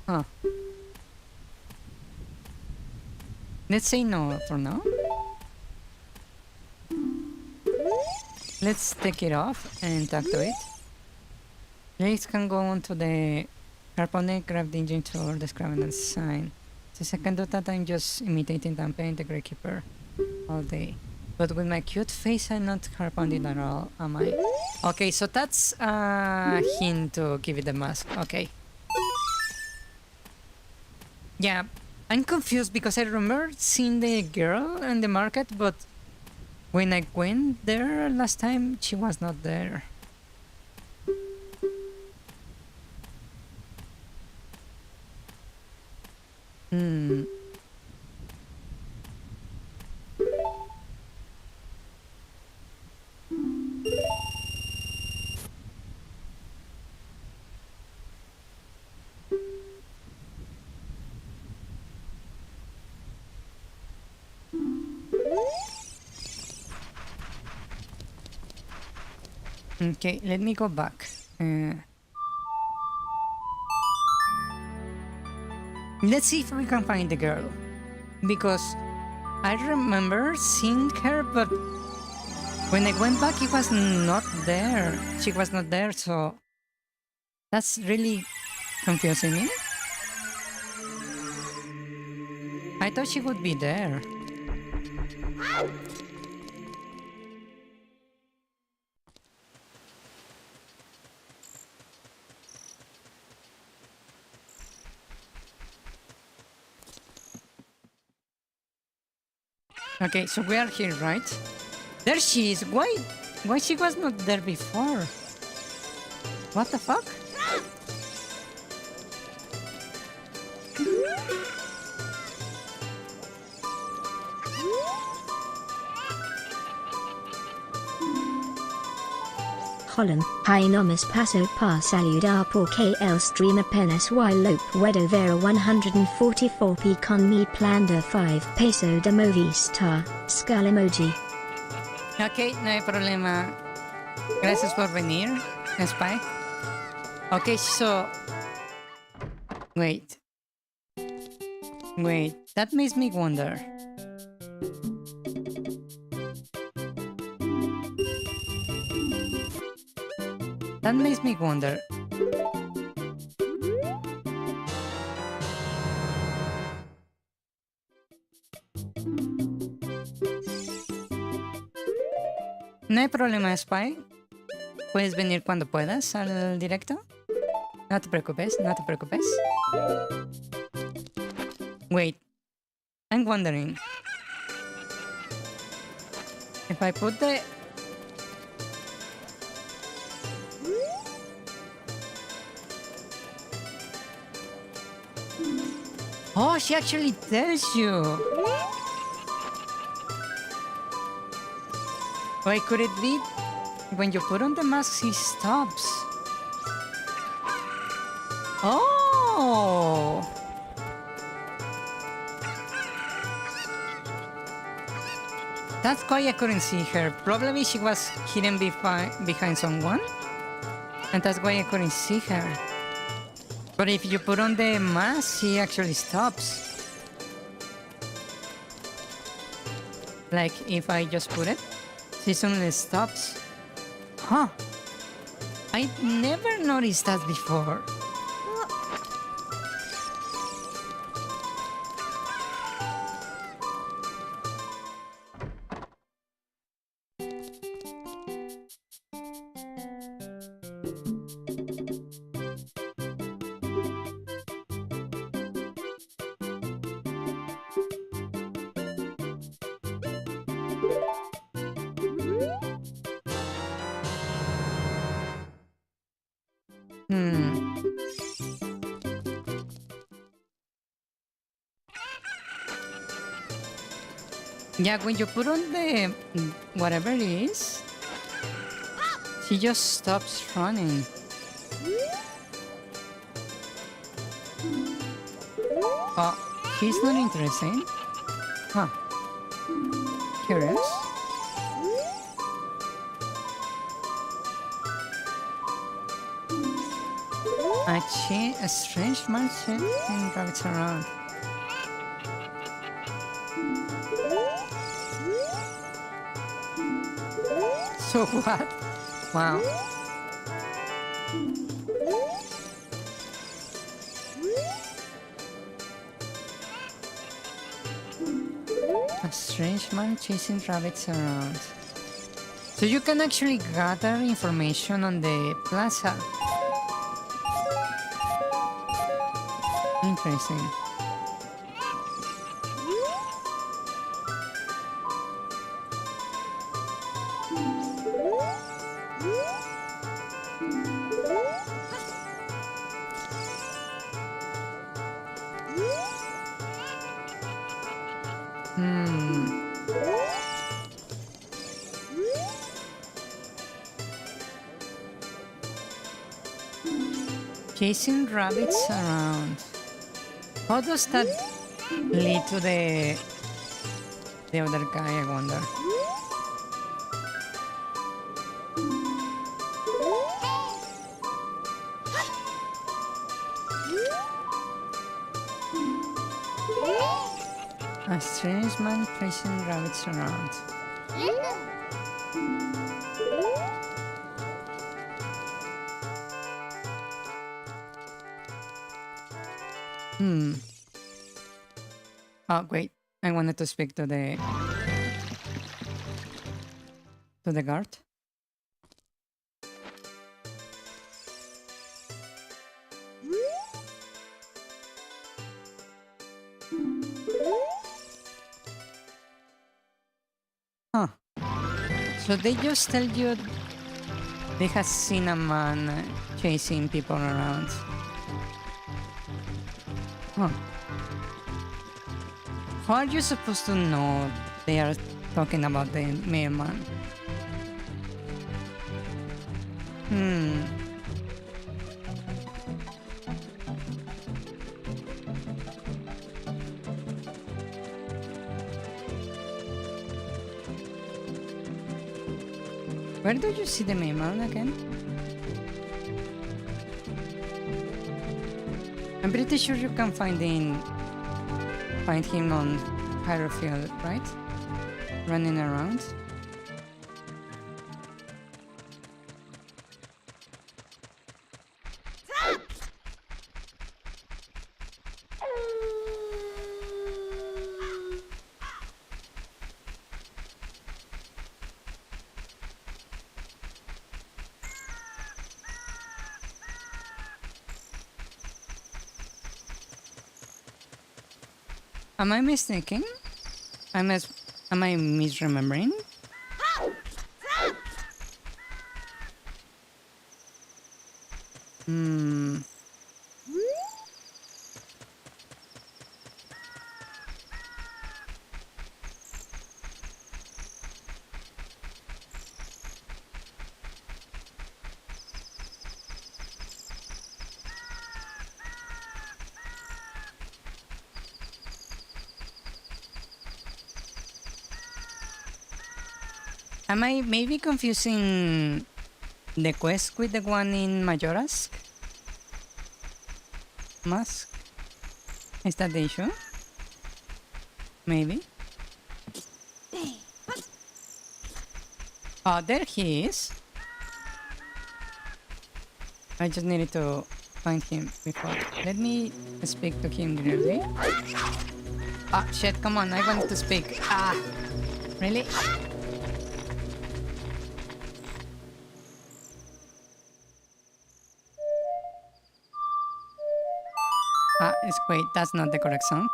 Huh. Let's say no for now. Let's take it off and talk to it. Players can go onto the carbonic craft engine to describe the sign. Since I can do that, I'm just imitating Dampe and the Great Keeper all day. But with my cute face, I'm not carbonic at all, am I? Okay, so that's a hint to give it the mask. Okay. Yeah, I'm confused because I remember seeing the girl in the market, but when I went there last time, she was not there. Hmm. Okay, let me go back. Let's see if we can find the girl. Because I remember seeing her, but when I went back, it was not there. She was not there, so that's really confusing me. I thought she would be there. Okay, so we are here, right? There she is. Why she was not there before? What the fuck? Holland, hi nomis paso par saludar porque el stream apenas y lope wedo vera 144p con mi plan de 5 peso de Movistar, skull emoji. Ok, no hay problema. Gracias por venir, Spy. Okay, so... Wait, that makes me wonder. That makes me wonder. No hay problema, Spy. Puedes venir cuando puedas al directo. No te preocupes, no te preocupes. Wait, I'm wondering. If I put the... Oh, she actually tells you. Wait, could it be when you put on the mask, he stops? Oh! That's why I couldn't see her. Probably she was hidden behind someone. And that's why I couldn't see her. But if you put on the mask, she actually stops. Like, if I just put it, she suddenly stops. Huh. I never noticed that before. Yeah, when you put on the whatever it is, she just stops running. Oh, he's not interesting. Huh. Curious. I A strange man chasing rabbits around. So what? Wow. A strange man chasing rabbits around. So you can actually gather information on the plaza. Interesting. Chasing rabbits around. How does that lead to the other guy, I wonder? A strange man chasing rabbits around. Oh, wait. I wanted to speak to the guard. Huh. So they just tell you they have seen a man chasing people around. Huh. How are you supposed to know they are talking about the mailman? Where do you see the mailman again? I'm pretty sure you can find him on Pyrofield, right? Running around. Am I mistaken? Am I misremembering? Am I maybe confusing the quest with the one in Majora's Mask? Is that the issue? Maybe. Oh, there he is. I just needed to find him before. Let me speak to him directly. Ah, shit, come on, I wanted to speak. Ah, really? Wait, that's not the correct song.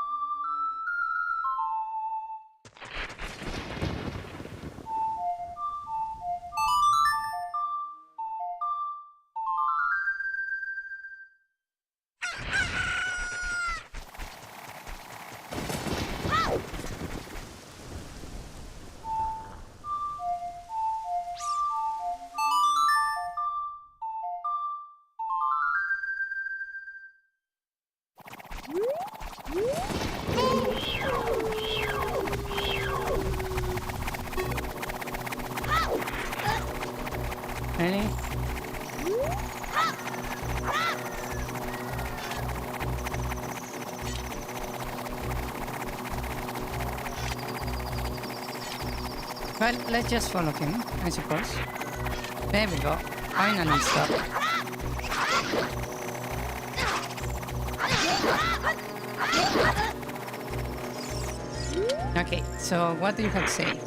Really? Well, let's just follow him, I suppose. There we go. Finally stop. Okay, so what do you have to say?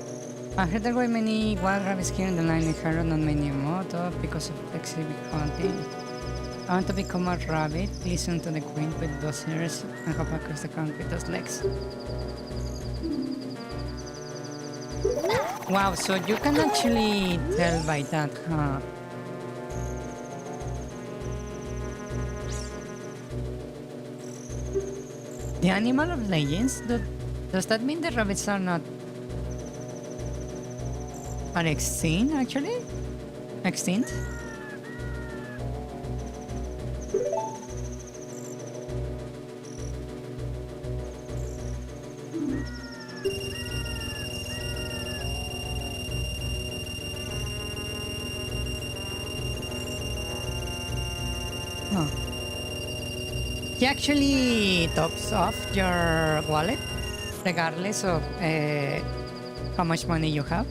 I heard there were many wild rabbits here in the line in Harrow, not many moto because of flexible hunting. I want to become a rabbit, listen to the queen with those ears, and hop across the ground with those legs. Wow, so you can actually tell by that, huh? The animal of legends? Does that mean the rabbits are not... are extinct, actually? Extinct? Huh. He actually tops off your wallet regardless of how much money you have.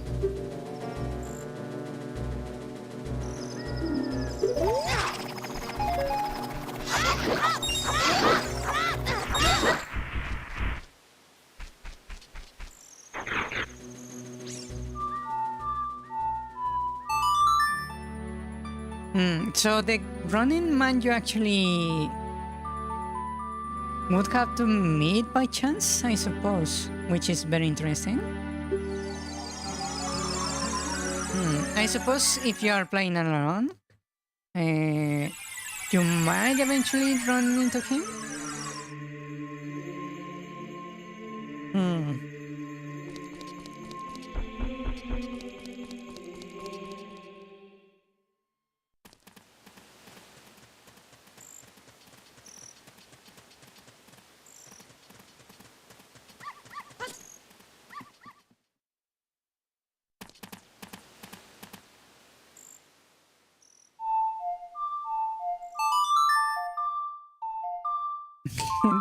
So the running man you actually would have to meet by chance, I suppose, which is very interesting. I suppose if you are playing alone, you might eventually run into him.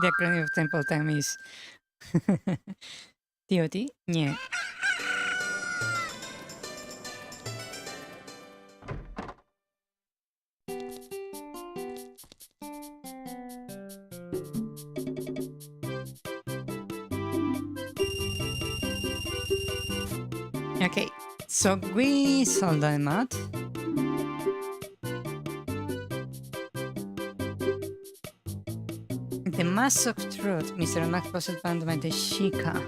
The acronym of temple time is TOT? Yeah. Okay, so we solved the math. The Mass of Truth, Mr. Max Puzzle Band by the Shika.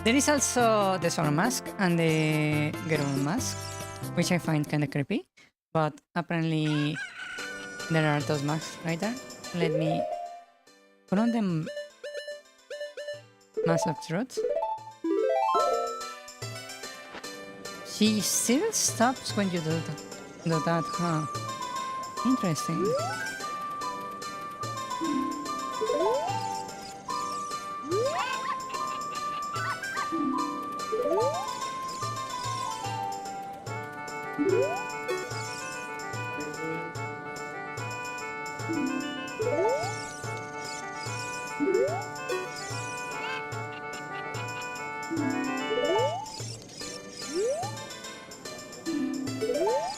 There is also the Sora mask and the Gerudo mask, which I find kind of creepy, but apparently there are those masks right there. Let me put on the Mask of Truth. She still stops when you do that, huh? Interesting.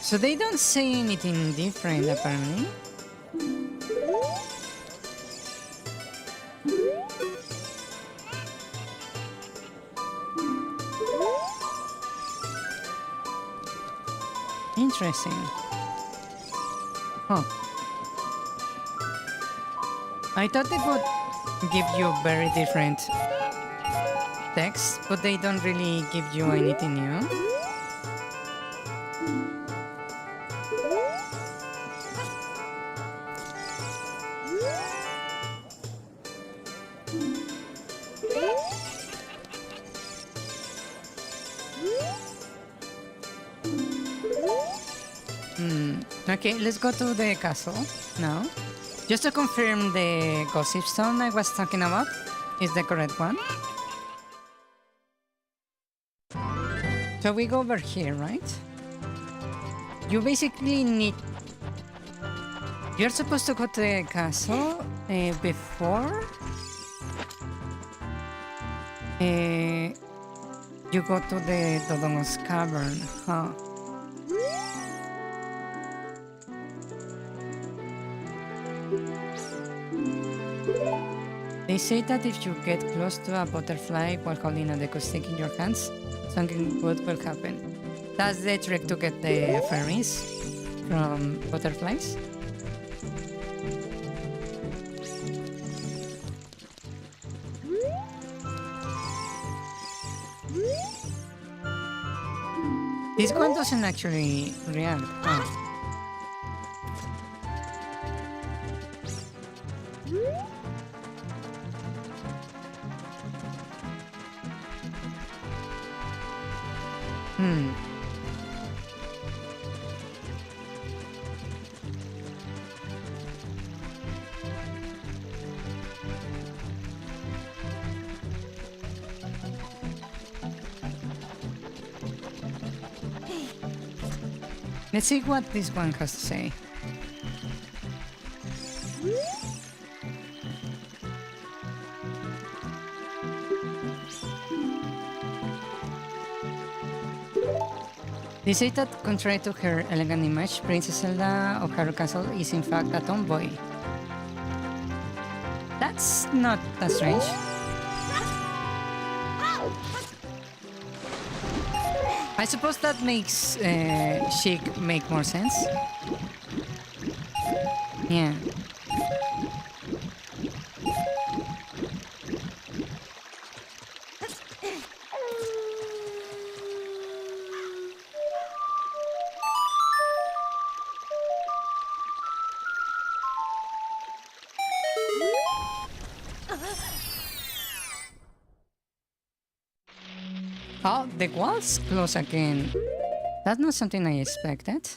So they don't say anything different, apparently. Interesting. Huh. I thought they would give you very different text, but they don't really give you anything new. Okay, let's go to the castle now. Just to confirm, the gossip stone I was talking about is the correct one. So we go over here, right? You basically need... You're supposed to go to the castle before you go to the Dodongo's Cavern, huh? They say that if you get close to a butterfly while holding a deco stick in your hands, something good will happen. That's the trick to get the fairies from butterflies. This one doesn't actually react. Oh. Let's see what this one has to say. They say that, contrary to her elegant image, Princess Zelda of Hyrule Castle is in fact a tomboy. That's not that strange. I suppose that makes Chic make more sense. Yeah. Oh, the walls close again. That's not something I expected.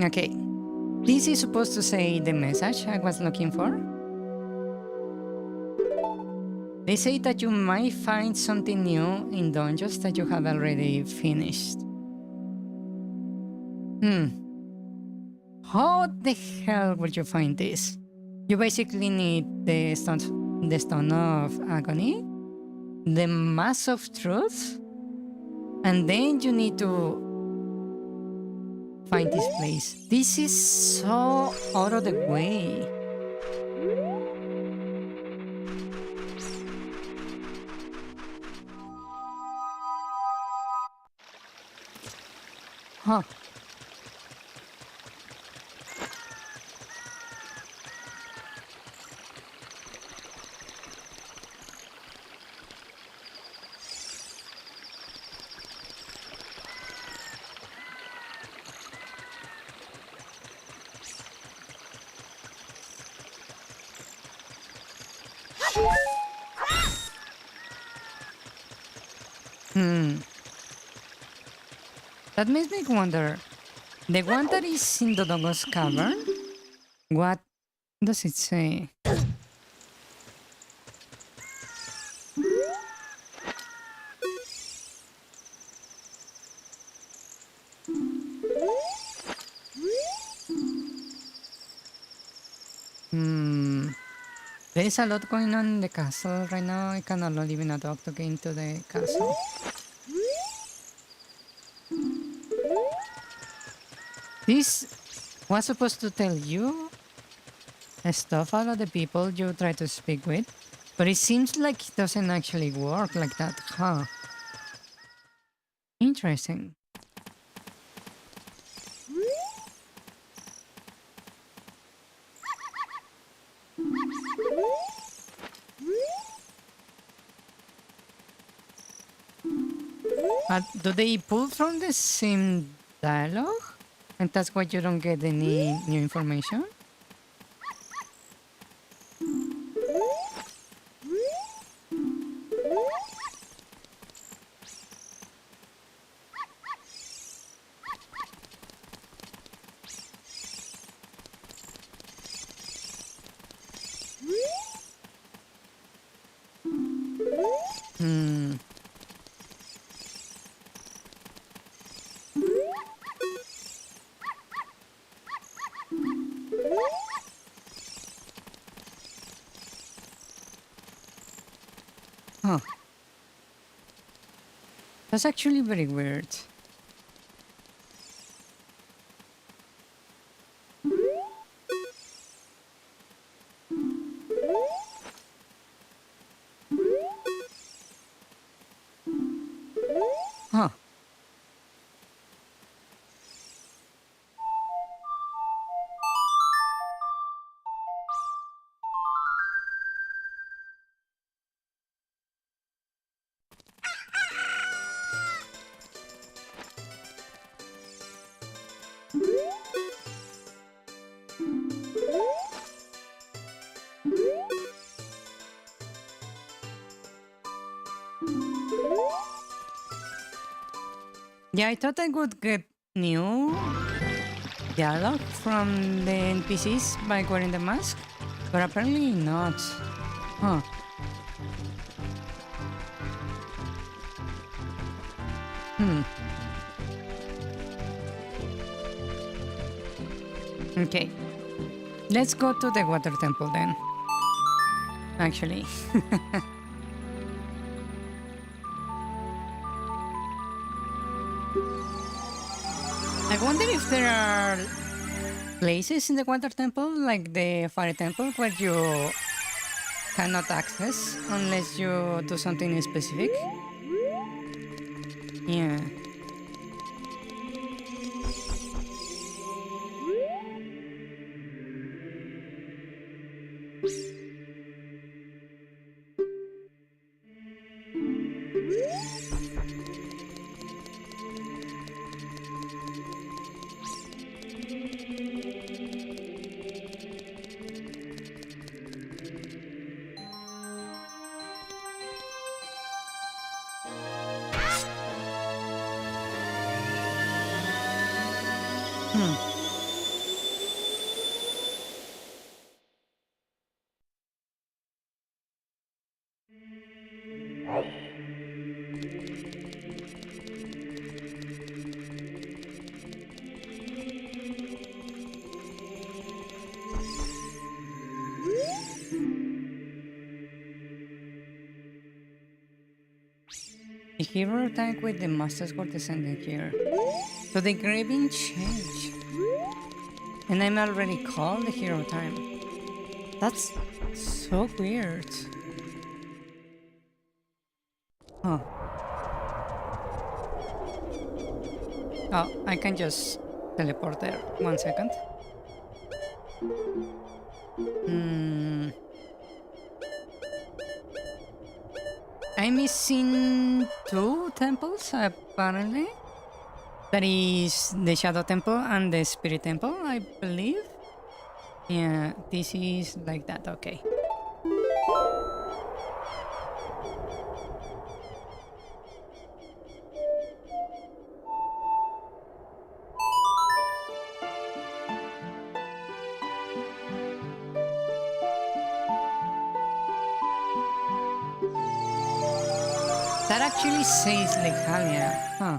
Okay, this is supposed to say the message I was looking for. They say that you might find something new in dungeons that you have already finished. How the hell would you find this? You basically need the Stone of Agony, the Mass of Truth, and then you need to find this place. This is so out of the way. Huh. That makes me wonder, the one that is in Dodongo's Cavern, what does it say? There's a lot going on in the castle right now. I cannot allow even a dog to get into the castle. This was supposed to tell you stuff out of the people you try to speak with, but it seems like it doesn't actually work like that, huh? Interesting. Do they pull from the same dialogue? And that's why you don't get any new information? Hmm. Huh. That's actually very weird. Huh. Yeah, I thought I would get new dialogue from the NPCs by wearing the mask, but apparently not. Huh. Hmm. Okay. Let's go to the water temple then. Actually. I wonder if there are places in the water temple, like the fire temple, where you cannot access unless you do something specific. Yeah. Hmm. The hero tank with the Master Sword descending here. So the engraving changed. And I'm already called the hero time. That's so weird. Huh. Oh, I can just teleport there. 1 second. Hmm. I'm missing 2 temples, apparently. That is the Shadow Temple and the Spirit Temple, I believe. Yeah, this is like that, okay. That actually says Legalia, huh?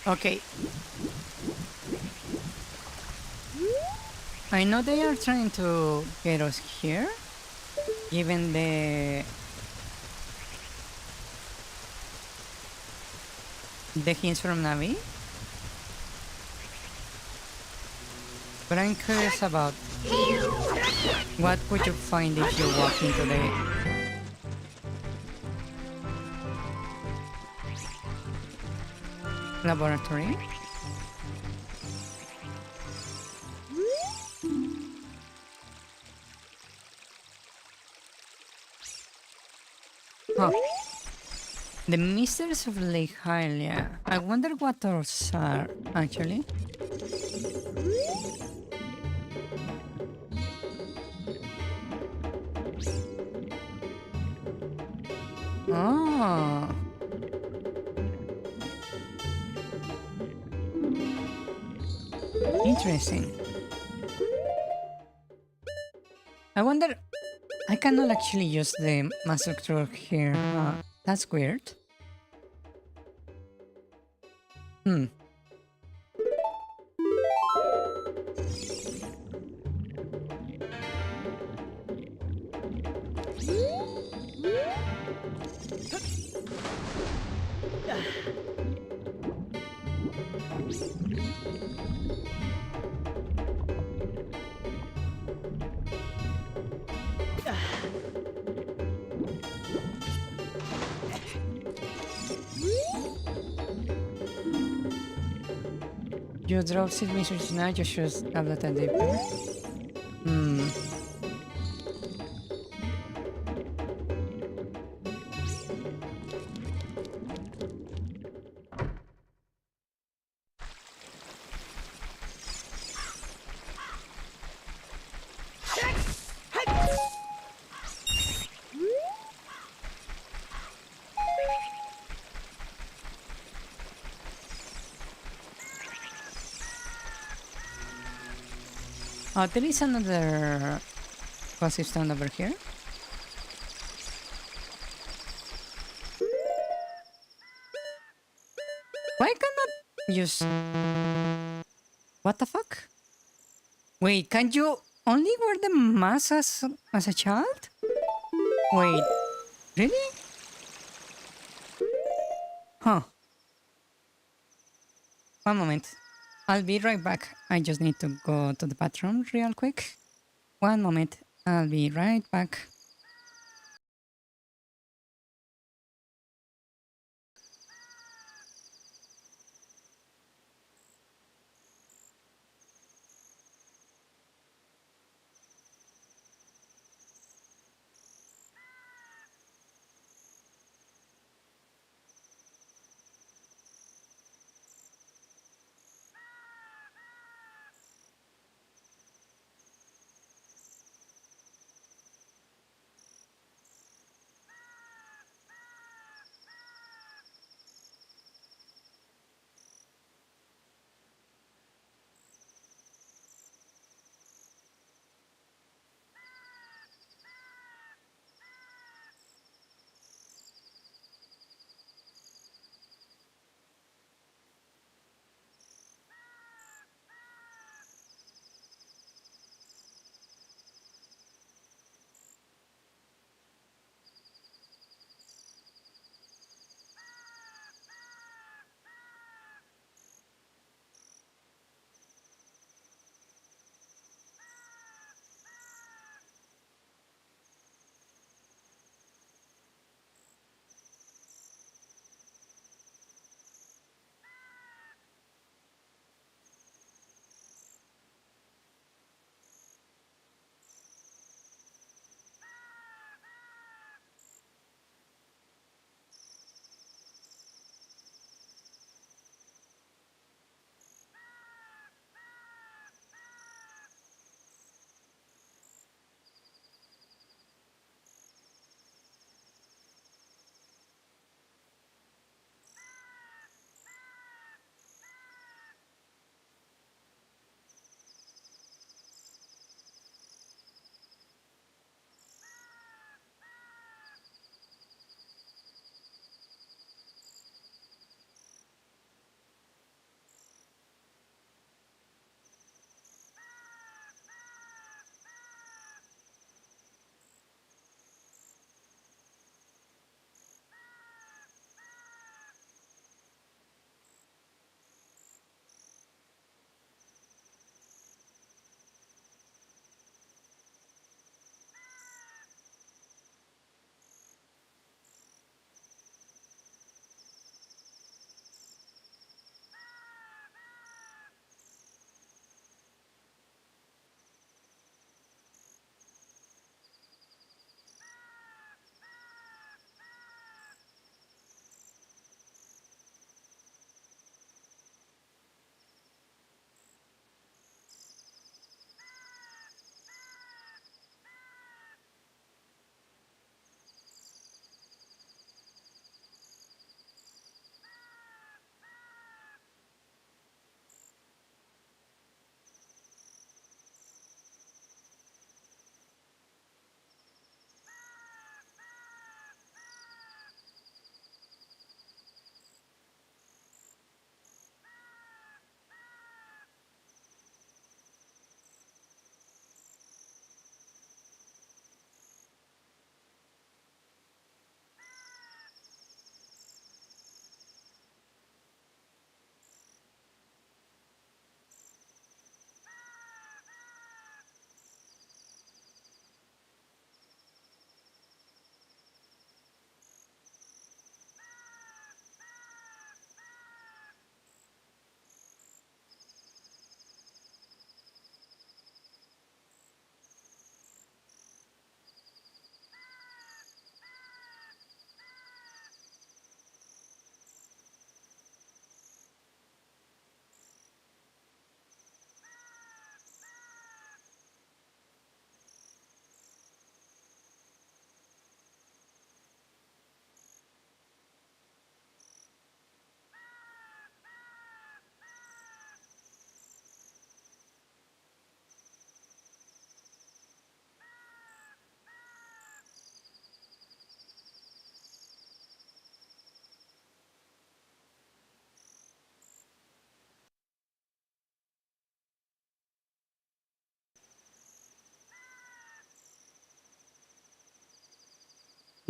Okay. I know they are trying to get us here, given the hints from Navi. But I'm curious about What would you find if you walk into the laboratory? Huh. The Mysteries of Lake Hylia. I wonder what those are, actually. Oh. Interesting. I wonder... I cannot actually use the master truck here. That's weird. Hmm. You drop seed messages now, you should tablet and deeper. Hmm. Oh, there is another passive stone over here. Why cannot use... What the fuck? Wait, can you only wear the mask as a child? Wait, really? Huh. One moment. I'll be right back. I just need to go to the bathroom real quick. One moment. I'll be right back.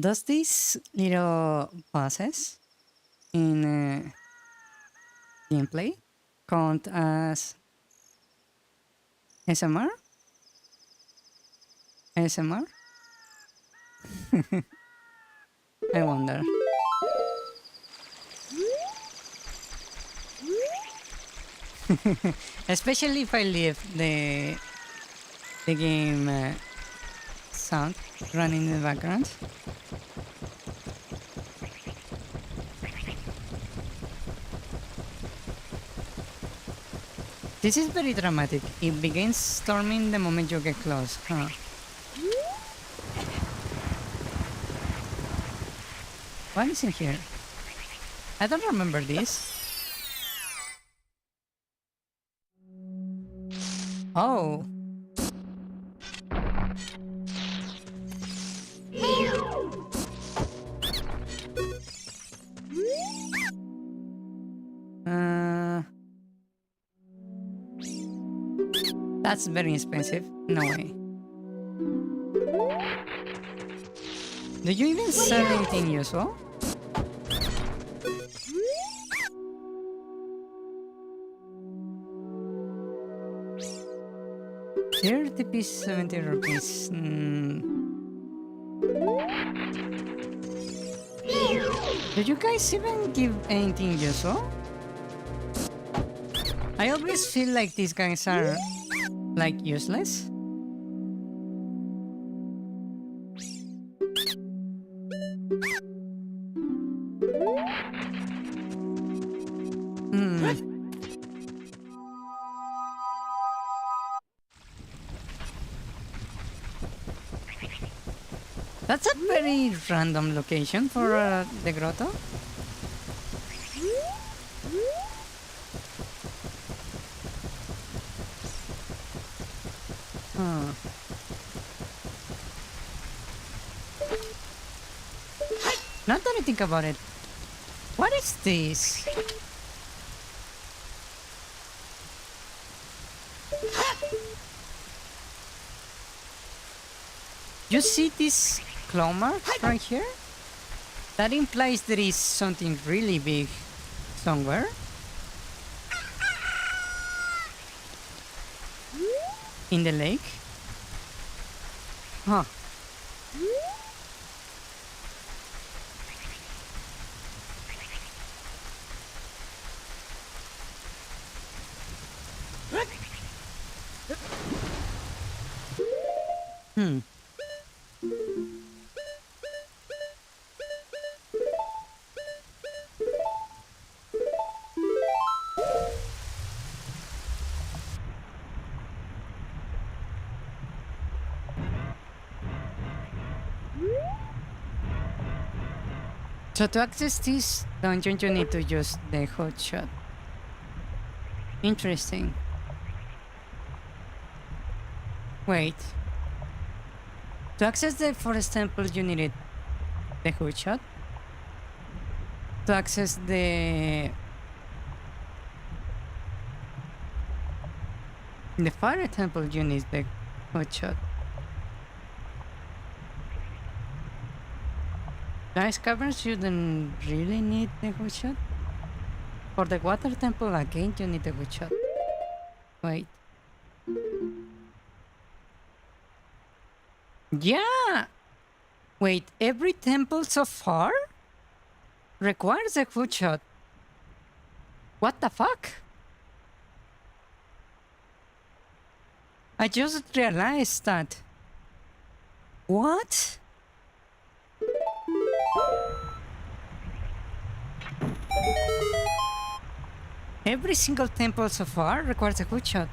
Does these little pauses in gameplay count as SMR? ASMR? I wonder. Especially if I leave the game sound running in the background. This is very dramatic. It begins storming the moment you get close, huh? What is in here? I don't remember this. Oh. That's very expensive. No way. Do you even sell anything useful? $30, 70 rupees. Do you guys even give anything useful? I always feel like these guys are like useless. That's a very random location for the grotto. Now that I think about it, what is this? You see this claw mark right here? That implies there is something really big somewhere. In the lake? Huh. So to access this dungeon, you need to use the hotshot. Interesting. Wait. To access the forest temple, you needed the hotshot. To access the fire temple, you need the hotshot. Nice caverns, you don't really need the hotshot. For the water temple, again, you need the hotshot. Wait. Yeah! Wait, every temple so far requires a hotshot. What the fuck? I just realized that. What? Every single temple so far requires a hotshot.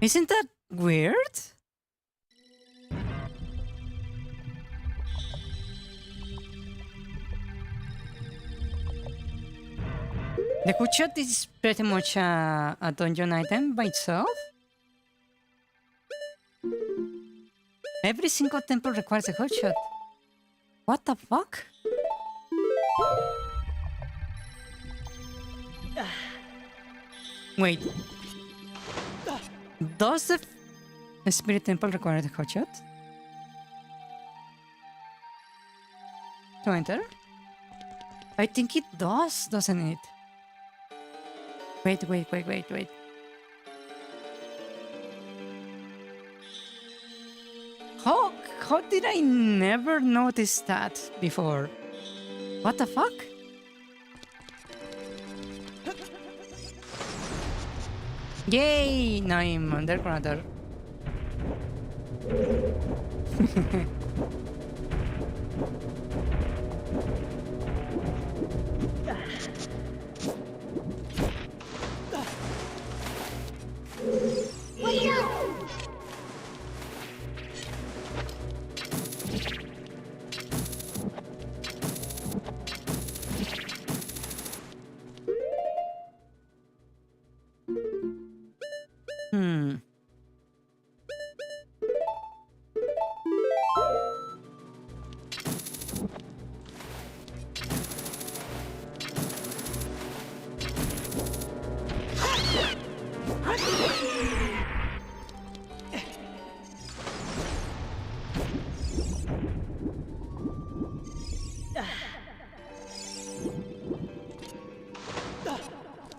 Isn't that weird? The hotshot is pretty much a dungeon item by itself. Every single temple requires a hotshot. What the fuck? Wait. Does the Spirit Temple require the hotshot to enter? I think it does, doesn't it? Wait. How did I never notice that before? What the fuck? Yay! Now I'm underground.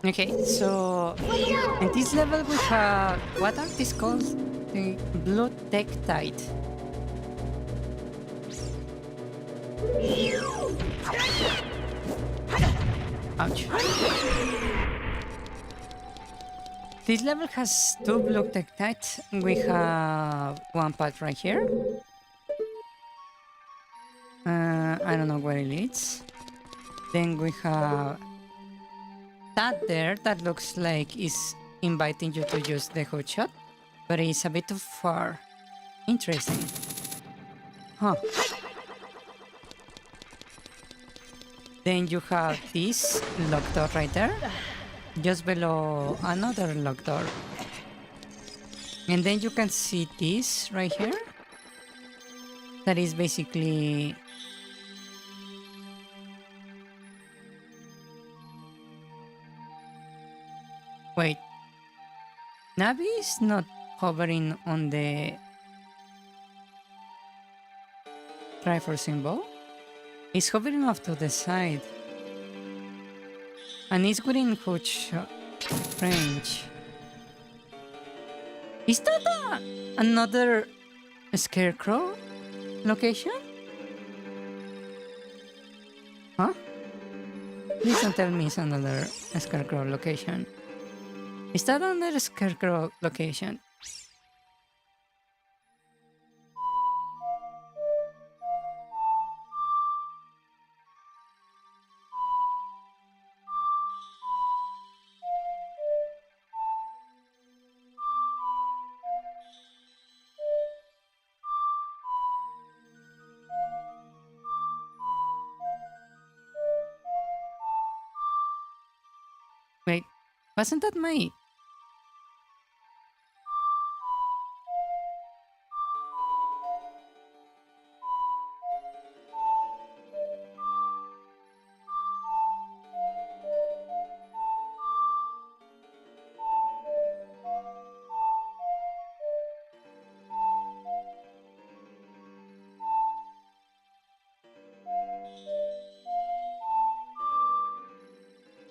Okay, so in this level we have, what are these called? The Blue Tektite. Ouch. This level has 2 Blue Tektite. We have one path right here. I don't know where it leads. Then we have that there that looks like is inviting you to use the hotshot, but it's a bit too far. Interesting. Huh. Then you have this locked door right there, just below another locked door. And then you can see this right here. That is basically... Wait. Navi is not hovering on the Trifor symbol. It's hovering off to the side. And it's within huge range. Is that another scarecrow location? Huh? Please don't tell me it's another scarecrow location. Is that another scarecrow location? Wait, wasn't that my...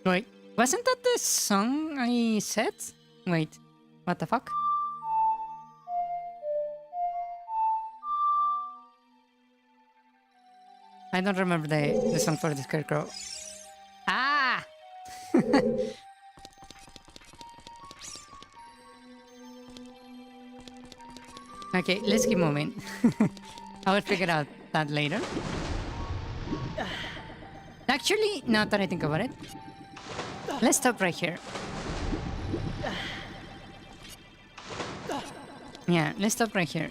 Wait, wasn't that the song I said? Wait, what the fuck? I don't remember the song for the scarecrow. Ah! Okay, let's keep moving. I will figure out that later. Actually, now that I think about it, let's stop right here. Yeah, let's stop right here.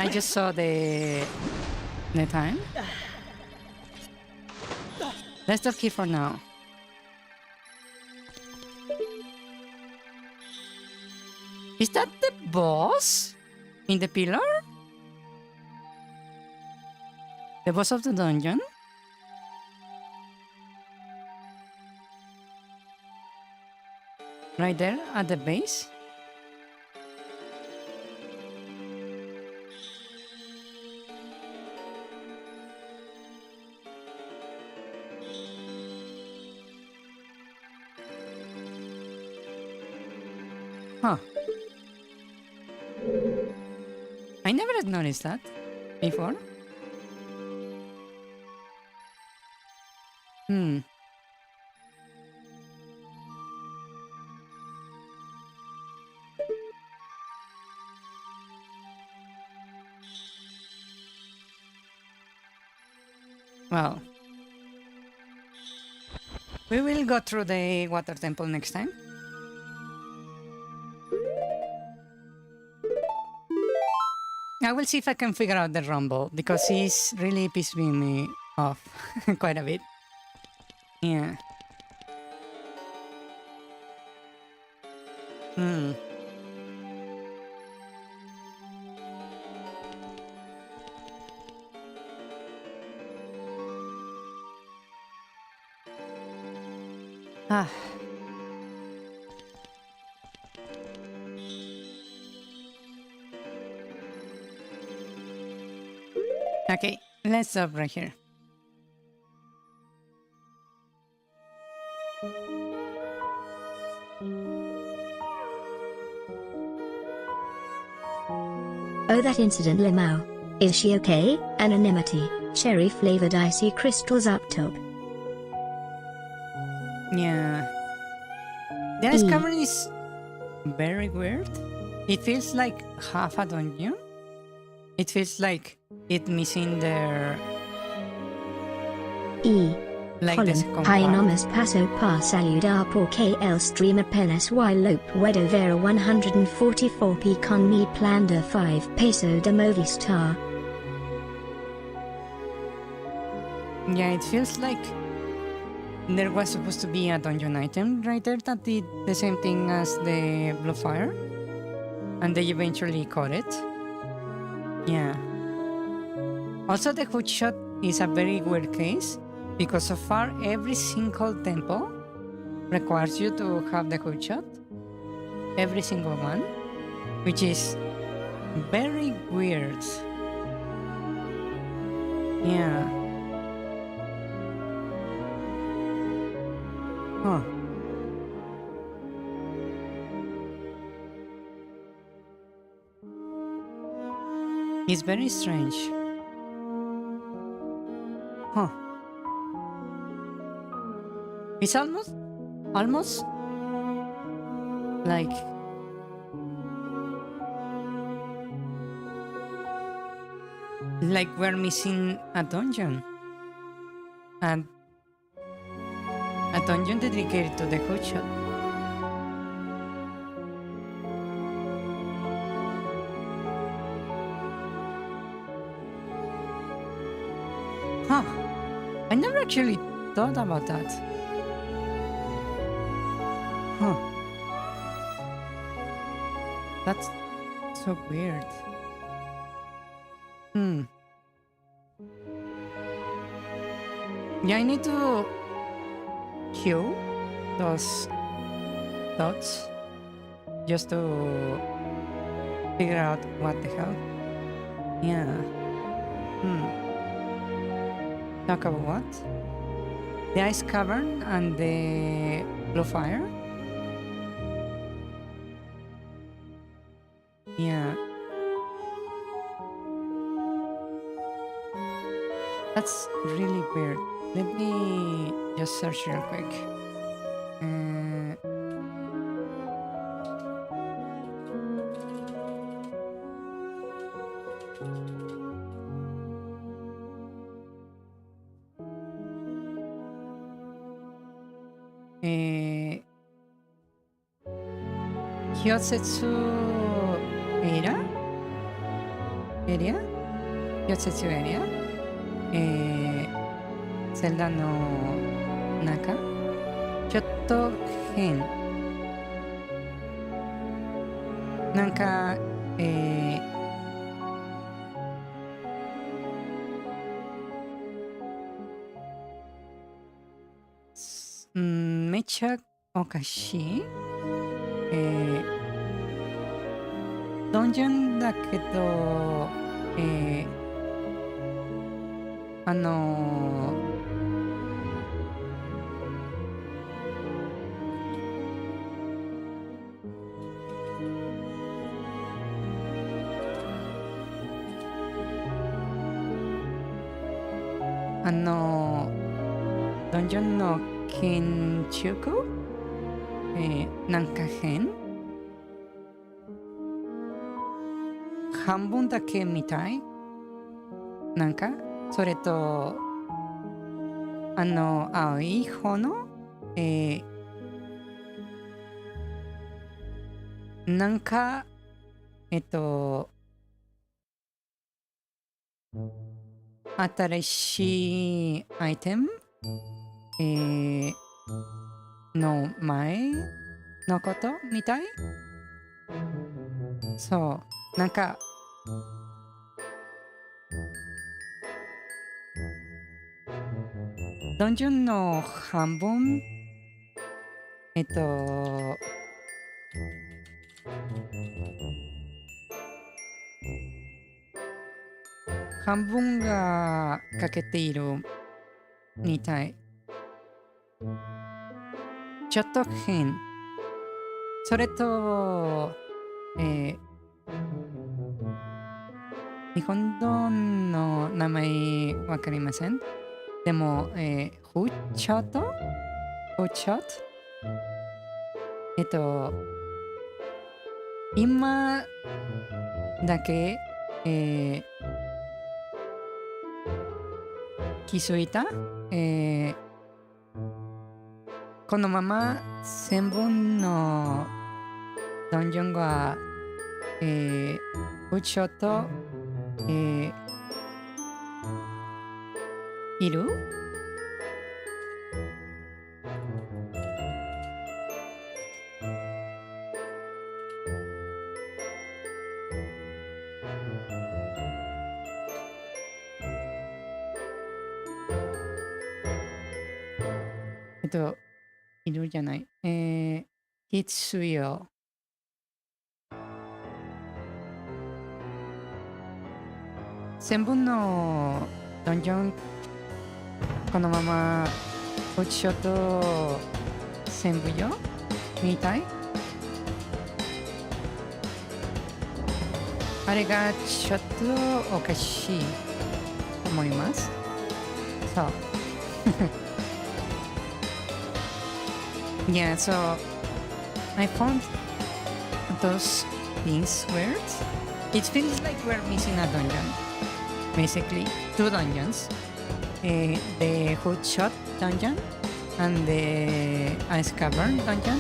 I just saw the time. Let's stop here for now. Is that the boss in the pillar? The boss of the dungeon? Right there at the base? Huh. I never had noticed that before. Hmm. Well, we will go through the water temple next time. I will see if I can figure out the rumble because he's really pissing me off quite a bit. Yeah. Hmm. Ah. Okay, let's stop right here. Oh, that incident, Limau. Is she okay? Anonymity, cherry flavored icy crystals up top. Yeah. This cavern is very weird. It feels like half a dungeon. It feels like it missing their like the second Pai part. nomas paso par saludar por KL stream apenas y lope wedo vera 144p con mi planda 5 peso de Movistar. Yeah, it feels like there was supposed to be a dungeon item right there that did the same thing as the blue fire, and they eventually caught it. Yeah. Also, the hook shot is a very weird case because so far every single temple requires you to have the hook shot. Every single one, which is very weird. Yeah. Huh. It's very strange. Huh. It's almost like we're missing a dungeon. And a dungeon dedicated to the hookshot. Huh. I never actually thought about that. Huh. That's so weird. Yeah, I need to kill those thoughts just to figure out what the hell. Yeah. Talk about what? The ice cavern and the blue fire? Yeah. That's really weird. Let me just search real quick. Hyosetsu area? Hyosetsu area? Zelda no Naka? ちょっと変。なんか、めっちゃおかしい。ドンジョンだけど、ドンジョンの建築、なんか変、半分だけみたい、なんかそれと青い方の、なんか新しいアイテム、の前のことみたい。そう、なんかドンジョンの半分、半分がかけているみたい。ちょっと変。それと、日本語の名前わかりません。でも、フーチョットフーチョット今だけ、気づいた、このまま1000分のドンジョンが、フーチョット、いる。いるじゃない。必要。1000分のドンジョン、このままフーチョット全部よみたい。あれがちょっとおかしいと思います。そう。Yeah, so I found those things weird. It feels like we're missing a dungeon. Basically, two dungeons. The Hood Shot dungeon and the Ice Cavern dungeon.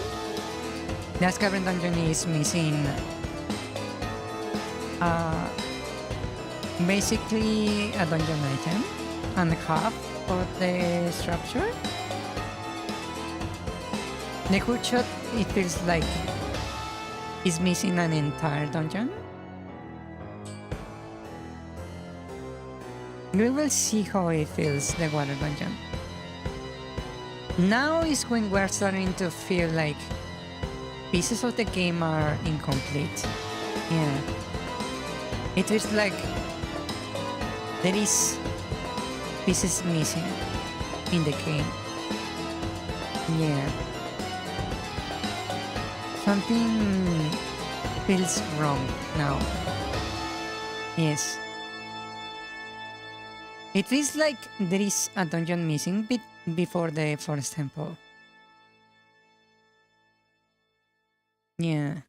The Ice Cavern dungeon is missing basically a dungeon item and half of the structure. The Hood Shot, it feels like it's missing an entire dungeon. We will see how it feels, the water dungeon. Now is when we're starting to feel like pieces of the game are incomplete. Yeah. It feels like there is pieces missing in the game. Yeah. Something feels wrong now. Yes. It feels like there is a dungeon missing before the first temple. Yeah.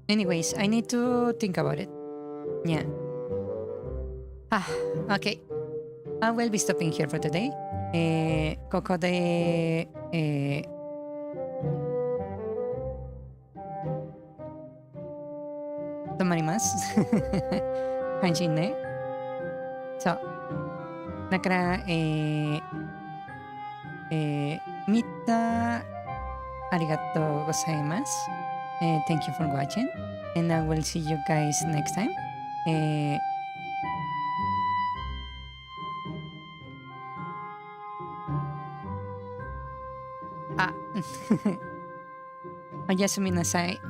Anyways, I need to think about it. Yeah. Okay. I will be stopping here for today. ここで、止まります。配信ね。そう。だから、見たありがとうございます。Thank you for watching. And I will see you guys next time. おやすみなさい。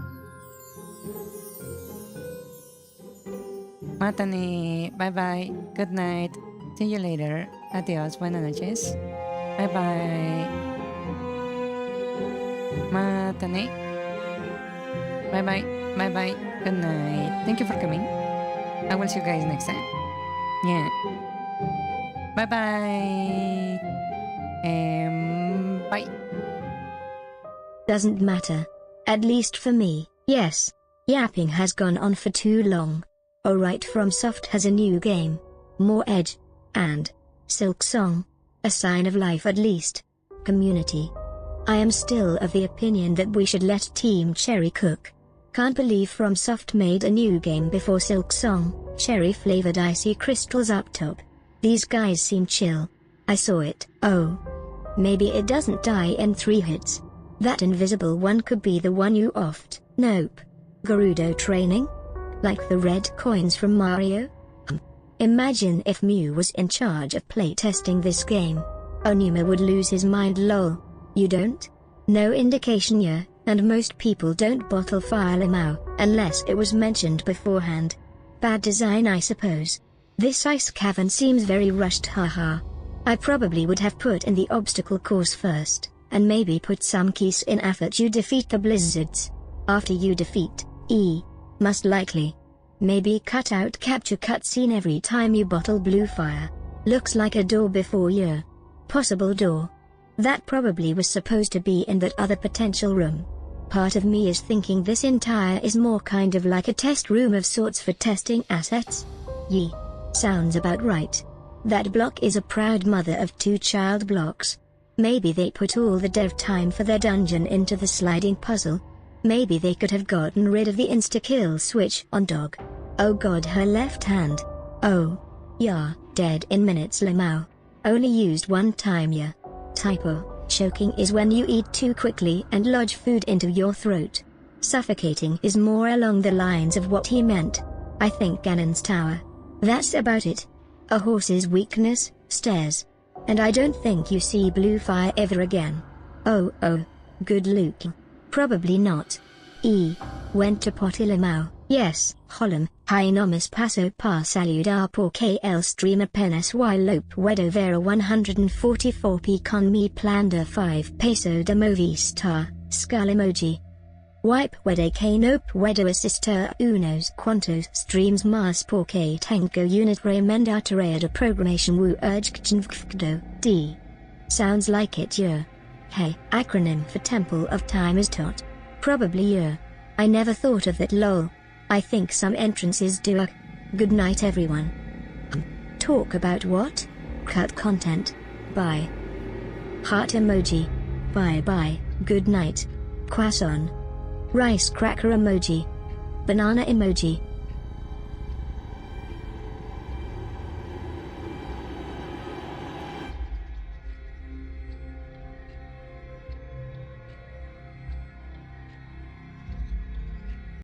またね。バイバイ。Good night. See you later. Adios. Buenas noches. Bye bye. Matane. Bye bye. Bye bye. Good night. Thank you for coming. I will see you guys next time. Yeah. Bye bye. Bye. Doesn't matter. At least for me, yes. Yapping has gone on for too long. Alright, FromSoft has a new game. More edge. And Silk Song. A sign of life at least. Community. I am still of the opinion that we should let Team Cherry cook. Can't believe FromSoft made a new game before Silk Song, cherry-flavored icy crystals up top. These guys seem chill. I saw it. Oh. Maybe it doesn't die in 3 hits. That invisible one could be the one you offed. Nope. Gerudo training? Like the red coins from Mario? Imagine if Mew was in charge of playtesting this game. Onuma would lose his mind, lol. You don't? No indication yet, and most people don't bottle file Limao, unless it was mentioned beforehand. Bad design, I suppose. This ice cavern seems very rushed, haha. I probably would have put in the obstacle course first, and maybe put some keys in after you defeat the blizzards. After you defeat most likely. Maybe cut out capture cutscene every time you bottle blue fire. Looks like a door before you. Possible door. That probably was supposed to be in that other potential room. Part of me is thinking this entire is more kind of like a test room of sorts for testing assets. Yee. Sounds about right. That block is a proud mother of 2 child blocks. Maybe they put all the dev time for their dungeon into the sliding puzzle. Maybe they could have gotten rid of the insta-kill switch on dog. Oh god, her left hand. Oh. Yeah, dead in minutes, Limao. Only used 1 time, yeah. Typo. Choking is when you eat too quickly and lodge food into your throat. Suffocating is more along the lines of what he meant. I think Ganon's tower. That's about it. A horse's weakness, stairs. And I don't think you see blue fire ever again. Oh, good looking. Probably not. Went to potty Limao. Yes, Holland. Hi nomis paso par saludar por KL streamer penes y lope wedo vera 144p con mi plander 5 peso de movistar, skull emoji. Wipe wede que nope wedo assister unos quantos streams mas porque tengo unit remenda tarea de programation wu urgkchnvkdo, d. Sounds like it, yeah. Hey, acronym for Temple of Time is TOT. Probably yeah. I never thought of that, lol. I think some entrances do a. Good night everyone. Talk about what? Cut content. Bye. Heart emoji. Bye bye, good night. Croissant. Rice cracker emoji. Banana emoji.